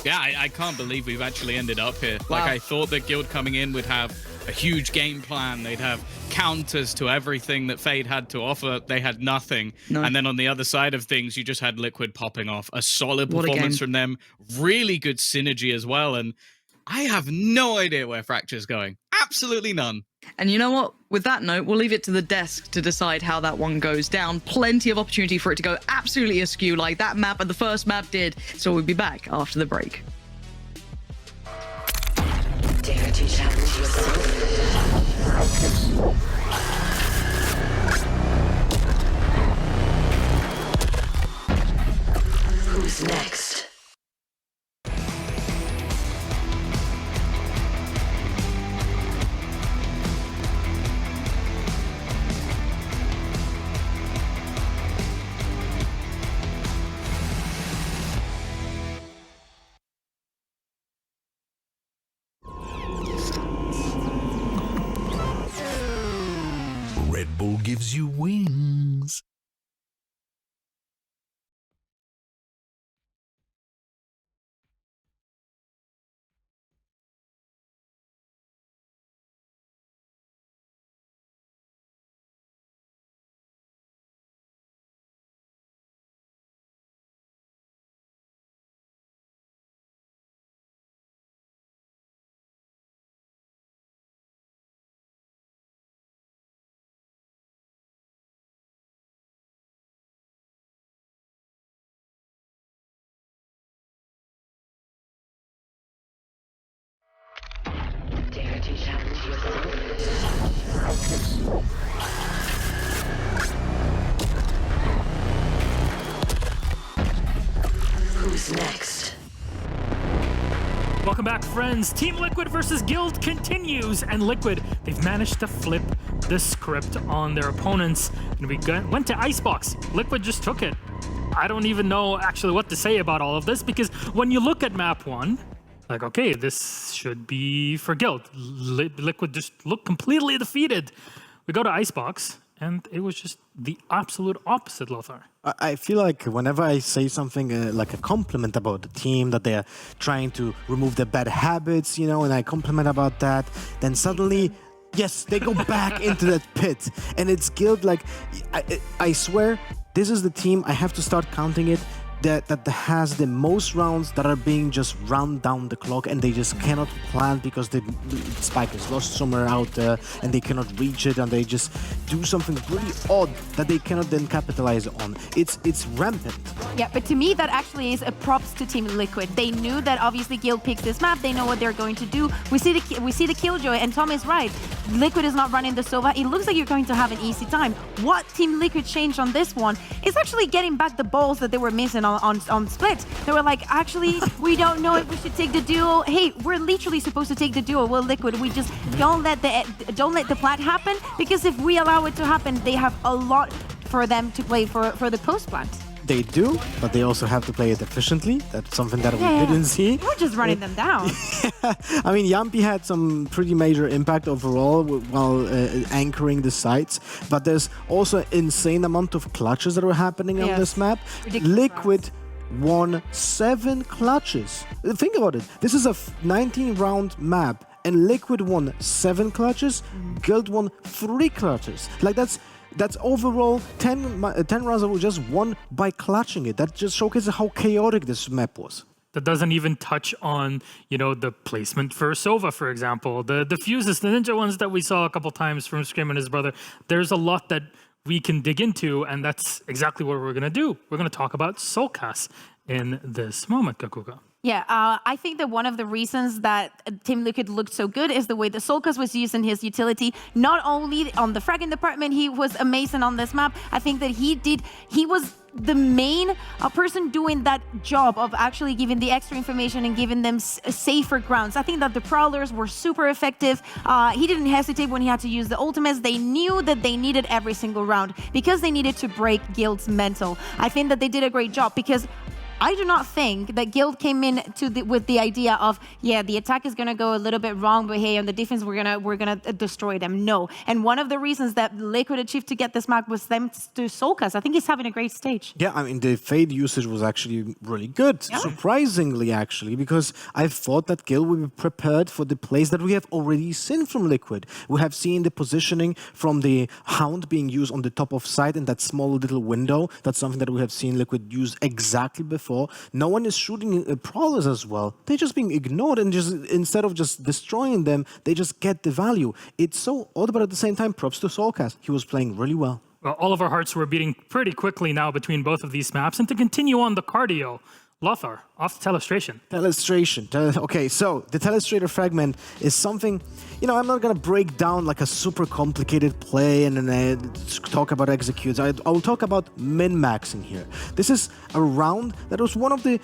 Yeah, I can't believe we've actually ended up here. Wow. Like, I thought that Guild coming in would have a huge game plan. They'd have counters to everything that Fade had to offer. They had nothing. No. And then on the other side of things, you just had Liquid popping off. A solid What a performance game. from them. Really good synergy as well. And I have no idea where Fracture's going. Absolutely none. And you know what? With that note, we'll leave it to the desk to decide how that one goes down. Plenty of opportunity for it to go absolutely askew like that map and the first map did. So we'll be back after the break. Dare to challenge yourself. Who's next? Red Bull gives you wings. to challenge your service. Who's next? Welcome back, friends. Team Liquid versus Guild continues, and Liquid, they've managed to flip the script on their opponents, and we went to Icebox. Liquid just took it. I don't even know actually what to say about all of this, because when you look at map 1, like, okay, this should be for Guild. Liquid just looked completely defeated. We go to Icebox, and it was just the absolute opposite, Lothar. I feel like whenever I say something like a compliment about the team, that they're trying to remove their bad habits, you know, and I compliment about that, then suddenly, yes, they go back into that pit. And it's Guild, like, I swear, this is the team, I have to start counting it, that has the most rounds that are being just run down the clock, and they just cannot plant because the spike is lost somewhere out there and they cannot reach it, and they just do something really odd that they cannot then capitalize on. It's rampant. Yeah, but to me that actually is a props to Team Liquid. They knew that obviously Guild picks this map, they know what they're going to do. We see the Killjoy, and Tom is right. Liquid is not running the Sova. It looks like you're going to have an easy time. What Team Liquid changed on this one is actually getting back the balls that they were missing on split. They were like, actually, we don't know if we should take the duo. Hey, we're literally supposed to take the duo. Well, Liquid, we just don't let the plat happen, because if we allow it to happen, they have a lot for them to play for the post plant. They do, but they also have to play it efficiently. That's something that we didn't see. We're just running them down. I mean, Yampi had some pretty major impact overall while anchoring the sites, but there's also an insane amount of clutches that were happening on this map. Ridiculous. Liquid won 7 clutches. Think about it. This is a 19-round map, and Liquid won 7 clutches. Guild won 3 clutches. Like, that's overall 10 rounds that were just won by clutching it. That just showcases how chaotic this map was. That doesn't even touch on, you know, the placement for Sova, for example. The fuses, the ninja ones that we saw a couple times from Scream and his brother. There's a lot that we can dig into, and that's exactly what we're going to do. We're going to talk about Soulcast in this moment, Kakuka. Yeah, I think that one of the reasons that Team Liquid looked so good is the way the Soulcast was used in his utility. Not only on the fragging department, he was amazing on this map. I think that he was the main person doing that job of actually giving the extra information and giving them safer grounds. I think that the Prowlers were super effective. He didn't hesitate when he had to use the ultimates. They knew that they needed every single round because they needed to break Guild's mental. I think that they did a great job, because I do not think that Guild came in with the idea of, yeah, the attack is gonna go a little bit wrong, but hey, on the defense we're gonna destroy them. No, and one of the reasons that Liquid achieved to get this map was thanks to Soulcast. I think he's having a great stage. Yeah, I mean, the Fade usage was actually really good, surprisingly actually, because I thought that Guild would be prepared for the plays that we have already seen from Liquid. We have seen the positioning from the Hound being used on the top of site in that small little window. That's something that we have seen Liquid use exactly before. No one is shooting Prowlers as well. They're just being ignored, and just instead of just destroying them, they just get the value. It's so odd, but at the same time, props to Soulcast. He was playing really well. Well, all of our hearts were beating pretty quickly now between both of these maps. And to continue on the cardio, Lothar, off to Telestration. Telestration. Okay, so the Telestrator fragment is something, you know, I'm not going to break down like a super complicated play and then talk about executes. I will talk about min-maxing here. This is a round that was one of the,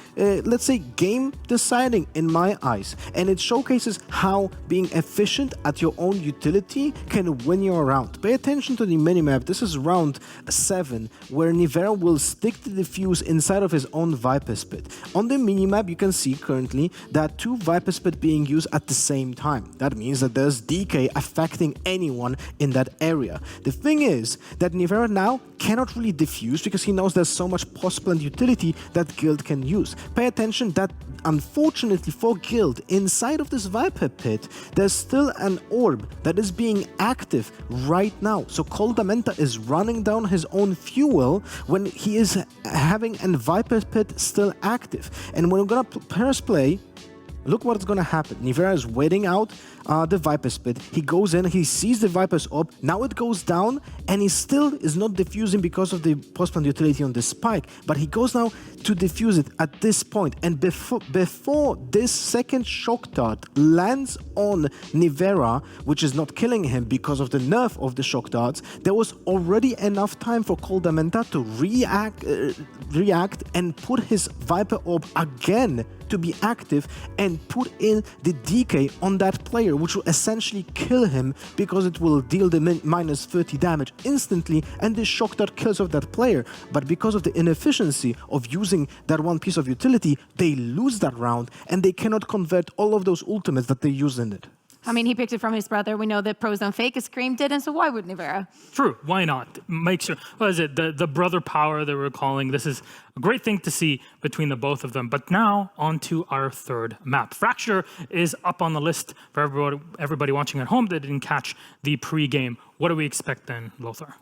let's say, game deciding in my eyes. And it showcases how being efficient at your own utility can win your round. Pay attention to the minimap. This is round 7, where Nivera will stick the defuse inside of his own Viper Spit. On the minimap, you can see currently that 2 Viper Spit being used at the same time. That means that there's DK affecting anyone in that area. The thing is that Nivera now cannot really defuse because he knows there's so much possible and utility that Guild can use. Pay attention that unfortunately for Guild, inside of this Viper Pit, there's still an orb that is being active right now. So Coldamenta is running down his own fuel when he is having a Viper Pit still active. And when we're gonna press play, look what's gonna happen. Nivera is waiting out the Viper's Pit. He goes in, he sees the Viper's Orb. Now it goes down, and he still is not defusing because of the post-plant utility on the spike. But he goes now to defuse it at this point. And before this second shock dart lands on Nivera, which is not killing him because of the nerf of the shock darts, there was already enough time for Koldamenta to react and put his Viper Orb again to be active and put in the DK on that player, which will essentially kill him because it will deal the minus 30 damage instantly, and the shock dart kills off that player. But because of the inefficiency of using that one piece of utility, they lose that round and they cannot convert all of those ultimates that they use in it. I mean, he picked it from his brother. We know that pros don't fake. Scream didn't, so why would Nivera? True, why not? Make sure, what is it, the brother power that we're calling. This is a great thing to see between the both of them. But now, on to our third map. Fracture is up on the list for everybody watching at home that didn't catch the pre-game. What do we expect then, Lothar?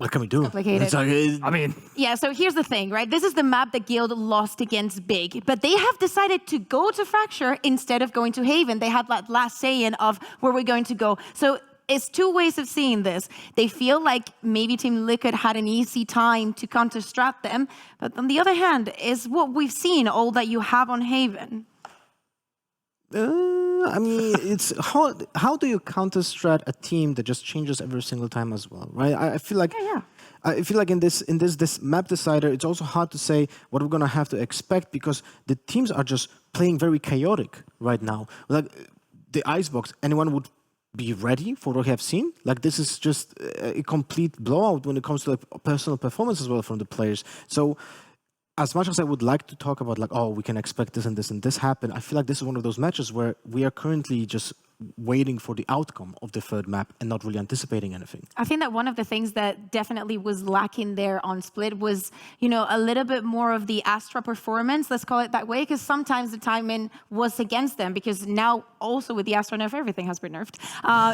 What can we do? Complicated. I mean... Yeah, so here's the thing, right? This is the map that Guild lost against Big, but they have decided to go to Fracture instead of going to Haven. They had that last say-in of where we're going to go. So it's two ways of seeing this. They feel like maybe Team Liquid had an easy time to counter-strat them, but on the other hand, is what we've seen, all that you have on Haven. I mean, it's how do you counter-strat a team that just changes every single time as well, right? I feel like I feel like in this map decider, it's also hard to say what we're gonna have to expect because the teams are just playing very chaotic right now. Like the Icebox, anyone would be ready for what we have seen? Like this is just a complete blowout when it comes to like personal performance as well from the players. So as much as I would like to talk about like, oh, we can expect this and this and this happen, I feel like this is one of those matches where we are currently just waiting for the outcome of the third map and not really anticipating anything. I think that one of the things that definitely was lacking there on Split was, you know, a little bit more of the Astra performance, let's call it that way, because sometimes the timing was against them, because now also with the Astra nerf, everything has been nerfed.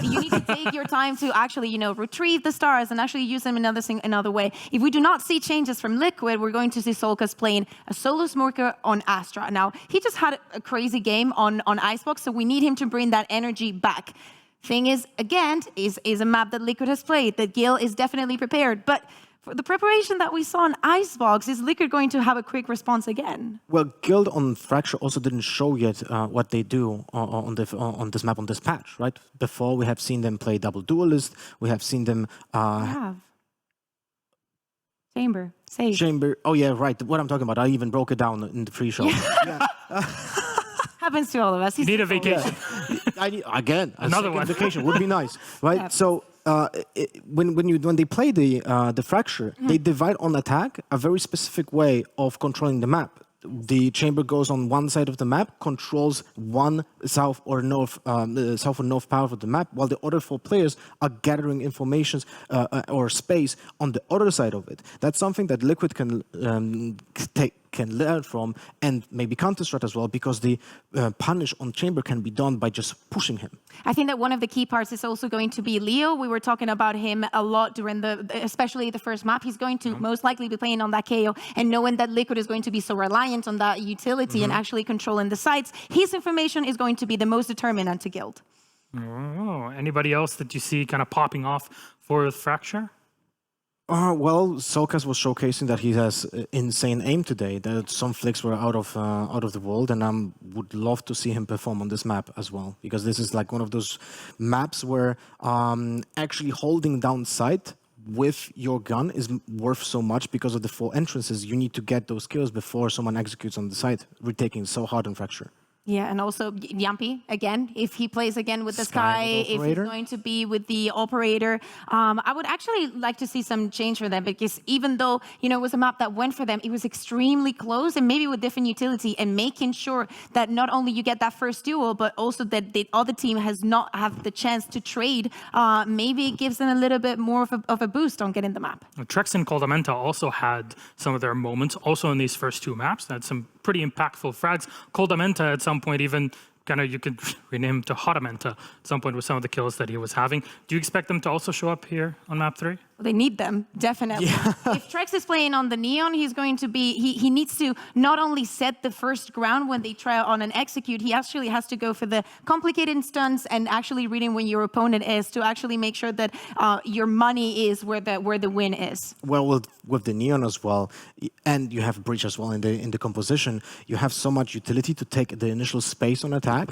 You need to take your time to actually, you know, retrieve the stars and actually use them another way. If we do not see changes from Liquid, we're going to see Solkas playing a solo smoker on Astra. Now, he just had a crazy game on Icebox, so we need him to bring that energy back. Thing is, again, is a map that Liquid has played, that Gil is definitely prepared. But for the preparation that we saw on Icebox, is Liquid going to have a quick response again? Well, Guild on Fracture also didn't show yet what they do on this map, on this patch, right? Before, we have seen them play double duelist, we have seen them... Chamber, Sage. Chamber, oh yeah, right, what I'm talking about, I even broke it down in the pre-show. Yeah. Happens to all of us. You need a vacation. I need, again, another one. vacation would be nice, right? Yeah. So when they play the Fracture, they divide on attack a very specific way of controlling the map. The chamber goes on one side of the map, controls one south or north part of the map, while the other 4 players are gathering information or space on the other side of it. That's something that Liquid can learn from and maybe counter-strat as well, because the punish on chamber can be done by just pushing him. I think that one of the key parts is also going to be Leo. We were talking about him a lot during especially the first map. He's going to most likely be playing on that KO, and knowing that Liquid is going to be so reliant on that utility and actually controlling the sites, his information is going to be the most determinant to Guild. Oh, anybody else that you see kind of popping off for Fracture? Well, Solkas was showcasing that he has insane aim today. That some flicks were out of the world, and I would love to see him perform on this map as well, because this is like one of those maps where actually holding down sight with your gun is worth so much because of the 4 entrances. You need to get those kills before someone executes on the site, retaking so hard on Fracture. Yeah, and also Yampi, again, if he plays again with the Sky, if he's going to be with the Operator. I would actually like to see some change for them, because even though, you know, it was a map that went for them, it was extremely close, and maybe with different utility, and making sure that not only you get that first duel, but also that the other team has not have the chance to trade. Maybe it gives them a little bit more of a boost on getting the map. Trex and Koldamenta also had some of their moments, also in these first 2 maps. They had some pretty impactful frags. Koldamenta at some point even kind of, you could rename him to Hotamenta at some point with some of the kills that he was having. Do you expect them to also show up here on map 3? They need them, definitely. If Trex is playing on the Neon, he's going to be, he needs to not only set the first ground when they try on an execute, he actually has to go for the complicated stunts and actually reading when your opponent is to actually make sure that your money is where the win is. Well, with the Neon as well, and you have Breach as well in the composition, you have so much utility to take the initial space on attack.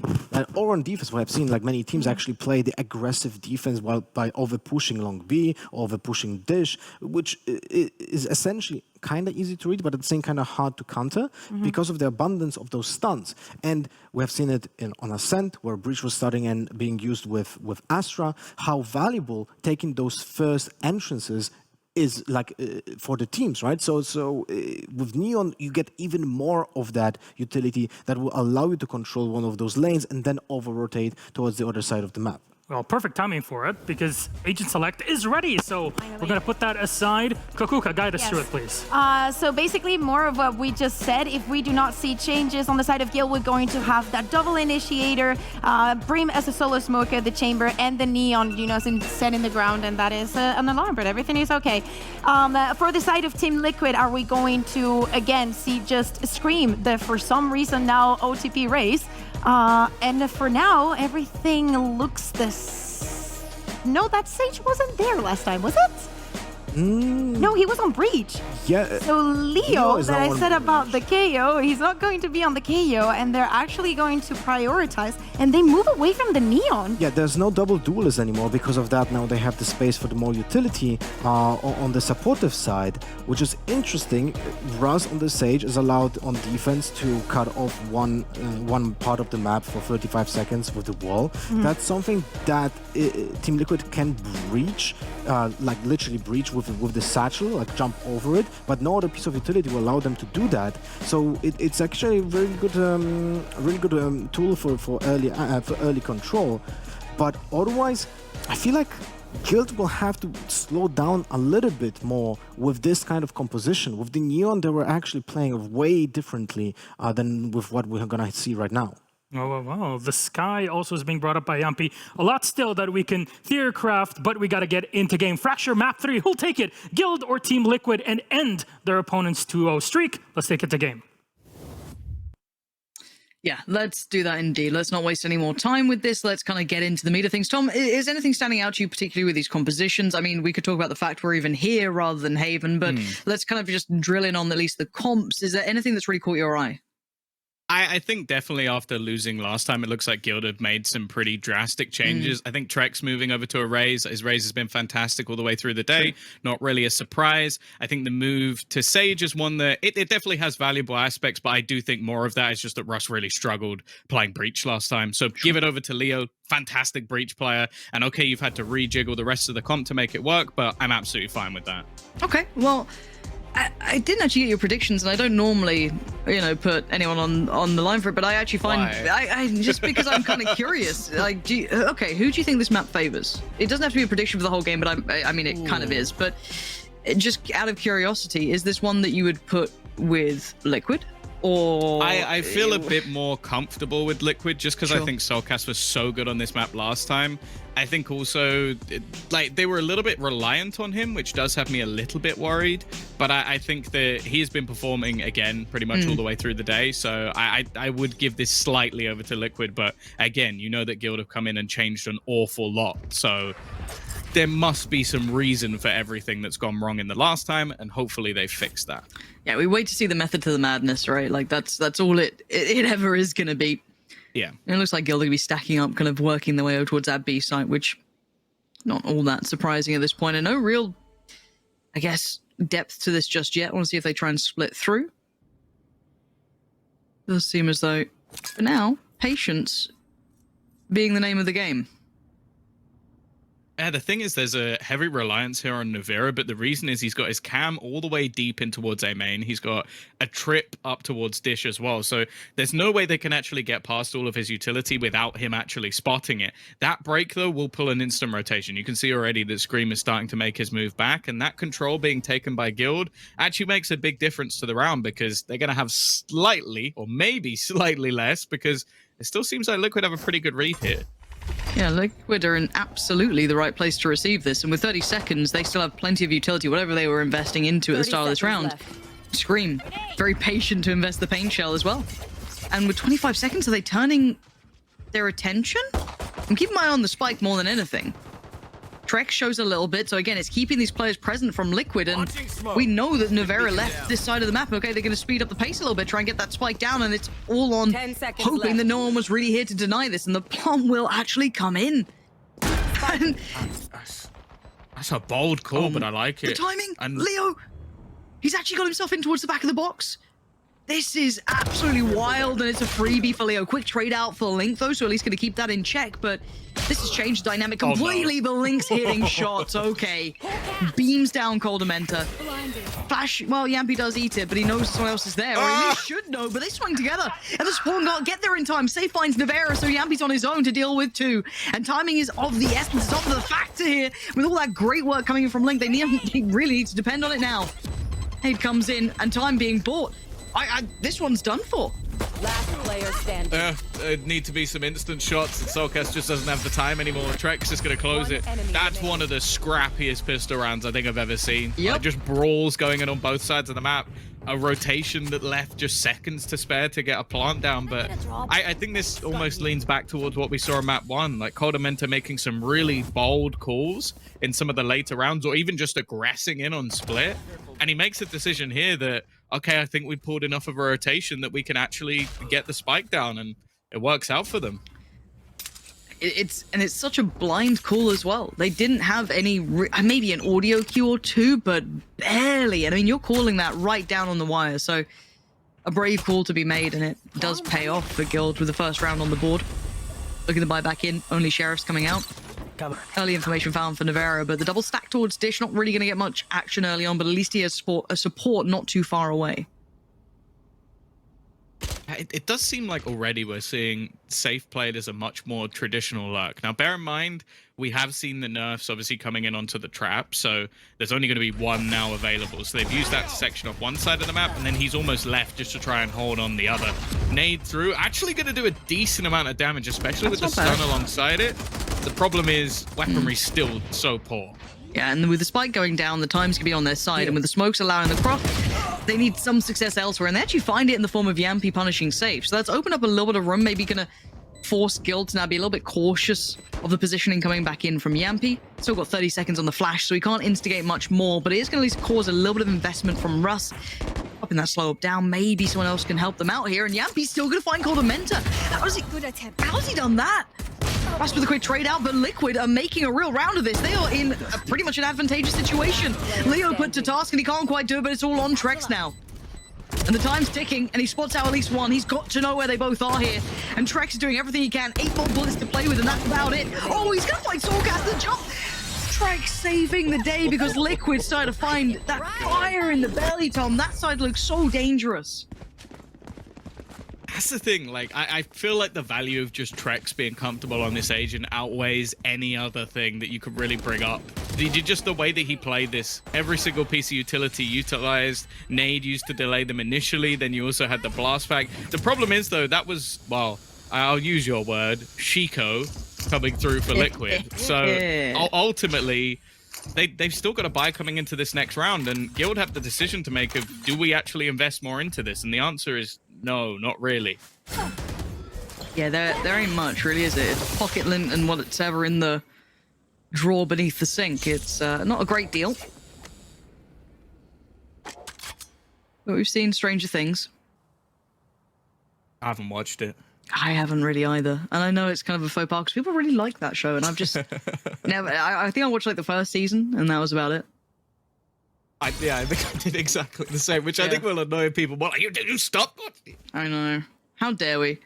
Or on defense, we have seen like many teams actually play the aggressive defense by over pushing long B, over pushing dish, which is essentially kind of easy to read, but at the same kind of hard to counter because of the abundance of those stuns. And we have seen it on Ascent, where Breach was starting and being used with Astra, how valuable taking those first entrances is like for the teams, right? So with Neon, you get even more of that utility that will allow you to control one of those lanes and then over-rotate towards the other side of the map. Well, perfect timing for it because Agent Select is ready. So we're going to put that aside. Kakuka, guide us through it, please. So basically, more of what we just said. If we do not see changes on the side of Gil, we're going to have that double initiator, Bream as a solo smoker, the chamber, and the Neon, you know, set in the ground, and that is an alarm, but everything is okay. For the side of Team Liquid, are we going to, again, see just Scream, the for some reason now OTP race? And for now, everything looks No, that Sage wasn't there last time, was it? No, he was on Breach. Yeah. So Leo, that I said about the KO, he's not going to be on the KO, and they're actually going to prioritize, and they move away from the Neon. Yeah, there's no double duelist anymore. Because of that, now they have the space for the more utility on the supportive side, which is interesting. Raz on the Sage is allowed on defense to cut off one part of the map for 35 seconds with the wall. That's something that Team Liquid can breach, like literally breach with the satchel, like jump over it, but no other piece of utility will allow them to do that. So it's actually a really good tool for early control. But otherwise, I feel like Guild will have to slow down a little bit more with this kind of composition. With the Neon, they were actually playing way differently than with what we're gonna see right now. Oh. The Sky also is being brought up by Yampi. A lot still that we can theorycraft, but we got to get into game. Fracture map 3, who'll take it? Guild or Team Liquid and end their opponent's 2-0 streak? Let's take it to game. Yeah, let's do that indeed. Let's not waste any more time with this. Let's kind of get into the meat of things. Tom, is anything standing out to you particularly with these compositions? I mean, we could talk about the fact we're even here rather than Haven, but let's kind of just drill in on at least the comps. Is there anything that's really caught your eye? I think definitely after losing last time, it looks like Guild have made some pretty drastic changes. I think Trex moving over to a Raze. His Raze has been fantastic all the way through the day. Not really a surprise. I think the move to Sage is one that it definitely has valuable aspects, but I do think more of that is just that Russ really struggled playing Breach last time. So give it over to Leo. Fantastic Breach player. And okay, you've had to rejiggle the rest of the comp to make it work, but I'm absolutely fine with that. Okay, well, I didn't actually get your predictions, and I don't normally, put anyone on the line for it, but I actually find I just because I'm kind of curious. Like, who do you think this map favors? It doesn't have to be a prediction for the whole game, but I mean, it kind of is. But just out of curiosity, is this one that you would put with Liquid? Or I feel a bit more comfortable with Liquid just because I think Soulcast was so good on this map last time. I think also, they were a little bit reliant on him, which does have me a little bit worried. But I think that he's been performing, again, pretty much all the way through the day. So I would give this slightly over to Liquid. But again, you know that Guild have come in and changed an awful lot. So there must be some reason for everything that's gone wrong in the last time, and hopefully they fix that. Yeah, we wait to see the method to the madness, right? Like that's all it ever is going to be. Yeah. And it looks like Guild are going to be stacking up, kind of working their way over towards that B site, which not all that surprising at this point. And no real, I guess, depth to this just yet. I want to see if they try and split through. Does seem as though, for now, patience being the name of the game. Yeah, the thing is, there's a heavy reliance here on Navera, but the reason is he's got his cam all the way deep in towards A main. He's got a trip up towards Dish as well. So there's no way they can actually get past all of his utility without him actually spotting it. That break, though, will pull an instant rotation. You can see already that Scream is starting to make his move back, and that control being taken by Guild actually makes a big difference to the round because they're going to have slightly, or maybe slightly less, because it still seems like Liquid have a pretty good read here. Yeah, Liquid are in absolutely the right place to receive this, and with 30 seconds, they still have plenty of utility, whatever they were investing into at the start of this round. Scream, very patient to invest the pain shell as well. And with 25 seconds, are they turning their attention? I'm keeping my eye on the spike more than anything. Trex shows a little bit, so again, it's keeping these players present from Liquid, and we know that Nevera left this side of the map. Okay, they're going to speed up the pace a little bit, try and get that spike down, and it's all on 10 seconds hoping left. that no one was really here to deny this, and the plant will actually come in. And That's a bold call, but I like it. the timing, And Leo, he's actually got himself in towards the back of the box. This is absolutely wild, and it's a freebie for Leo. Quick trade out for Link, though, so at least going to keep that in check, but this has changed the dynamic completely, but Link's hitting shots, okay. Beams down Coldamenta. Flash, well, Yampy does eat it, but he knows someone else is there, or at least should know, but they swung together, and the Spawn can't get there in time. Safe finds Nevera, so Yampy's on his own to deal with two, and timing is of the essence, it's of the factor here. With all that great work coming in from Link, they really need to depend on it now. Aid comes in, and time being bought. This one's done for. Last player standing. It'd need to be some instant shots, and Solcast just doesn't have the time anymore. Trex is going to close it. That's one of the scrappiest pistol rounds I think I've ever seen. Yep. Like, just brawls going on both sides of the map. A rotation that left just seconds to spare to get a plant down, but I think this almost leans back towards what we saw in map 1, like Coldamenta making some really bold calls in some of the later rounds, or even just aggressing in on split, and he makes a decision here that, okay, I think we pulled enough of a rotation that we can actually get the spike down, and it works out for them. It's such a blind call as well. They didn't have any, maybe an audio cue or two, but barely. And I mean, you're calling that right down on the wire. So a brave call to be made, and it does pay off for Guild with the first round on the board. Looking to buy back in, only Sheriff's coming out. Early information found for Nevera, but the double stack towards Dish, not really going to get much action early on, but at least he has a support not too far away. It does seem like already we're seeing safe played as a much more traditional lurk. Now, bear in mind, we have seen the nerfs obviously coming in onto the trap, so there's only going to be one now available. So they've used that to section off one side of the map, and then he's almost left just to try and hold on the other. Nade through, actually going to do a decent amount of damage, especially with the stun alongside it. The problem is weaponry's still so poor. Yeah, and with the spike going down, the times can be on their side, and with the smokes allowing the crop, they need some success elsewhere, and they actually find it in the form of Yampy punishing safe. So that's opened up a little bit of room, maybe gonna force Guild to now be a little bit cautious of the positioning coming back in from Yampy. Still got 30 seconds on the flash, so he can't instigate much more, but it is gonna at least cause a little bit of investment from Russ. Popping that slow up down, maybe someone else can help them out here, and Yampy's still gonna find Coldamenta. How's he done that? Russ with a quick trade out, but Liquid are making a real round of this. They are in pretty much an advantageous situation. Leo put to task, and he can't quite do it, but it's all on Trex now. And the time's ticking, and he spots out at least one. He's got to know where they both are here. And Trex is doing everything he can. 8 more bullets to play with, and that's about it. Oh, he's going to find Soulcast the jump. Trex saving the day because Liquid started to find that fire in the belly, Tom. That side looks so dangerous. That's the thing, like, I feel like the value of just Trex being comfortable on this agent outweighs any other thing that you could really bring up. Just the way that he played this, every single piece of utility utilized, Nade used to delay them initially, then you also had the blast pack. The problem is, though, that was, well, I'll use your word, Chico coming through for Liquid. So ultimately, they've still got a buy coming into this next round, and Guild have the decision to make of, do we actually invest more into this? And the answer is no, not really. Yeah, there ain't much, really, is it? It's pocket lint and what's ever in the drawer beneath the sink. It's not a great deal. But we've seen Stranger Things. I haven't watched it. I haven't really either. And I know it's kind of a faux pas because people really like that show, and I've just never... I think I watched like the first season, and that was about it. I think I did exactly the same, which I think will annoy people. Well, you stop watching. I know. How dare we?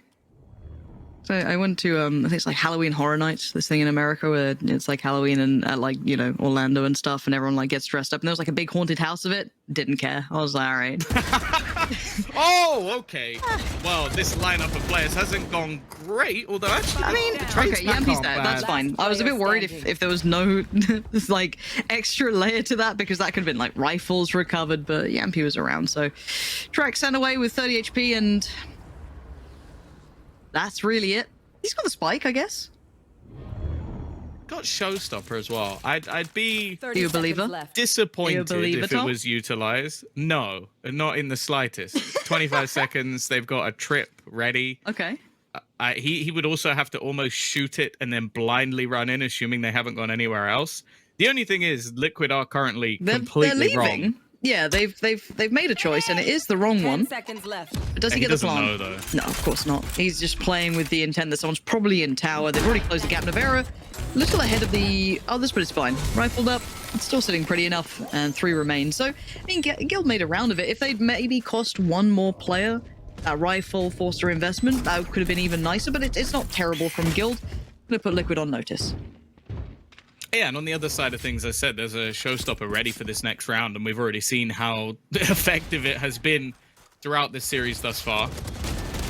So I went to I think it's like Halloween Horror Nights, this thing in America where it's like Halloween and at like, you know, Orlando and stuff, and everyone like gets dressed up, and there was like a big haunted house of it. Didn't care. I was like, all right. Oh, okay. Well, this lineup of players hasn't gone great, although actually, I mean, okay, Yampy's there. That's fine. I was a bit worried if there was no like extra layer to that, because that could have been like rifles recovered, but Yampy was around. So Trex sent away with 30 HP, and that's really it. He's got the spike, I guess. got Showstopper as well. I'd be 30 you believe seconds her? left. disappointed believe if it, it Tom? was utilized. No, not in the slightest. 25 seconds, they've got a trip ready. Okay. He would also have to almost shoot it and then blindly run in, assuming they haven't gone anywhere else. The only thing is, Liquid are currently They're completely leaving. wrong. Yeah, they've made a choice, and it is the wrong 10 one. seconds left. But does he He get the doesn't plan? know, though. No, of course not. He's just playing with the intent that someone's probably in tower. They've already closed the gap. Navera, a little ahead of the others, but it's fine. Rifled up, it's still sitting pretty enough, and 3 remain. So, I mean, Guild made a round of it. If they'd maybe cost one more player, that rifle forced their investment, that could have been even nicer, but it's not terrible from Guild. I'm going to put Liquid on notice. Yeah, and on the other side of things, I said there's a showstopper ready for this next round, and we've already seen how effective it has been throughout this series thus far.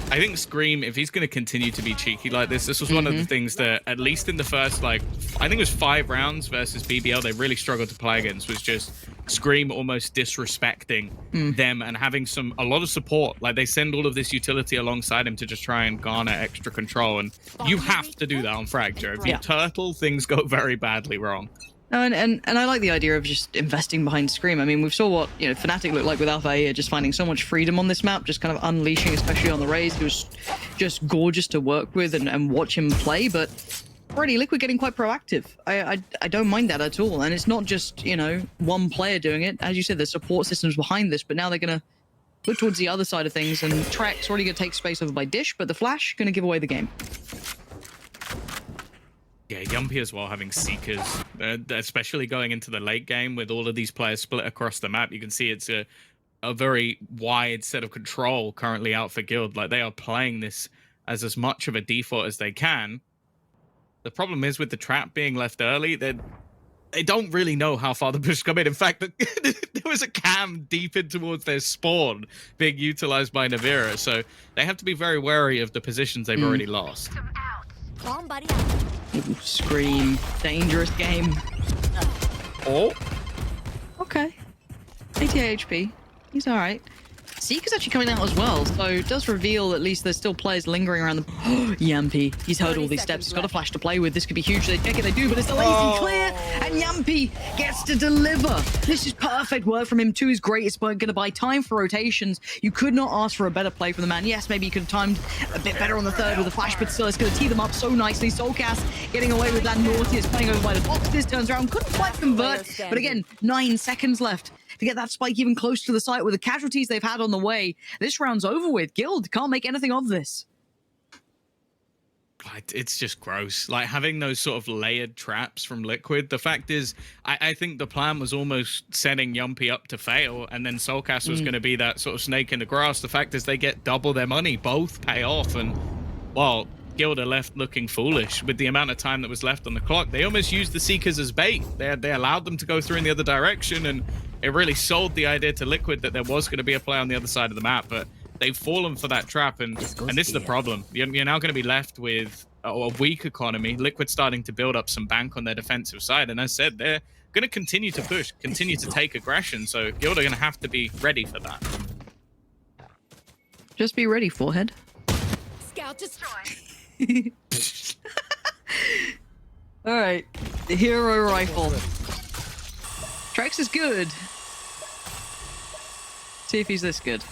I think Scream, if he's going to continue to be cheeky like this was one of the things that, at least in the first, I think it was 5 rounds versus BBL, they really struggled to play against, was just Scream almost disrespecting them and having a lot of support. Like, they send all of this utility alongside him to just try and garner extra control, and you have to do that on Fracture. If you turtle, things go very badly wrong. No, and I like the idea of just investing behind Scream. I mean, we saw what Fnatic looked like with Alpha here, just finding so much freedom on this map, just kind of unleashing, especially on the Raze. It was just gorgeous to work with and watch him play, but already Liquid getting quite proactive. I don't mind that at all, and it's not just, one player doing it. As you said, there's support systems behind this, but now they're going to look towards the other side of things, and Trek's already going to take space over by Dish, but the Flash going to give away the game. Yeah, Yumpy as well, having Seekers, especially going into the late game with all of these players split across the map. You can see it's a very wide set of control currently out for Guild. Like, they are playing this as much of a default as they can. The problem is with the trap being left early, they don't really know how far the push come in. In fact, there was a cam deep in towards their spawn being utilized by Navera, so they have to be very wary of the positions they've already lost. Bomb buddy. Ooh, Scream. Dangerous game. Oh, Okay. 80 HP. He's alright. Seeker's actually coming out as well, so it does reveal at least there's still players lingering around the... Yampy. He's heard all these steps. He's got a flash to play with. This could be huge. They check it, they do, but it's a lazy clear, and Yampy gets to deliver. This is perfect work from him too. Is great. It's going to buy time for rotations. You could not ask for a better play from the man. Yes, maybe you could have timed a bit better on the third with a flash, but still, it's going to tee them up so nicely. Soulcast getting away with that naughty. It's playing over by the box. This turns around. Couldn't quite convert, but again, 9 seconds left to get that spike even close to the site with the casualties they've had on the way. This round's over with. Guild can't make anything of this. it's just gross. Like, having those sort of layered traps from Liquid. The fact is, I think the plan was almost setting Yumpy up to fail, and then Soulcast was going to be that sort of snake in the grass. The fact is, they get double their money. Both pay off, and, well, Guild are left looking foolish with the amount of time that was left on the clock. They almost used the Seekers as bait. They allowed them to go through in the other direction, and it really sold the idea to Liquid that there was going to be a play on the other side of the map, but they've fallen for that trap, and this is the problem. You're now going to be left with a weak economy. Liquid starting to build up some bank on their defensive side, and as I said, they're going to continue to push, continue to take aggression, so Guild are going to have to be ready for that. Just be ready, forehead. Scout destroy. All right, the hero rifle. Trex is good. See if he's this good.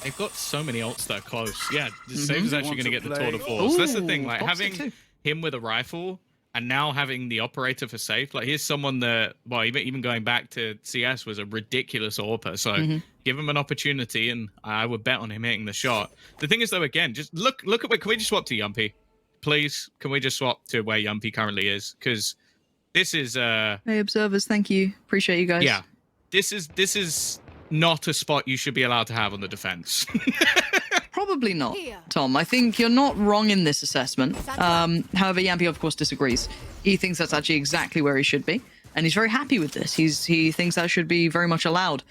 They've got so many ults that are close. Yeah, the Save is actually going to get the tour de force. That's the thing, like, having him with a rifle and now having the operator for safe. Like, here's someone that, well, even going back to CS, was a ridiculous AWPer. So give him an opportunity, and I would bet on him hitting the shot. The thing is, though, again, just look at where, can we just swap to Yumpy? Please, can we just swap to where Yumpy currently is? Because this is... Hey, observers, thank you. Appreciate you guys. Yeah, this is not a spot you should be allowed to have on the defense. Probably not, Tom. I think you're not wrong in this assessment. However, Yampy, of course, disagrees. He thinks that's actually exactly where he should be, and he's very happy with this. He thinks that should be very much allowed.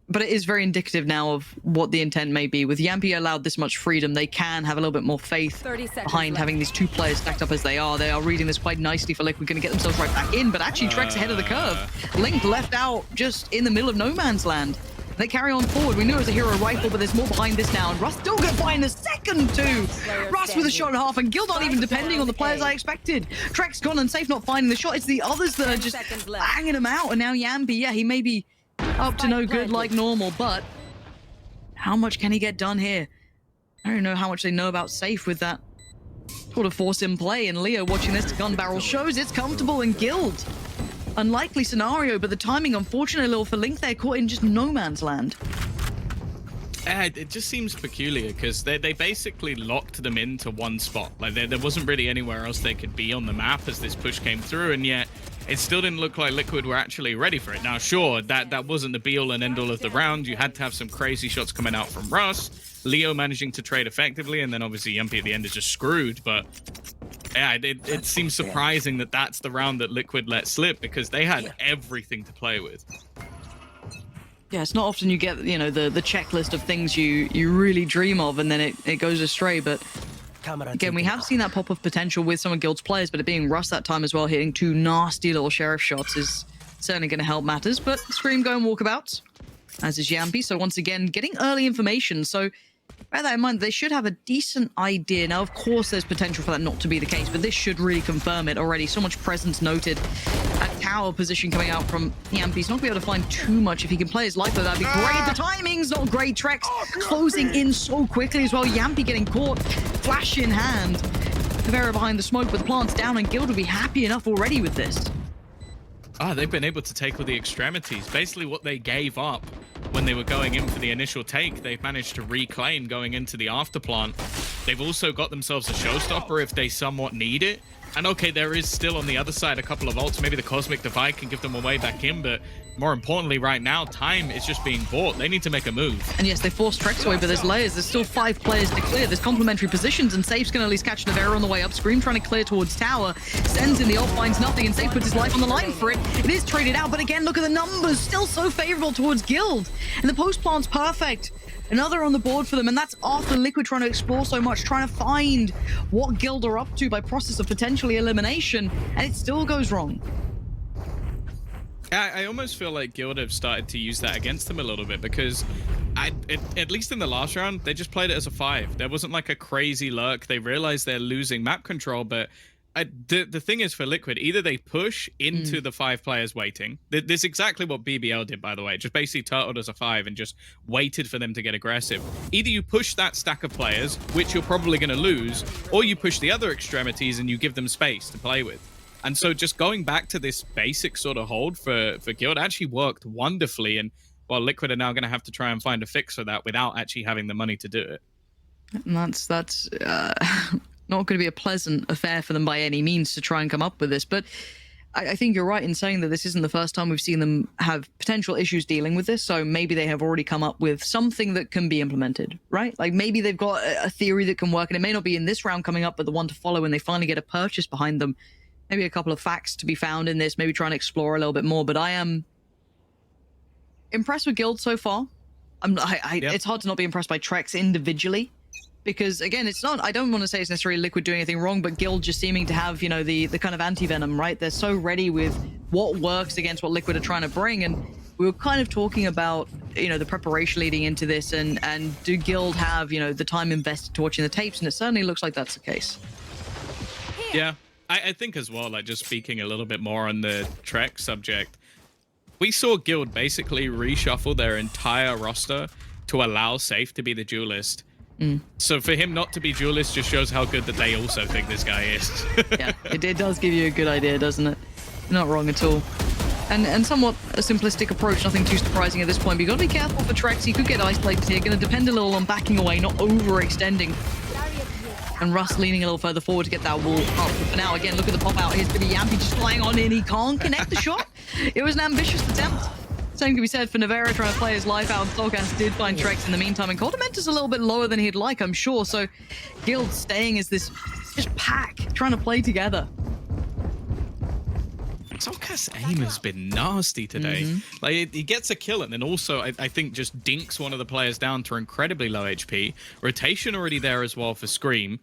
But it is very indicative now of what the intent may be. With Yampy allowed this much freedom, they can have a little bit more faith behind having these two players stacked up as they are. They are reading this quite nicely for Liquid, going to get themselves right back in, but actually Trek's ahead of the curve. Link left out just in the middle of no man's land. They carry on forward. We knew it was a hero rifle, but there's more behind this now. And Russ still gonna find the second two. Russ with a shot and a half, and Guild aren't even depending on the players I expected. Trek's gone and Safe not finding the shot. It's the others that are just hanging him out. And now Yampi, yeah, he may be up to no good like normal, but how much can he get done here? I don't know how much they know about Safe with that sort of force in play. And Leo watching this gun barrel shows it's comfortable in Guild. Unlikely scenario, but the timing, unfortunately, a little for Link there, caught in just no man's land. It just seems peculiar because they basically locked them into one spot. Like there wasn't really anywhere else they could be on the map as this push came through, and yet it still didn't look like Liquid were actually ready for it. Now, sure, that wasn't the be-all and end-all of the round. You had to have some crazy shots coming out from Russ, Leo managing to trade effectively, and then obviously Yampi at the end is just screwed, but yeah, it seems surprising that that's the round that Liquid let slip because they had everything to play with. Yeah, it's not often you get, you know, the checklist of things you really dream of and then it goes astray, but again, we have seen that pop of potential with some of Guild's players, but it being Russ that time as well, hitting two nasty little Sheriff shots is certainly going to help matters, but Scream going walkabouts, as is Yampi, so once again, getting early information, so bear that in mind, they should have a decent idea. Now, of course, there's potential for that not to be the case, but this should really confirm it already. So much presence noted. A tower position coming out from Yampi. He's not going to be able to find too much. If he can play his life, though, that'd be great. The timing's not great. Trex closing in so quickly as well. Yampi getting caught, flash in hand. Vera behind the smoke, but the plant's down, and Guild will be happy enough already with this. They've been able to take all the extremities. Basically what they gave up when they were going in for the initial take, they've managed to reclaim going into the after plant. They've also got themselves a showstopper if they somewhat need it. And okay, there is still on the other side a couple of ults. Maybe the Cosmic Divide can give them a way back in, but more importantly right now, time is just being bought. They need to make a move. And yes, they forced Trex away, but there's layers. There's still 5 players to clear. There's complementary positions, and Safe's going to at least catch Navera on the way up. Scream trying to clear towards tower. Sends in the ult, finds nothing, and Safe puts his life on the line for it. It is traded out, but again, look at the numbers. Still so favorable towards Guild. And the post plant's perfect. Another on the board for them, and that's after Liquid trying to explore so much, trying to find what Guild are up to by process of potentially elimination, and it still goes wrong. I almost feel like Guild have started to use that against them a little bit because at least in the last round, they just played it as a 5. There wasn't like a crazy lurk. They realized they're losing map control, but the thing is for Liquid, either they push into the 5 players waiting. This is exactly what BBL did, by the way. Just basically turtled as a 5 and just waited for them to get aggressive. Either you push that stack of players, which you're probably going to lose, or you push the other extremities and you give them space to play with. And so just going back to this basic sort of hold for Guild actually worked wonderfully. And while Liquid are now going to have to try and find a fix for that without actually having the money to do it. And that's not going to be a pleasant affair for them by any means to try and come up with this. But I think you're right in saying that this isn't the first time we've seen them have potential issues dealing with this. So maybe they have already come up with something that can be implemented, right? Like maybe they've got a theory that can work, and it may not be in this round coming up, but the one to follow when they finally get a purchase behind them. Maybe a couple of facts to be found in this, maybe try and explore a little bit more. But I am impressed with Guild so far. It's hard to not be impressed by Trex individually. Because again, it's not, I don't want to say it's necessarily Liquid doing anything wrong, but Guild just seeming to have, you know, the kind of anti-venom, right? They're so ready with what works against what Liquid are trying to bring. And we were kind of talking about, you know, the preparation leading into this, and do Guild have, you know, the time invested to watching the tapes? And it certainly looks like that's the case. Yeah, I think as well, like just speaking a little bit more on the Trek subject, we saw Guild basically reshuffle their entire roster to allow Safe to be the duelist. So for him not to be duelist just shows how good that they also think this guy is. Yeah, it does give you a good idea, doesn't it? Not wrong at all. And somewhat a simplistic approach, nothing too surprising at this point, but you got to be careful for Trex. He could get isolated here, going to depend a little on backing away, not overextending. And Russ leaning a little further forward to get that wall up. But for now, again, look at the pop out. Here's going to be Yampi just flying on in. He can't connect the shot. It was an ambitious attempt. Same can be said for Navera trying to play his life out. Stogas did find Trex in the meantime, and Coldamentus a little bit lower than he'd like, I'm sure. So Guild staying as this just pack, trying to play together. Stogas' aim has been nasty today. Like he gets a kill and then also I think just dinks one of the players down to incredibly low HP. Rotation already there as well for Scream.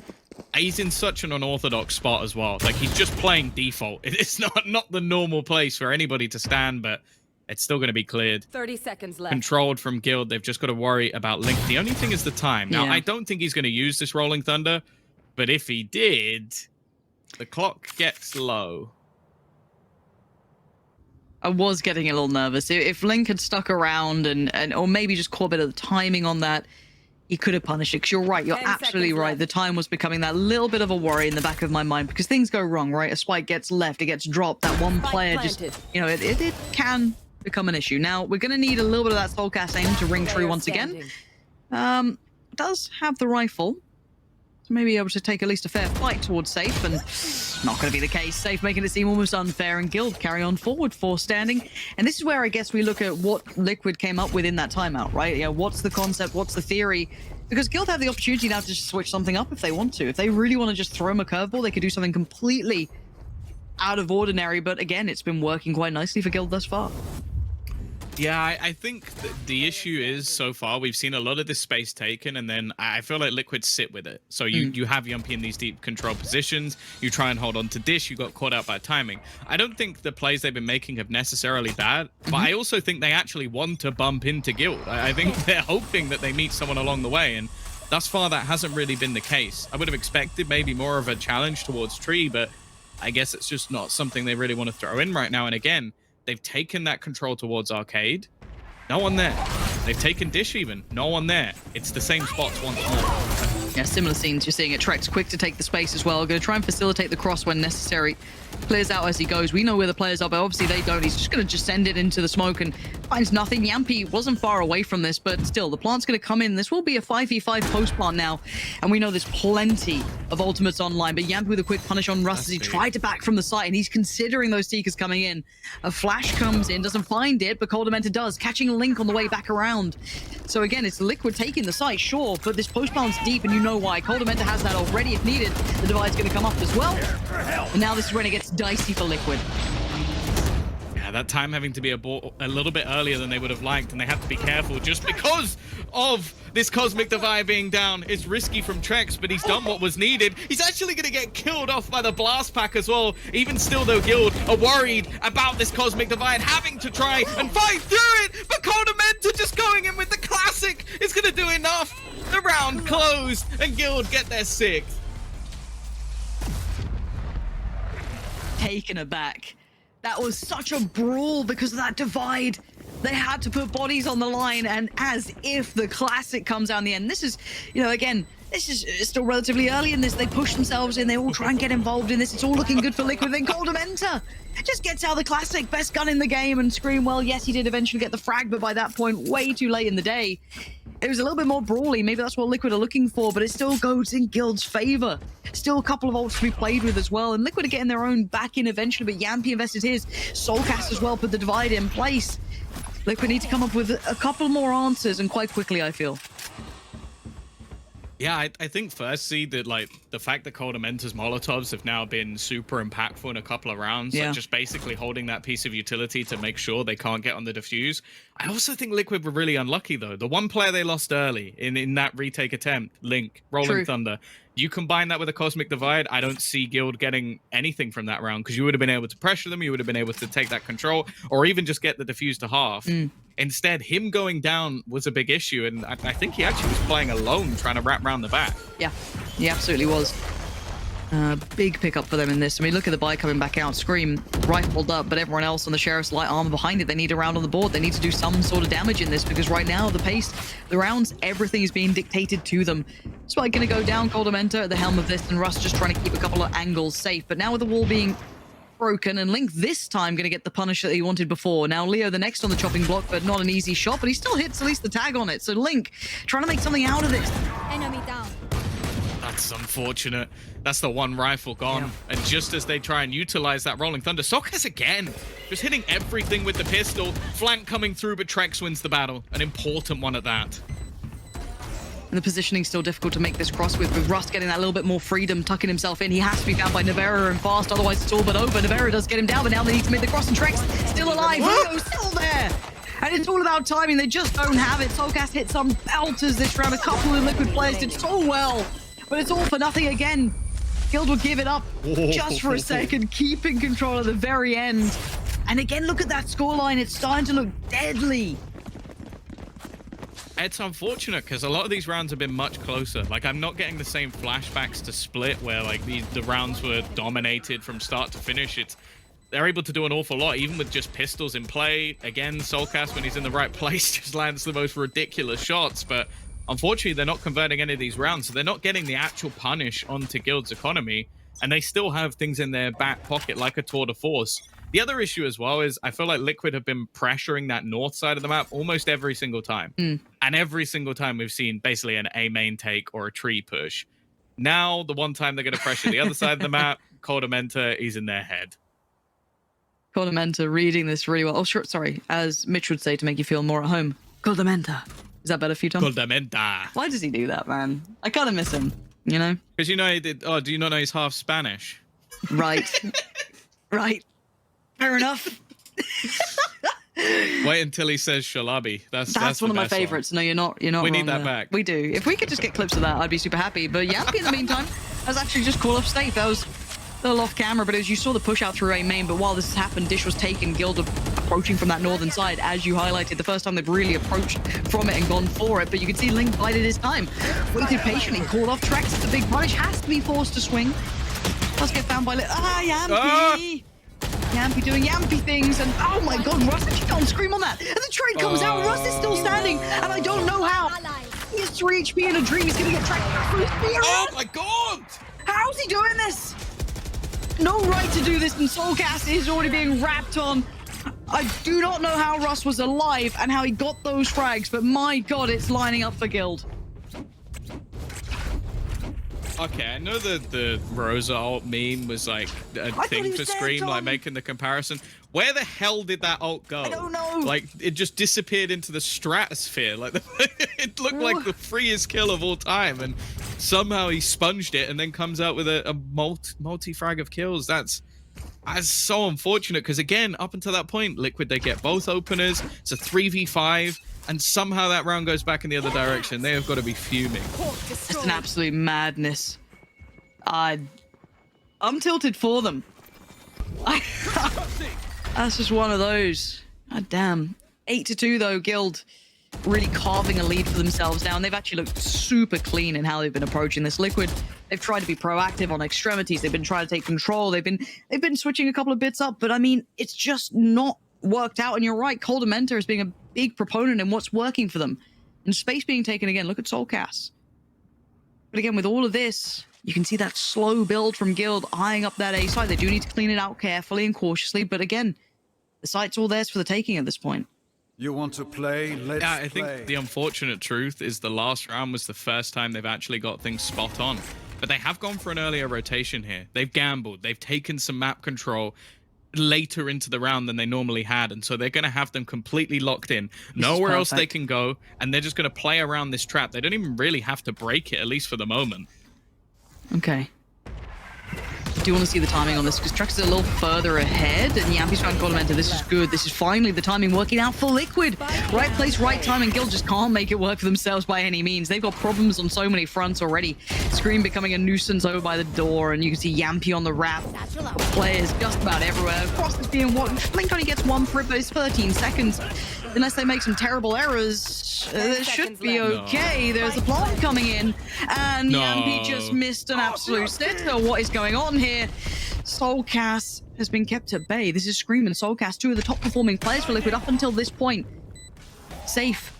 He's in such an unorthodox spot as well. Like he's just playing default. It's not the normal place for anybody to stand, but It's still going to be cleared. 30 seconds left. Controlled from Guild. They've just got to worry about Link. The only thing is the time. Now, Yeah. I don't think he's going to use this Rolling Thunder, but if he did, the clock gets low. I was getting a little nervous. If Link had stuck around and or maybe just caught a bit of the timing on that, he could have punished it. Because you're right, you're 10 absolutely seconds right. left. The time was becoming that little bit of a worry in the back of my mind because things go wrong, right? A spike gets left, it gets dropped. That one Spike player just, planted. you know, it can become an issue. Now, we're going to need a little bit of that Soulcast aim to ring true Player once again. standing. Does have the rifle. So maybe able to take at least a fair fight towards Safe, and not going to be the case. Safe making it seem almost unfair, and Guild carry on forward for standing. And this is where I guess we look at what Liquid came up with in that timeout, right? Yeah, what's the concept? What's the theory? Because Guild have the opportunity now to just switch something up if they want to. If they really want to just throw him a curveball, they could do something completely out of ordinary. But again, it's been working quite nicely for Guild thus far. Yeah, I think the issue is so far we've seen a lot of this space taken, and then I feel like Liquid sit with it. So you have Yumpy in these deep control positions. You try and hold on to Dish. You got caught out by timing. I don't think the plays they've been making have necessarily bad, but I also think they actually want to bump into Guild. I think they're hoping that they meet someone along the way, and thus far that hasn't really been the case. I would have expected maybe more of a challenge towards Tree, but I guess it's just not something they really want to throw in right now. And again, they've taken that control towards Arcade. No one there. They've taken Dish even. No one there. It's the same spots once more. Yeah, similar scenes. You're seeing it. Trex quick to take the space as well. Going to try and facilitate the cross when necessary. Clears out as he goes. We know where the players are, but obviously they don't. He's just going to just send it into the smoke and finds nothing. Yampy wasn't far away from this, but still, the plant's going to come in. This will be a 5v5 post plant now, and we know there's plenty of ultimates online, but Yampy with a quick punish on Rust as he tried to back from the site, and he's considering those Seekers coming in. A flash comes in, doesn't find it, but Coldamenta does, catching a Link on the way back around. So again, it's Liquid taking the site, sure, but this post plant's deep, and you know why. Coldamenta has that already if needed. The divide's going to come up as well. And now this is when it gets dicey for Liquid. Yeah, that time having to be a little bit earlier than they would have liked, and they have to be careful just because of this Cosmic Divide being down. It's risky from Trex, but he's done what was needed. He's actually going to get killed off by the Blast Pack as well. Even still, though, Guild are worried about this Cosmic Divide, having to try and fight through it, but Coldamenta just going in with the classic is going to do enough. The round closed, and Guild get their sixth. Taken aback. That was such a brawl because of that divide. They had to put bodies on the line, and as if the classic comes out in the end. This is, you know, again, this is still relatively early in this. They push themselves in. They all try and get involved in this. It's all looking good for Liquid. Then Coldamenta just gets out the classic, best gun in the game, and Scream, well, yes, he did eventually get the frag, but by that point, way too late in the day. It was a little bit more brawly. Maybe that's what Liquid are looking for, but it still goes in Guild's favor. Still a couple of ults to be played with as well, and Liquid are getting their own back in eventually, but Yampy invested his. Soulcast as well put the divide in place. Liquid need to come up with a couple more answers, and quite quickly, I feel. Yeah, I think firstly that like the fact that Coldamenta's Molotovs have now been super impactful in a couple of rounds, Yeah. like just basically holding that piece of utility to make sure they can't get on the defuse. I also think Liquid were really unlucky though. The one player they lost early in that retake attempt, Link, Rolling True. Thunder. You combine that with a Cosmic Divide, I don't see Guild getting anything from that round because you would have been able to pressure them, you would have been able to take that control, or even just get the defuse to half. Instead, him going down was a big issue, and I think he actually was playing alone, trying to wrap around the back. Yeah, he absolutely was. Big pickup for them in this. I mean, look at the buy coming back out. Scream rifled up, but everyone else on the Sheriff's light armor behind it. They need a round on the board. They need to do some sort of damage in this because right now, the pace, the rounds, everything is being dictated to them. Spike going to go down. Coldamenta at the helm of this, and Russ just trying to keep a couple of angles safe. But now with the wall being broken, and Link this time going to get the punish that he wanted before. Now Leo the next on the chopping block, but not an easy shot, but he still hits at least the tag on it. So Link trying to make something out of this. Enemy down. That's unfortunate. That's the one rifle gone. And just as they try and utilize that Rolling Thunder, Sokas again, just hitting everything with the pistol. Flank coming through, but Trex wins the battle. An important one at that. And the positioning's still difficult to make this cross with Rust getting that little bit more freedom, tucking himself in. He has to be found by Navera and fast, otherwise it's all but over. Navera does get him down, but now they need to make the cross, and Trex still alive. Leo's still there. And it's all about timing. They just don't have it. Soulcast hit some belters this round. A couple of Liquid players did so well, but it's all for nothing again. Guild will give it up just for a second, keeping control at the very end. And again, look at that scoreline. It's starting to look deadly. It's unfortunate because a lot of these rounds have been much closer. Like, I'm not getting the same flashbacks to Split where, like, the rounds were dominated from start to finish. They're able to do an awful lot, even with just pistols in play. Again, Soulcast, when he's in the right place, just lands the most ridiculous shots. But unfortunately, they're not converting any of these rounds, so they're not getting the actual punish onto Guild's economy. And they still have things in their back pocket, like a tour de force. The other issue as well is I feel like Liquid have been pressuring that north side of the map almost every single time. And every single time we've seen basically an A main take or a tree push. Now, the one time they're going to pressure the other side of the map, Cordamenta is in their head. Cordamenta reading this really well. Oh, sure, sorry. As Mitch would say to make you feel more at home. Cordamenta. Is that better for you, Tom? Cordamenta. Why does he do that, man? I kind of miss him, you know? Because you know he did. Oh, do you not know he's half Spanish? Right. Right. Fair enough. Wait until he says shalabi. That's one of my best favorites. No, you're not. You're not. We wrong need that there. back. We do. If we could just get clips of that, I'd be super happy. But Yampy, in the meantime, has actually just called off state. That was a little off camera, but as you saw the push out through A main. But while this has happened, Dish was taken. Guild approaching from that northern side, as you highlighted. The first time they've really approached from it and gone for it. But you can see Link bided his time, waited patiently, called off tracks. The big punish has to be forced to swing. Does get found by Yampy. Yampy doing Yampy things, and oh my god, Russ actually can't scream on that. And the trade comes out, Russ is still standing, and I don't know how. He has 3 HP in a dream, he's gonna get tracked. Oh my god! How's he doing this? No right to do this, and Soulcast is already being wrapped on. I do not know how Russ was alive and how he got those frags, but my god, it's lining up for Guild. Okay, I know the Rosa ult meme was like a thing for Scream, like making the comparison. Where the hell did that ult go? I don't know. Like, it just disappeared into the stratosphere. Like, it looked like the freest kill of all time, and somehow he sponged it and then comes out with a multi-frag of kills. That's so unfortunate, because again, up until that point, Liquid, they get both openers. It's a 3v5. And somehow that round goes back in the other direction. They have got to be fuming. It's an absolute madness. I'm tilted for them. That's just one of those. God damn. 8-2 though, Guild really carving a lead for themselves now. And they've actually looked super clean in how they've been approaching this. Liquid, they've tried to be proactive on extremities. They've been trying to take control. They've been switching a couple of bits up. But I mean, it's just not worked out. And you're right, Cordamenta is being a big proponent in what's working for them. And space being taken again. Look at Soulcast. But again, with all of this, you can see that slow build from Guild eyeing up that A side. They do need to clean it out carefully and cautiously. But again, the site's all theirs for the taking at this point. You want to play? Let's Yeah, I play. think the unfortunate truth is the last round was the first time they've actually got things spot on. But they have gone for an earlier rotation here. They've gambled. They've taken some map control later into the round than they normally had, and so they're going to have them completely locked in. Nowhere else they can go, and they're just going to play around this trap. They don't even really have to break it, at least for the moment. Okay. I do want to see the timing on this, because Trex is a little further ahead, and Yampy's trying to Cordamenta. This is good. This is finally the timing working out for Liquid. Right place, right time, and Guild just can't make it work for themselves by any means. They've got problems on so many fronts already. Scream becoming a nuisance over by the door, and you can see Yampy on the wrap. Players just about everywhere. Frost is being watched. Blink only gets one per 13 seconds. Unless they make some terrible errors, this should be okay. There's a plant coming in, and Yampy just missed an absolute sitter. What is going on here? Soulcast has been kept at bay. This is Scream and Soulcast, two of the top performing players for Liquid up until this point. Safe.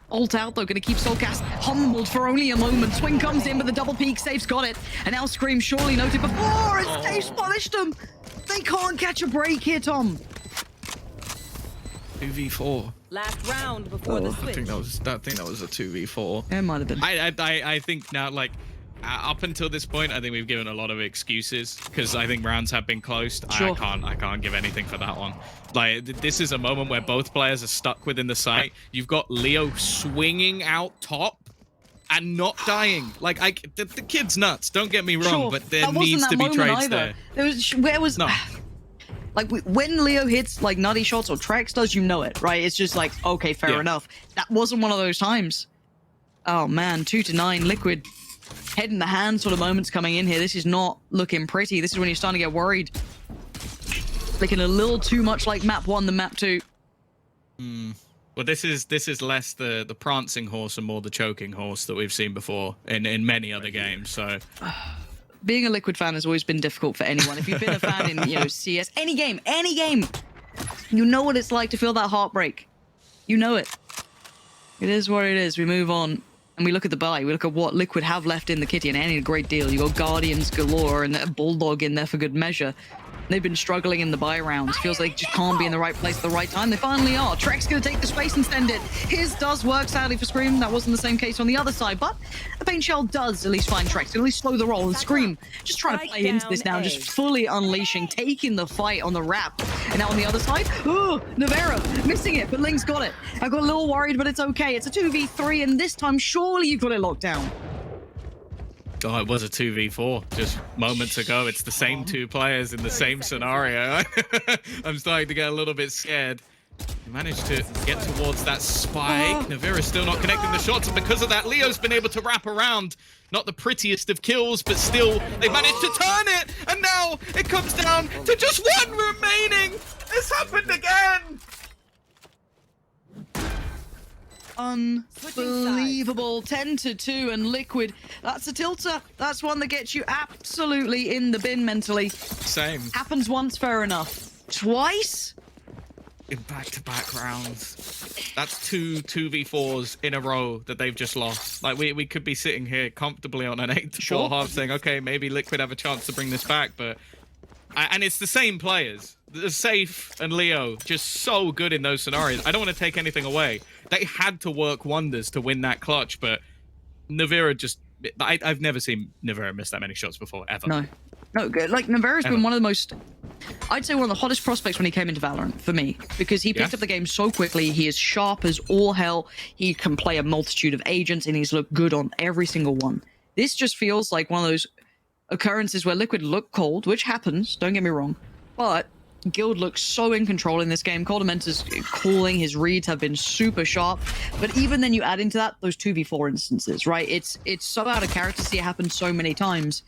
Ult out though, gonna keep Soulcast humbled for only a moment. Swing comes in, but the double peak, Safe's got it. And now Scream surely noted before, and Safe's punished them. They can't catch a break here, Tom. 2v4. Last round before the I switch. think that was a 2v4. It might have been. I think now, like, up until this point, I think we've given a lot of excuses, because I think rounds have been closed. Sure. I can't give anything for that one. Like, this is a moment where both players are stuck within the site. You've got Leo swinging out top and not dying. Like, the kid's nuts. Don't get me wrong, Sure. but there That wasn't needs that to be moment trades either. there. No. Like, when Leo hits, like, nutty shots or Trex does, you know it, right? It's just like, okay, fair enough. That wasn't one of those times. Oh, man, 2-9, Liquid. Head in the hand sort of moments coming in here. This is not looking pretty. This is when you're starting to get worried. looking a little too much like map 1 than map 2. Well, this is less the prancing horse and more the choking horse that we've seen before in many other games. So Being a Liquid fan has always been difficult for anyone. If you've been a fan in, you know, CS, any game, you know what it's like to feel that heartbreak. You know it. It is what it is. We move on and we look at the buy. We look at what Liquid have left in the kitty, and any great deal. You got Guardians galore and a Bulldog in there for good measure. They've been struggling in the buy rounds. Feels like they just can't be in the right place at the right time. They finally are. Trek's going to take the space and send it. His does work, sadly, for Scream. That wasn't the same case on the other side, but a Paint Shell does at least find Trex. Can at least slow the roll. And Scream just trying to play into this now, just fully unleashing, taking the fight on the wrap. And now on the other side, oh, Navera missing it, but Link's got it. I got a little worried, but it's okay. It's a 2v3, and this time, surely you've got it locked down. Oh, it was a 2v4 just moments ago. It's the same two players in the same scenario. I'm starting to get a little bit scared. He managed to get towards that spike. Navira's still not connecting the shots, and because of that, Leo's been able to wrap around. Not the prettiest of kills, but still, they managed to turn it, and now it comes down to just one remaining. This happened again. Unbelievable. 10-2, and Liquid, that's a tilter. That's one that gets you absolutely in the bin mentally. Same. Happens once, fair enough. Twice? In back-to-back rounds. That's two 2v4s in a row that they've just lost. Like, we could be sitting here comfortably on an 8-4 half saying, okay, maybe Liquid have a chance to bring this back, but... And it's the same players. The Safe and Leo, just so good in those scenarios. I don't want to take anything away. They had to work wonders to win that clutch, but Navira just... I've never seen Navira miss that many shots before, ever. No, good. Like, Navira's been one of the most... I'd say one of the hottest prospects when he came into Valorant, for me. Because he picked up the game so quickly. He is sharp as all hell. He can play a multitude of agents, and he's looked good on every single one. This just feels like one of those occurrences where Liquid look cold, which happens, don't get me wrong, but Guild looks so in control in this game. Coldamenta's calling, his reads have been super sharp, but even then you add into that those 2v4 instances, right? It's so out of character to see it happen so many times.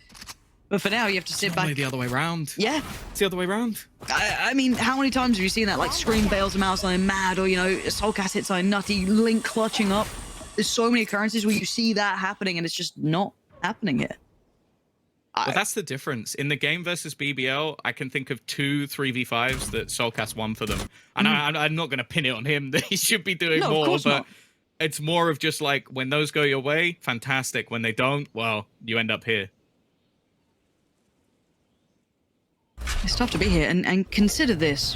But for now, you have to sit back. The other way around. Yeah. It's the other way around. I mean, how many times have you seen that? Like, Scream bails him out something mad, or, you know, Soulcast hits something nutty, Link clutching up. There's so many occurrences where you see that happening, and it's just not happening here. But that's the difference. In the game versus BBL, I can think of 2 3v5s that Soulcast won for them. And I'm not going to pin it on him that he should be doing more, but not. It's more of just like, when those go your way, fantastic. When they don't, well, you end up here. It's tough to be here, and consider this.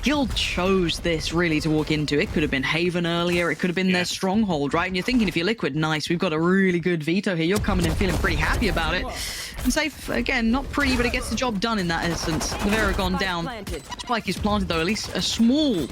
Guild chose this really to walk into. It could have been Haven earlier. It could have been their stronghold, right? And you're thinking, if you're Liquid, nice, we've got a really good veto here. You're coming in feeling pretty happy about it. And Safe, again, not pretty, but it gets the job done in that instance. Navera gone down. Spike is planted, though. At least a small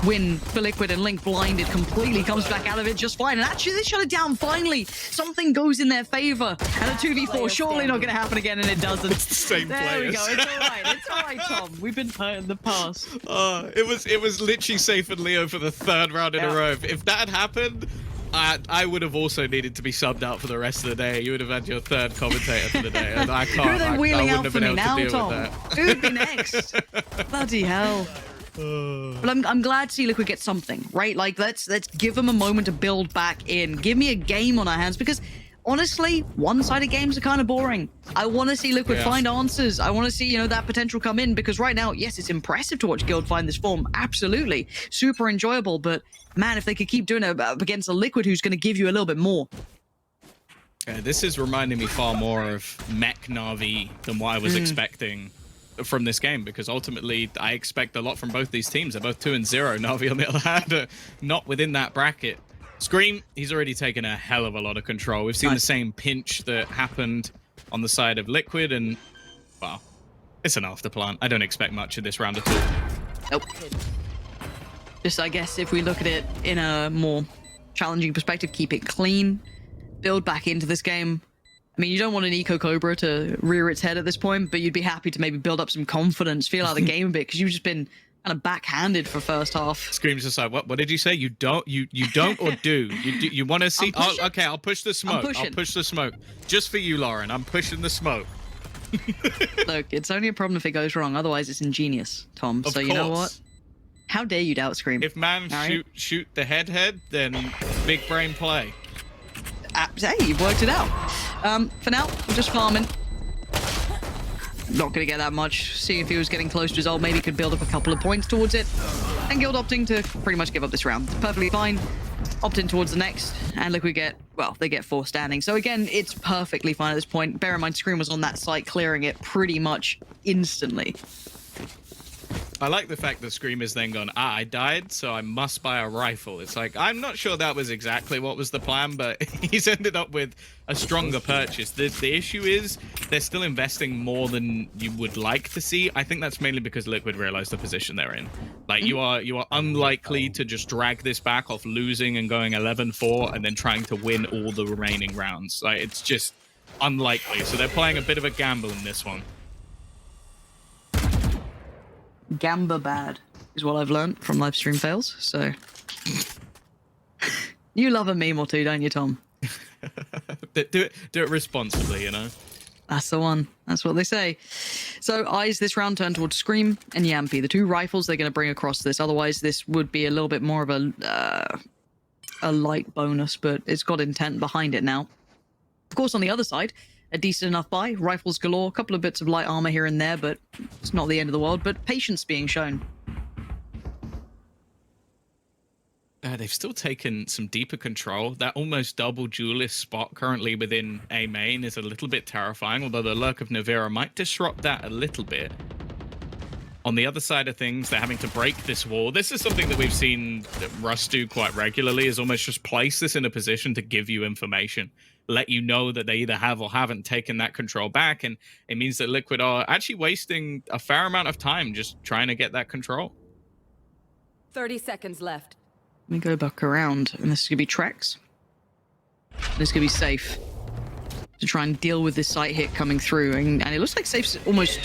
win for Liquid, and Link blinded completely, comes back out of it just fine. And actually, they shut it down finally. Something goes in their favor. And a 2v4, surely not going to happen again, and it doesn't. It's the same there players. We go. It's all right. It's all right, Tom. We've been hurt in the past. It was literally Safe and Leo for the 3rd round in a row. If that had happened, I would have also needed to be subbed out for the rest of the day. You would have had your 3rd commentator for the day, and I can't. Who are they wheeling I out wouldn't for have me been able now, to deal Tom? with that. Who'd be next? Bloody hell. But I'm glad to see Liquid get something, right? Like, let's give them a moment to build back in. Give me a game on our hands, because honestly, one-sided games are kind of boring. I want to see Liquid find answers. I want to see, you know, that potential come in, because right now, yes, it's impressive to watch Guild find this form. Absolutely. Super enjoyable, but man, if they could keep doing it against a Liquid who's going to give you a little bit more. This is reminding me far more of Mech Na'Vi than what I was expecting from this game, because ultimately I expect a lot from both these teams. They're both 2-0. Na'Vi, on the other hand, are not within that bracket. Scream, he's already taken a hell of a lot of control. We've seen the same pinch that happened on the side of Liquid, and, well, it's an afterplant. I don't expect much of this round at all. Nope. Just, I guess, if we look at it in a more challenging perspective, keep it clean, build back into this game. I mean, you don't want an Eco Cobra to rear its head at this point, but you'd be happy to maybe build up some confidence, feel out the game a bit, because you've just been kind of backhanded for first half. Scream's just like, what did you say? You don't or do? You want to see? Oh, okay, I'll push the smoke. I'll push the smoke. Just for you, Lauren. I'm pushing the smoke. Look, it's only a problem if it goes wrong. Otherwise, it's ingenious, Tom. Of So you know what? course. How dare you doubt Scream? If man Alright. shoot the head, then big brain play. Hey, you've worked it out. For now, we're just farming. Not going to get that much. See if he was getting close to his ult. Maybe could build up a couple of points towards it. And Guild opting to pretty much give up this round. Perfectly fine. Opt in towards the next. And look, we get, well, they get 4 standing. So again, it's perfectly fine at this point. Bear in mind, Scream was on that site, clearing it pretty much instantly. I like the fact that Scream is then gone, I died, so I must buy a rifle. It's like, I'm not sure that was exactly what was the plan, but he's ended up with a stronger purchase. The issue is they're still investing more than you would like to see. I think that's mainly because Liquid realized the position they're in. Like, you are unlikely to just drag this back off losing and going 11-4 and then trying to win all the remaining rounds. Like, it's just unlikely. So they're playing a bit of a gamble in this one. Gamba bad is what I've learned from live stream fails. So you love a meme or two, don't you, Tom? Do it responsibly, you know. That's the one. That's what they say. So eyes this round turn towards Scream and Yampy, the 2 rifles they're going to bring across this. Otherwise, this would be a little bit more of a light bonus, but it's got intent behind it now. Of course, on the other side, a decent enough buy, rifles galore, a couple of bits of light armor here and there, but it's not the end of the world. But patience being shown. They've still taken some deeper control. That almost double duelist spot currently within A main is a little bit terrifying, although the lurk of Navira might disrupt that a little bit. On the other side of things, they're having to break this wall. This is something that we've seen Rust do quite regularly, is almost just place this in a position to give you information. Let you know that they either have or haven't taken that control back, and it means that Liquid are actually wasting a fair amount of time just trying to get that control. 30 seconds left. Let me go back around, and this is going to be Trex. This is going to be Safe to try and deal with this site hit coming through, and it looks like Safe's almost...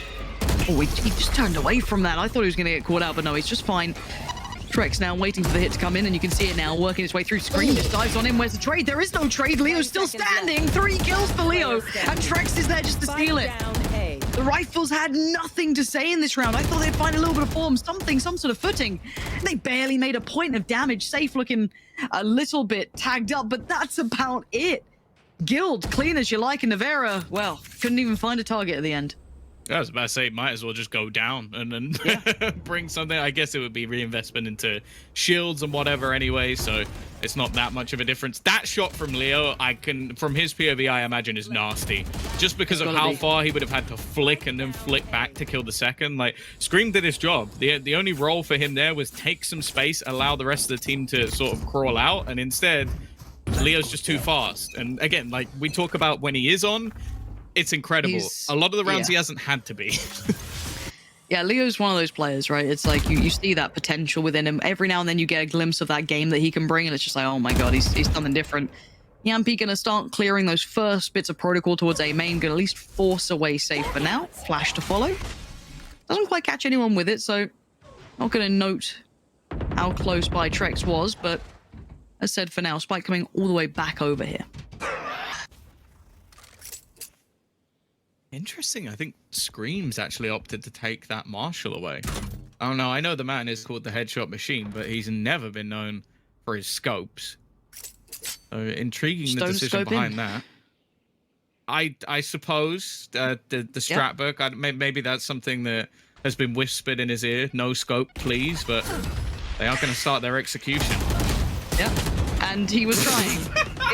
Oh, he just turned away from that. I thought he was going to get caught out, but no, he's just fine. Trex now waiting for the hit to come in, and you can see it now working its way through. Scream just dives on him. Where's the trade? There is no trade. Leo's still standing. 3 kills for Leo, and Trex is there just to steal it. The rifles had nothing to say in this round. I thought they'd find a little bit of form, something, some sort of footing. They barely made a point of damage. Safe looking a little bit tagged up, but that's about it. Guild, clean as you like, and Navera, well, couldn't even find a target at the end. I was about to say, might as well just go down and then bring something. I guess it would be reinvestment into shields and whatever anyway, so it's not that much of a difference. That shot from Leo, from his POV, I imagine is nasty. Just because of how far he would have had to flick and then flick back to kill the second. Like, Scream did his job. The only role for him there was take some space, allow the rest of the team to sort of crawl out, and instead, Leo's just too fast. And again, like we talk about when he is on, it's incredible. A lot of the rounds he hasn't had to be. Yeah, Leo's one of those players, right? It's like you see that potential within him. Every now and then you get a glimpse of that game that he can bring, and it's just like, oh my god, he's something different. Yampy gonna start clearing those first bits of protocol towards A main, gonna at least force away Safe for now. Flash to follow. Doesn't quite catch anyone with it, so not gonna note how close by Trex was, but as said for now, Spike coming all the way back over here. Interesting. I think Scream's actually opted to take that Marshall away. I don't know. I know the man is called the Headshot Machine, but he's never been known for his scopes. So intriguing the decision behind that. I suppose the strat book. Maybe that's something that has been whispered in his ear. No scope, please. But they are going to start their execution. Yeah, and he was trying.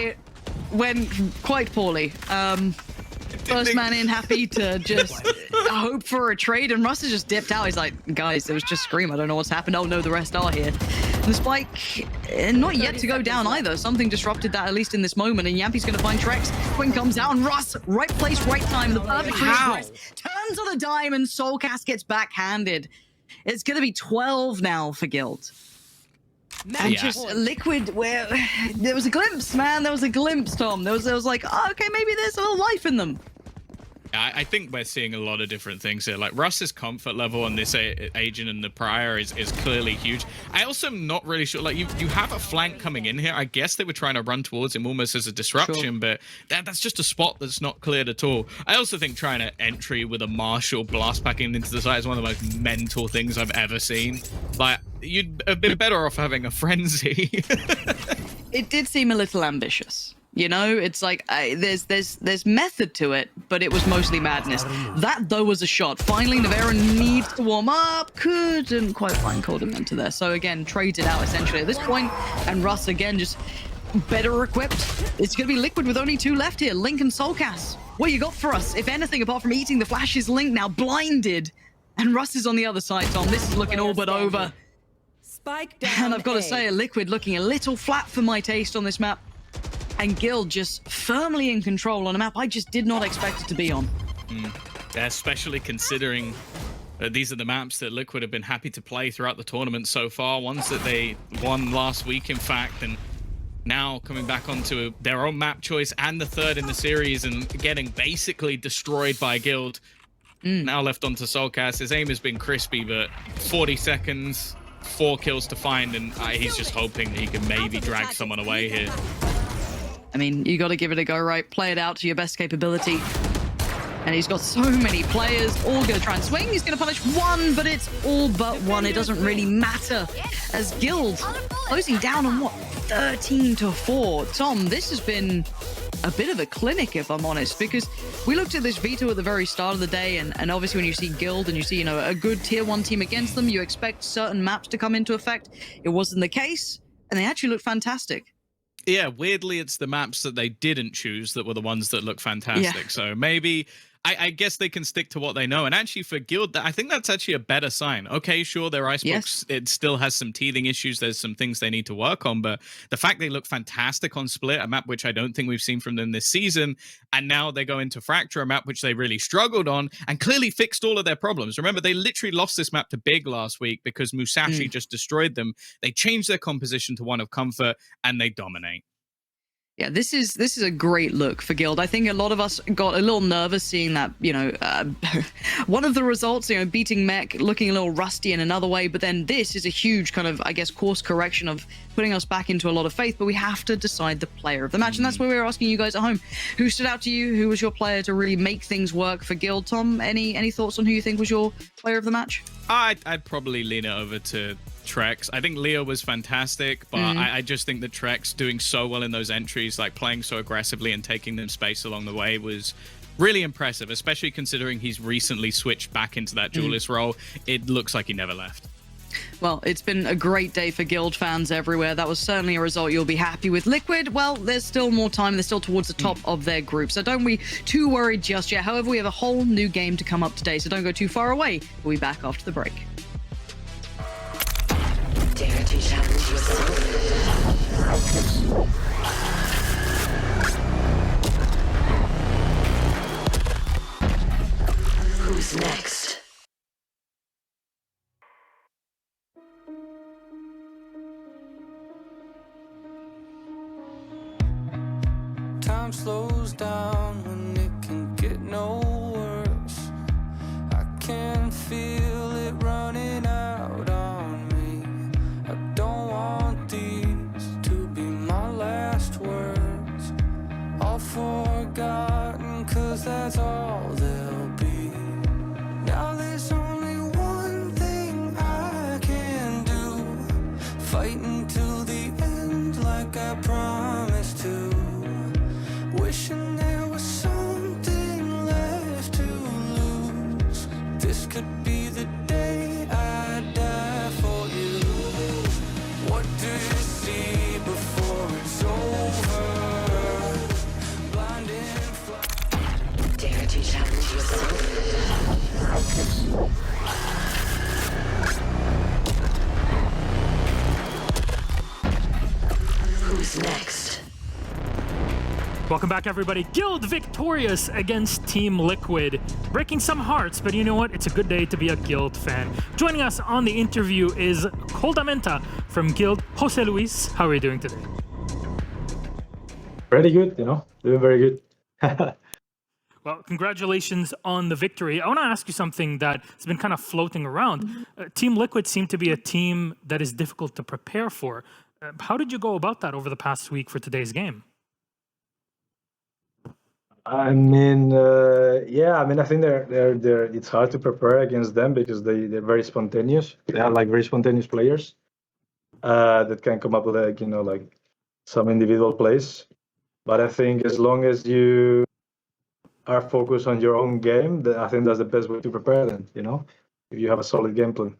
It went quite poorly. First man in, happy to just hope for a trade, and Russ has just dipped out. He's like, guys, it was just Scream. I don't know what's happened. Oh no, the rest are here. The Spike, not yet to go down either. Something disrupted that, at least in this moment, and Yampy's going to find Trex. Quinn comes out, and Russ, right place, right time. The perfect turns on the dime, and Soulcast gets backhanded. It's going to be 12 now for Guild. And just Liquid, where there was a glimpse, man. There was a glimpse, Tom. There was like, oh, okay, maybe there's a little life in them. I think we're seeing a lot of different things here. Like Russ's comfort level on this agent and the Prior is clearly huge. I also am not really sure. Like you have a flank coming in here. I guess they were trying to run towards him almost as a disruption, but that's just a spot that's not cleared at all. I also think trying to entry with a Marshall blast packing into the site is one of the most mental things I've ever seen. Like you'd have been better off having a frenzy. It did seem a little ambitious. You know, it's like there's method to it, but it was mostly madness. That though was a shot. Finally, Nevera needs to warm up. Couldn't quite find Coldamenta there. So again, trades it out essentially at this point. And Russ again just better equipped. It's gonna be Liquid with only 2 left here. Link and Soulcast. What you got for us? If anything, apart from eating the flashes, Link now blinded. And Russ is on the other side, Tom. This is looking all but over. Spike down. And I've got to say, Liquid looking a little flat for my taste on this map. And Guild just firmly in control on a map I just did not expect it to be on. Yeah, especially considering these are the maps that Liquid have been happy to play throughout the tournament so far. Ones that they won last week, in fact, and now coming back onto their own map choice and the 3rd in the series and getting basically destroyed by Guild. Now left onto Soulcast. His aim has been crispy, but 40 seconds, 4 kills to find, and he's just hoping that he can maybe drag someone away here. I mean, you got to give it a go, right? Play it out to your best capability. And he's got so many players all going to try and swing. He's going to punish 1, but it's all but 1. It doesn't really matter. As Guild closing down on, what, 13-4. Tom, this has been a bit of a clinic, if I'm honest, because we looked at this veto at the very start of the day, and obviously when you see Guild and you see, you know, a good tier 1 team against them, you expect certain maps to come into effect. It wasn't the case, and they actually looked fantastic. Yeah, weirdly, it's the maps that they didn't choose that were the ones that look fantastic. Yeah. So maybe, I guess they can stick to what they know. And actually for Guild, I think that's actually a better sign. Okay, sure, their Icebox, it still has some teething issues. There's some things they need to work on. But the fact they look fantastic on Split, a map which I don't think we've seen from them this season, and now they go into Fracture, a map which they really struggled on and clearly fixed all of their problems. Remember, they literally lost this map to Big last week because Musashi just destroyed them. They changed their composition to one of comfort, and they dominate. Yeah, this is a great look for Guild. I think a lot of us got a little nervous seeing that, you know, one of the results, you know, beating Mech, looking a little rusty in another way, but then this is a huge kind of, I guess, course correction of putting us back into a lot of faith, but we have to decide the player of the match, and that's where we're asking you guys at home. Who stood out to you? Who was your player to really make things work for Guild? Tom, any thoughts on who you think was your player of the match? I'd probably lean it over to Trex. I think Leo was fantastic, but I just think that Trex doing so well in those entries, like playing so aggressively and taking them space along the way, was really impressive, especially considering he's recently switched back into that duelist role. It looks like he never left. Well, it's been a great day for Guild fans everywhere. That was certainly a result you'll be happy with. Liquid, well, there's still more time. They're still towards the top of their group, so don't be too worried just yet. However, we have a whole new game to come up today, so don't go too far away. We'll be back after the break. Dare to challenge yourself. Who's next? Time slows down when it can get no worse. I can feel it running out on me. I don't want these to be my last words. All forgotten, 'cause that's all they'll be. Now there's only one thing I can do. Fight until the end like I promised to. Wishing there was something left to lose. This could be the day I die for you. What do you see before it's over? Blind and fly. Dare to challenge yourself. Who's next? Welcome back, everybody. Guild victorious against Team Liquid. Breaking some hearts, but you know what? It's a good day to be a Guild fan. Joining us on the interview is Coldamenta from Guild. Jose Luis, how are you doing today? Pretty good, you know, doing very good. Well, congratulations on the victory. I want to ask you something that has been kind of floating around. Team Liquid seemed to be a team that is difficult to prepare for. How did you go about that over the past week for today's game? I mean, I think they're. It's hard to prepare against them because they're very spontaneous. They are like very spontaneous players that can come up with like some individual plays. But I think as long as you are focused on your own game, I think that's the best way to prepare them. If you have a solid game plan.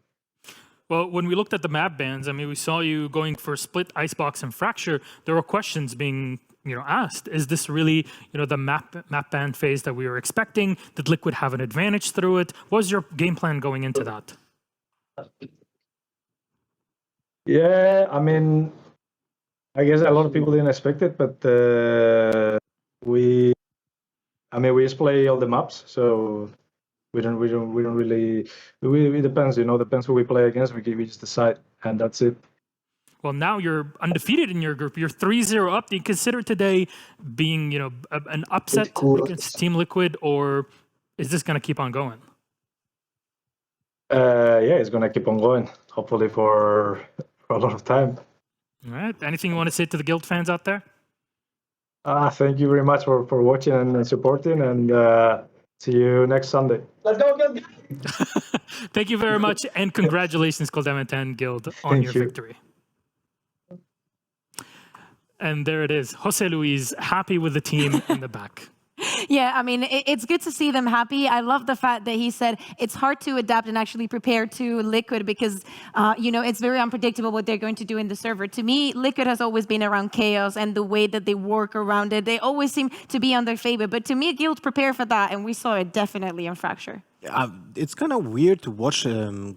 Well, when we looked at the map bans, I mean, we saw you going for Split, Icebox, and Fracture. There were questions being asked. Is this really the map ban phase that we were expecting? Did Liquid have an advantage through it? What was your game plan going into that? Yeah, I mean, I guess a lot of people didn't expect it, but we just play all the maps, so we don't really. It depends, depends who we play against. We just decide, and that's it. Well, now you're undefeated in your group. You're 3-0 up. Do you consider today being, an upset against Team Liquid, or is this going to keep on going? Yeah, it's going to keep on going. Hopefully for a lot of time. All right. Anything you want to say to the Guild fans out there? Thank you very much for watching and supporting, and see you next Sunday. Let's go, Guild! Thank you very much, and congratulations, Clement Guild, on your victory. And there it is. Jose Luis happy with the team in the back. Yeah, I mean, it's good to see them happy. I love the fact that he said it's hard to adapt and actually prepare to Liquid because, it's very unpredictable what they're going to do in the server. To me, Liquid has always been around chaos and the way that they work around it. They always seem to be on their favor. But to me, Guild prepare for that, and we saw it definitely in Fracture. It's kind of weird to watch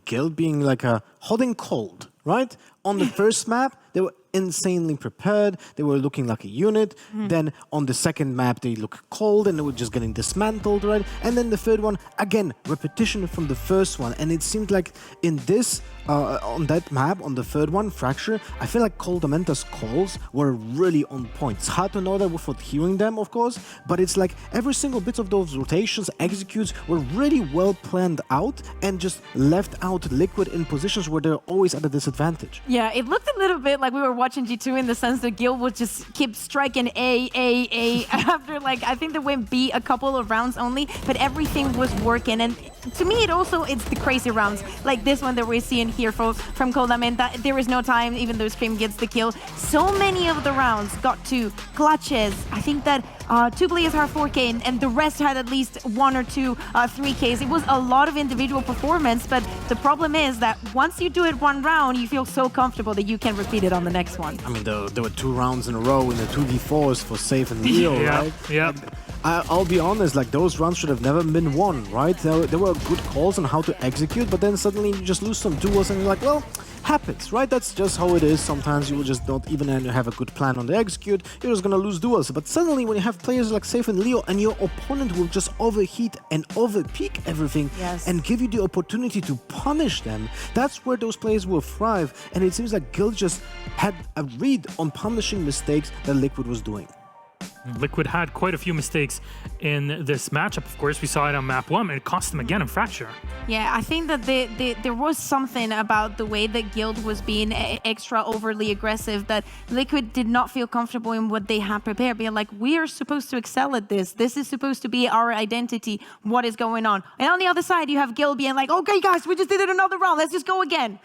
Guild being like a hot and cold, right? On the first map, they were insanely prepared. They were looking like a unit. Then on the second map, they look cold and they were just getting dismantled, right? And then the third one, again, repetition from the first one. And it seemed like in this, on that map, on the third one, Fracture, I feel like Coldamenta's calls were really on point. It's hard to know that without hearing them, of course, but it's like every single bit of those rotations, executes were really well planned out and just left out Liquid in positions where they're always at a disadvantage. Yeah, it looked a little bit like we were watching G2 in the sense that Guild would just keep striking A after I think they went B a couple of rounds only, but everything was working. And to me, it's the crazy rounds like this one that we're seeing here from Coldamenta. There is no time, even though Scream gets the kill. So many of the rounds got to clutches. I think that 2 players had 4K and the rest had at least 1 or 2 3Ks. It was a lot of individual performance, but the problem is that once you do it one round, you feel so comfortable that you can repeat it on the next one. I mean, there were 2 rounds in a row in the 2v4s for Safe and Leo, right? Yeah. I'll be honest, those rounds should have never been won, right? There were good calls on how to execute, but then suddenly you just lose some duels and you're like, well, happens, right? That's just how it is. Sometimes you will just don't even have a good plan on the execute. You're just gonna lose duels. But suddenly when you have players like Safe and Leo and your opponent will just overheat and overpeak everything and give you the opportunity to punish them, that's where those players will thrive. And it seems like Guild just had a read on punishing mistakes that Liquid was doing. Liquid had quite a few mistakes in this matchup. Of course, we saw it on map 1, and it cost them again in Fracture. Yeah, I think that there was something about the way that Guild was being extra overly aggressive that Liquid did not feel comfortable in what they had prepared. Being like, we are supposed to excel at this. This is supposed to be our identity. What is going on? And on the other side, you have Guild being like, okay, guys, we just did it another round. Let's just go again.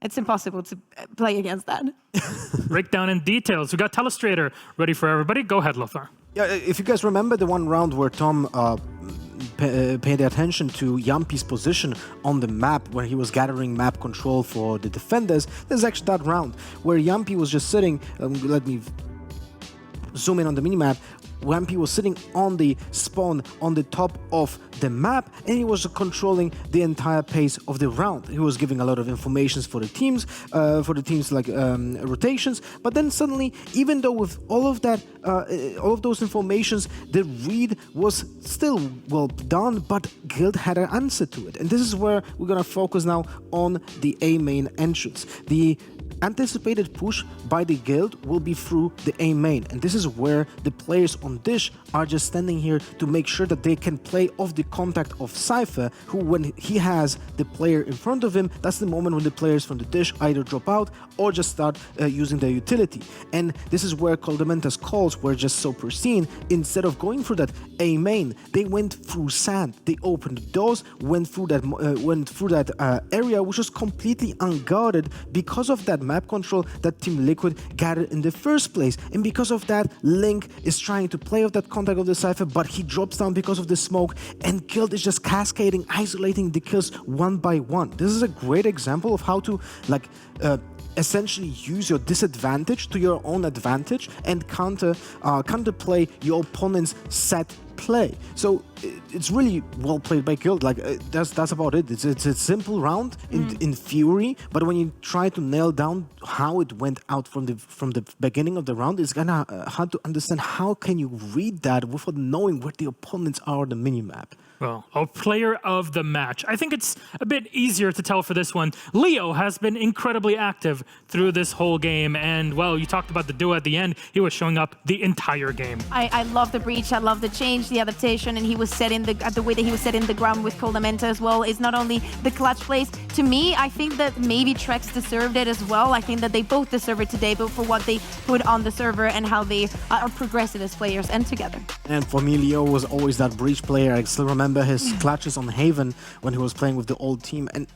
It's impossible to play against that. Breakdown in details. We got Telestrator ready for everybody. Go ahead, Lothar. Yeah, if you guys remember the one round where Tom paid attention to Yampi's position on the map where he was gathering map control for the defenders, there's actually that round where Yampi was just sitting, let me zoom in on the minimap, Yampi was sitting on the spawn on the top of the map and he was controlling the entire pace of the round. He was giving a lot of information for the teams like rotations, but then suddenly, even though with all of that, all of those informations, the read was still well done, but Guild had an answer to it. And this is where we're gonna focus now on the A main entrance. The anticipated push by the guild will be through the A main, and this is where the players on Dish are just standing here to make sure that they can play off the contact of Cypher, who when he has the player in front of him, that's the moment when the players from the Dish either drop out or just start using their utility. And this is where Coldamenta's calls were just so pristine. Instead of going through that A main, they went through sand. They opened the doors, went through that area, which was completely unguarded because of that map control that Team Liquid gathered in the first place. And because of that, Link is trying to play off that contact of the Cypher, but he drops down because of the smoke, and Guild is just cascading, isolating the kills one by one. This is a great example of how to essentially use your disadvantage to your own advantage and counterplay your opponent's set play. So it's really well played by Guild. Like that's about it. It's a simple round in theory, but when you try to nail down how it went out from the beginning of the round, it's gonna hard to understand how can you read that without knowing where the opponents are on the minimap. Well, a player of the match. I think it's a bit easier to tell for this one. Leo has been incredibly active through this whole game, and well, you talked about the duo at the end. He was showing up the entire game. I love the breach, I love the change, the adaptation, and he was setting the way that he was setting the ground with Coldamenta as well. It's not only the clutch plays. To me, I think that maybe Trex deserved it as well. I think that they both deserve it today, but for what they put on the server and how they are progressive as players and together. And for me, Leo was always that breach player. I still remember his clutches on Haven when he was playing with the old team, and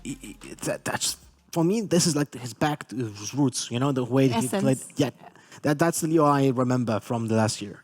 that's for me. This is like his back to his roots, you know, the way he played. Yeah, that's the Leo I remember from the last year.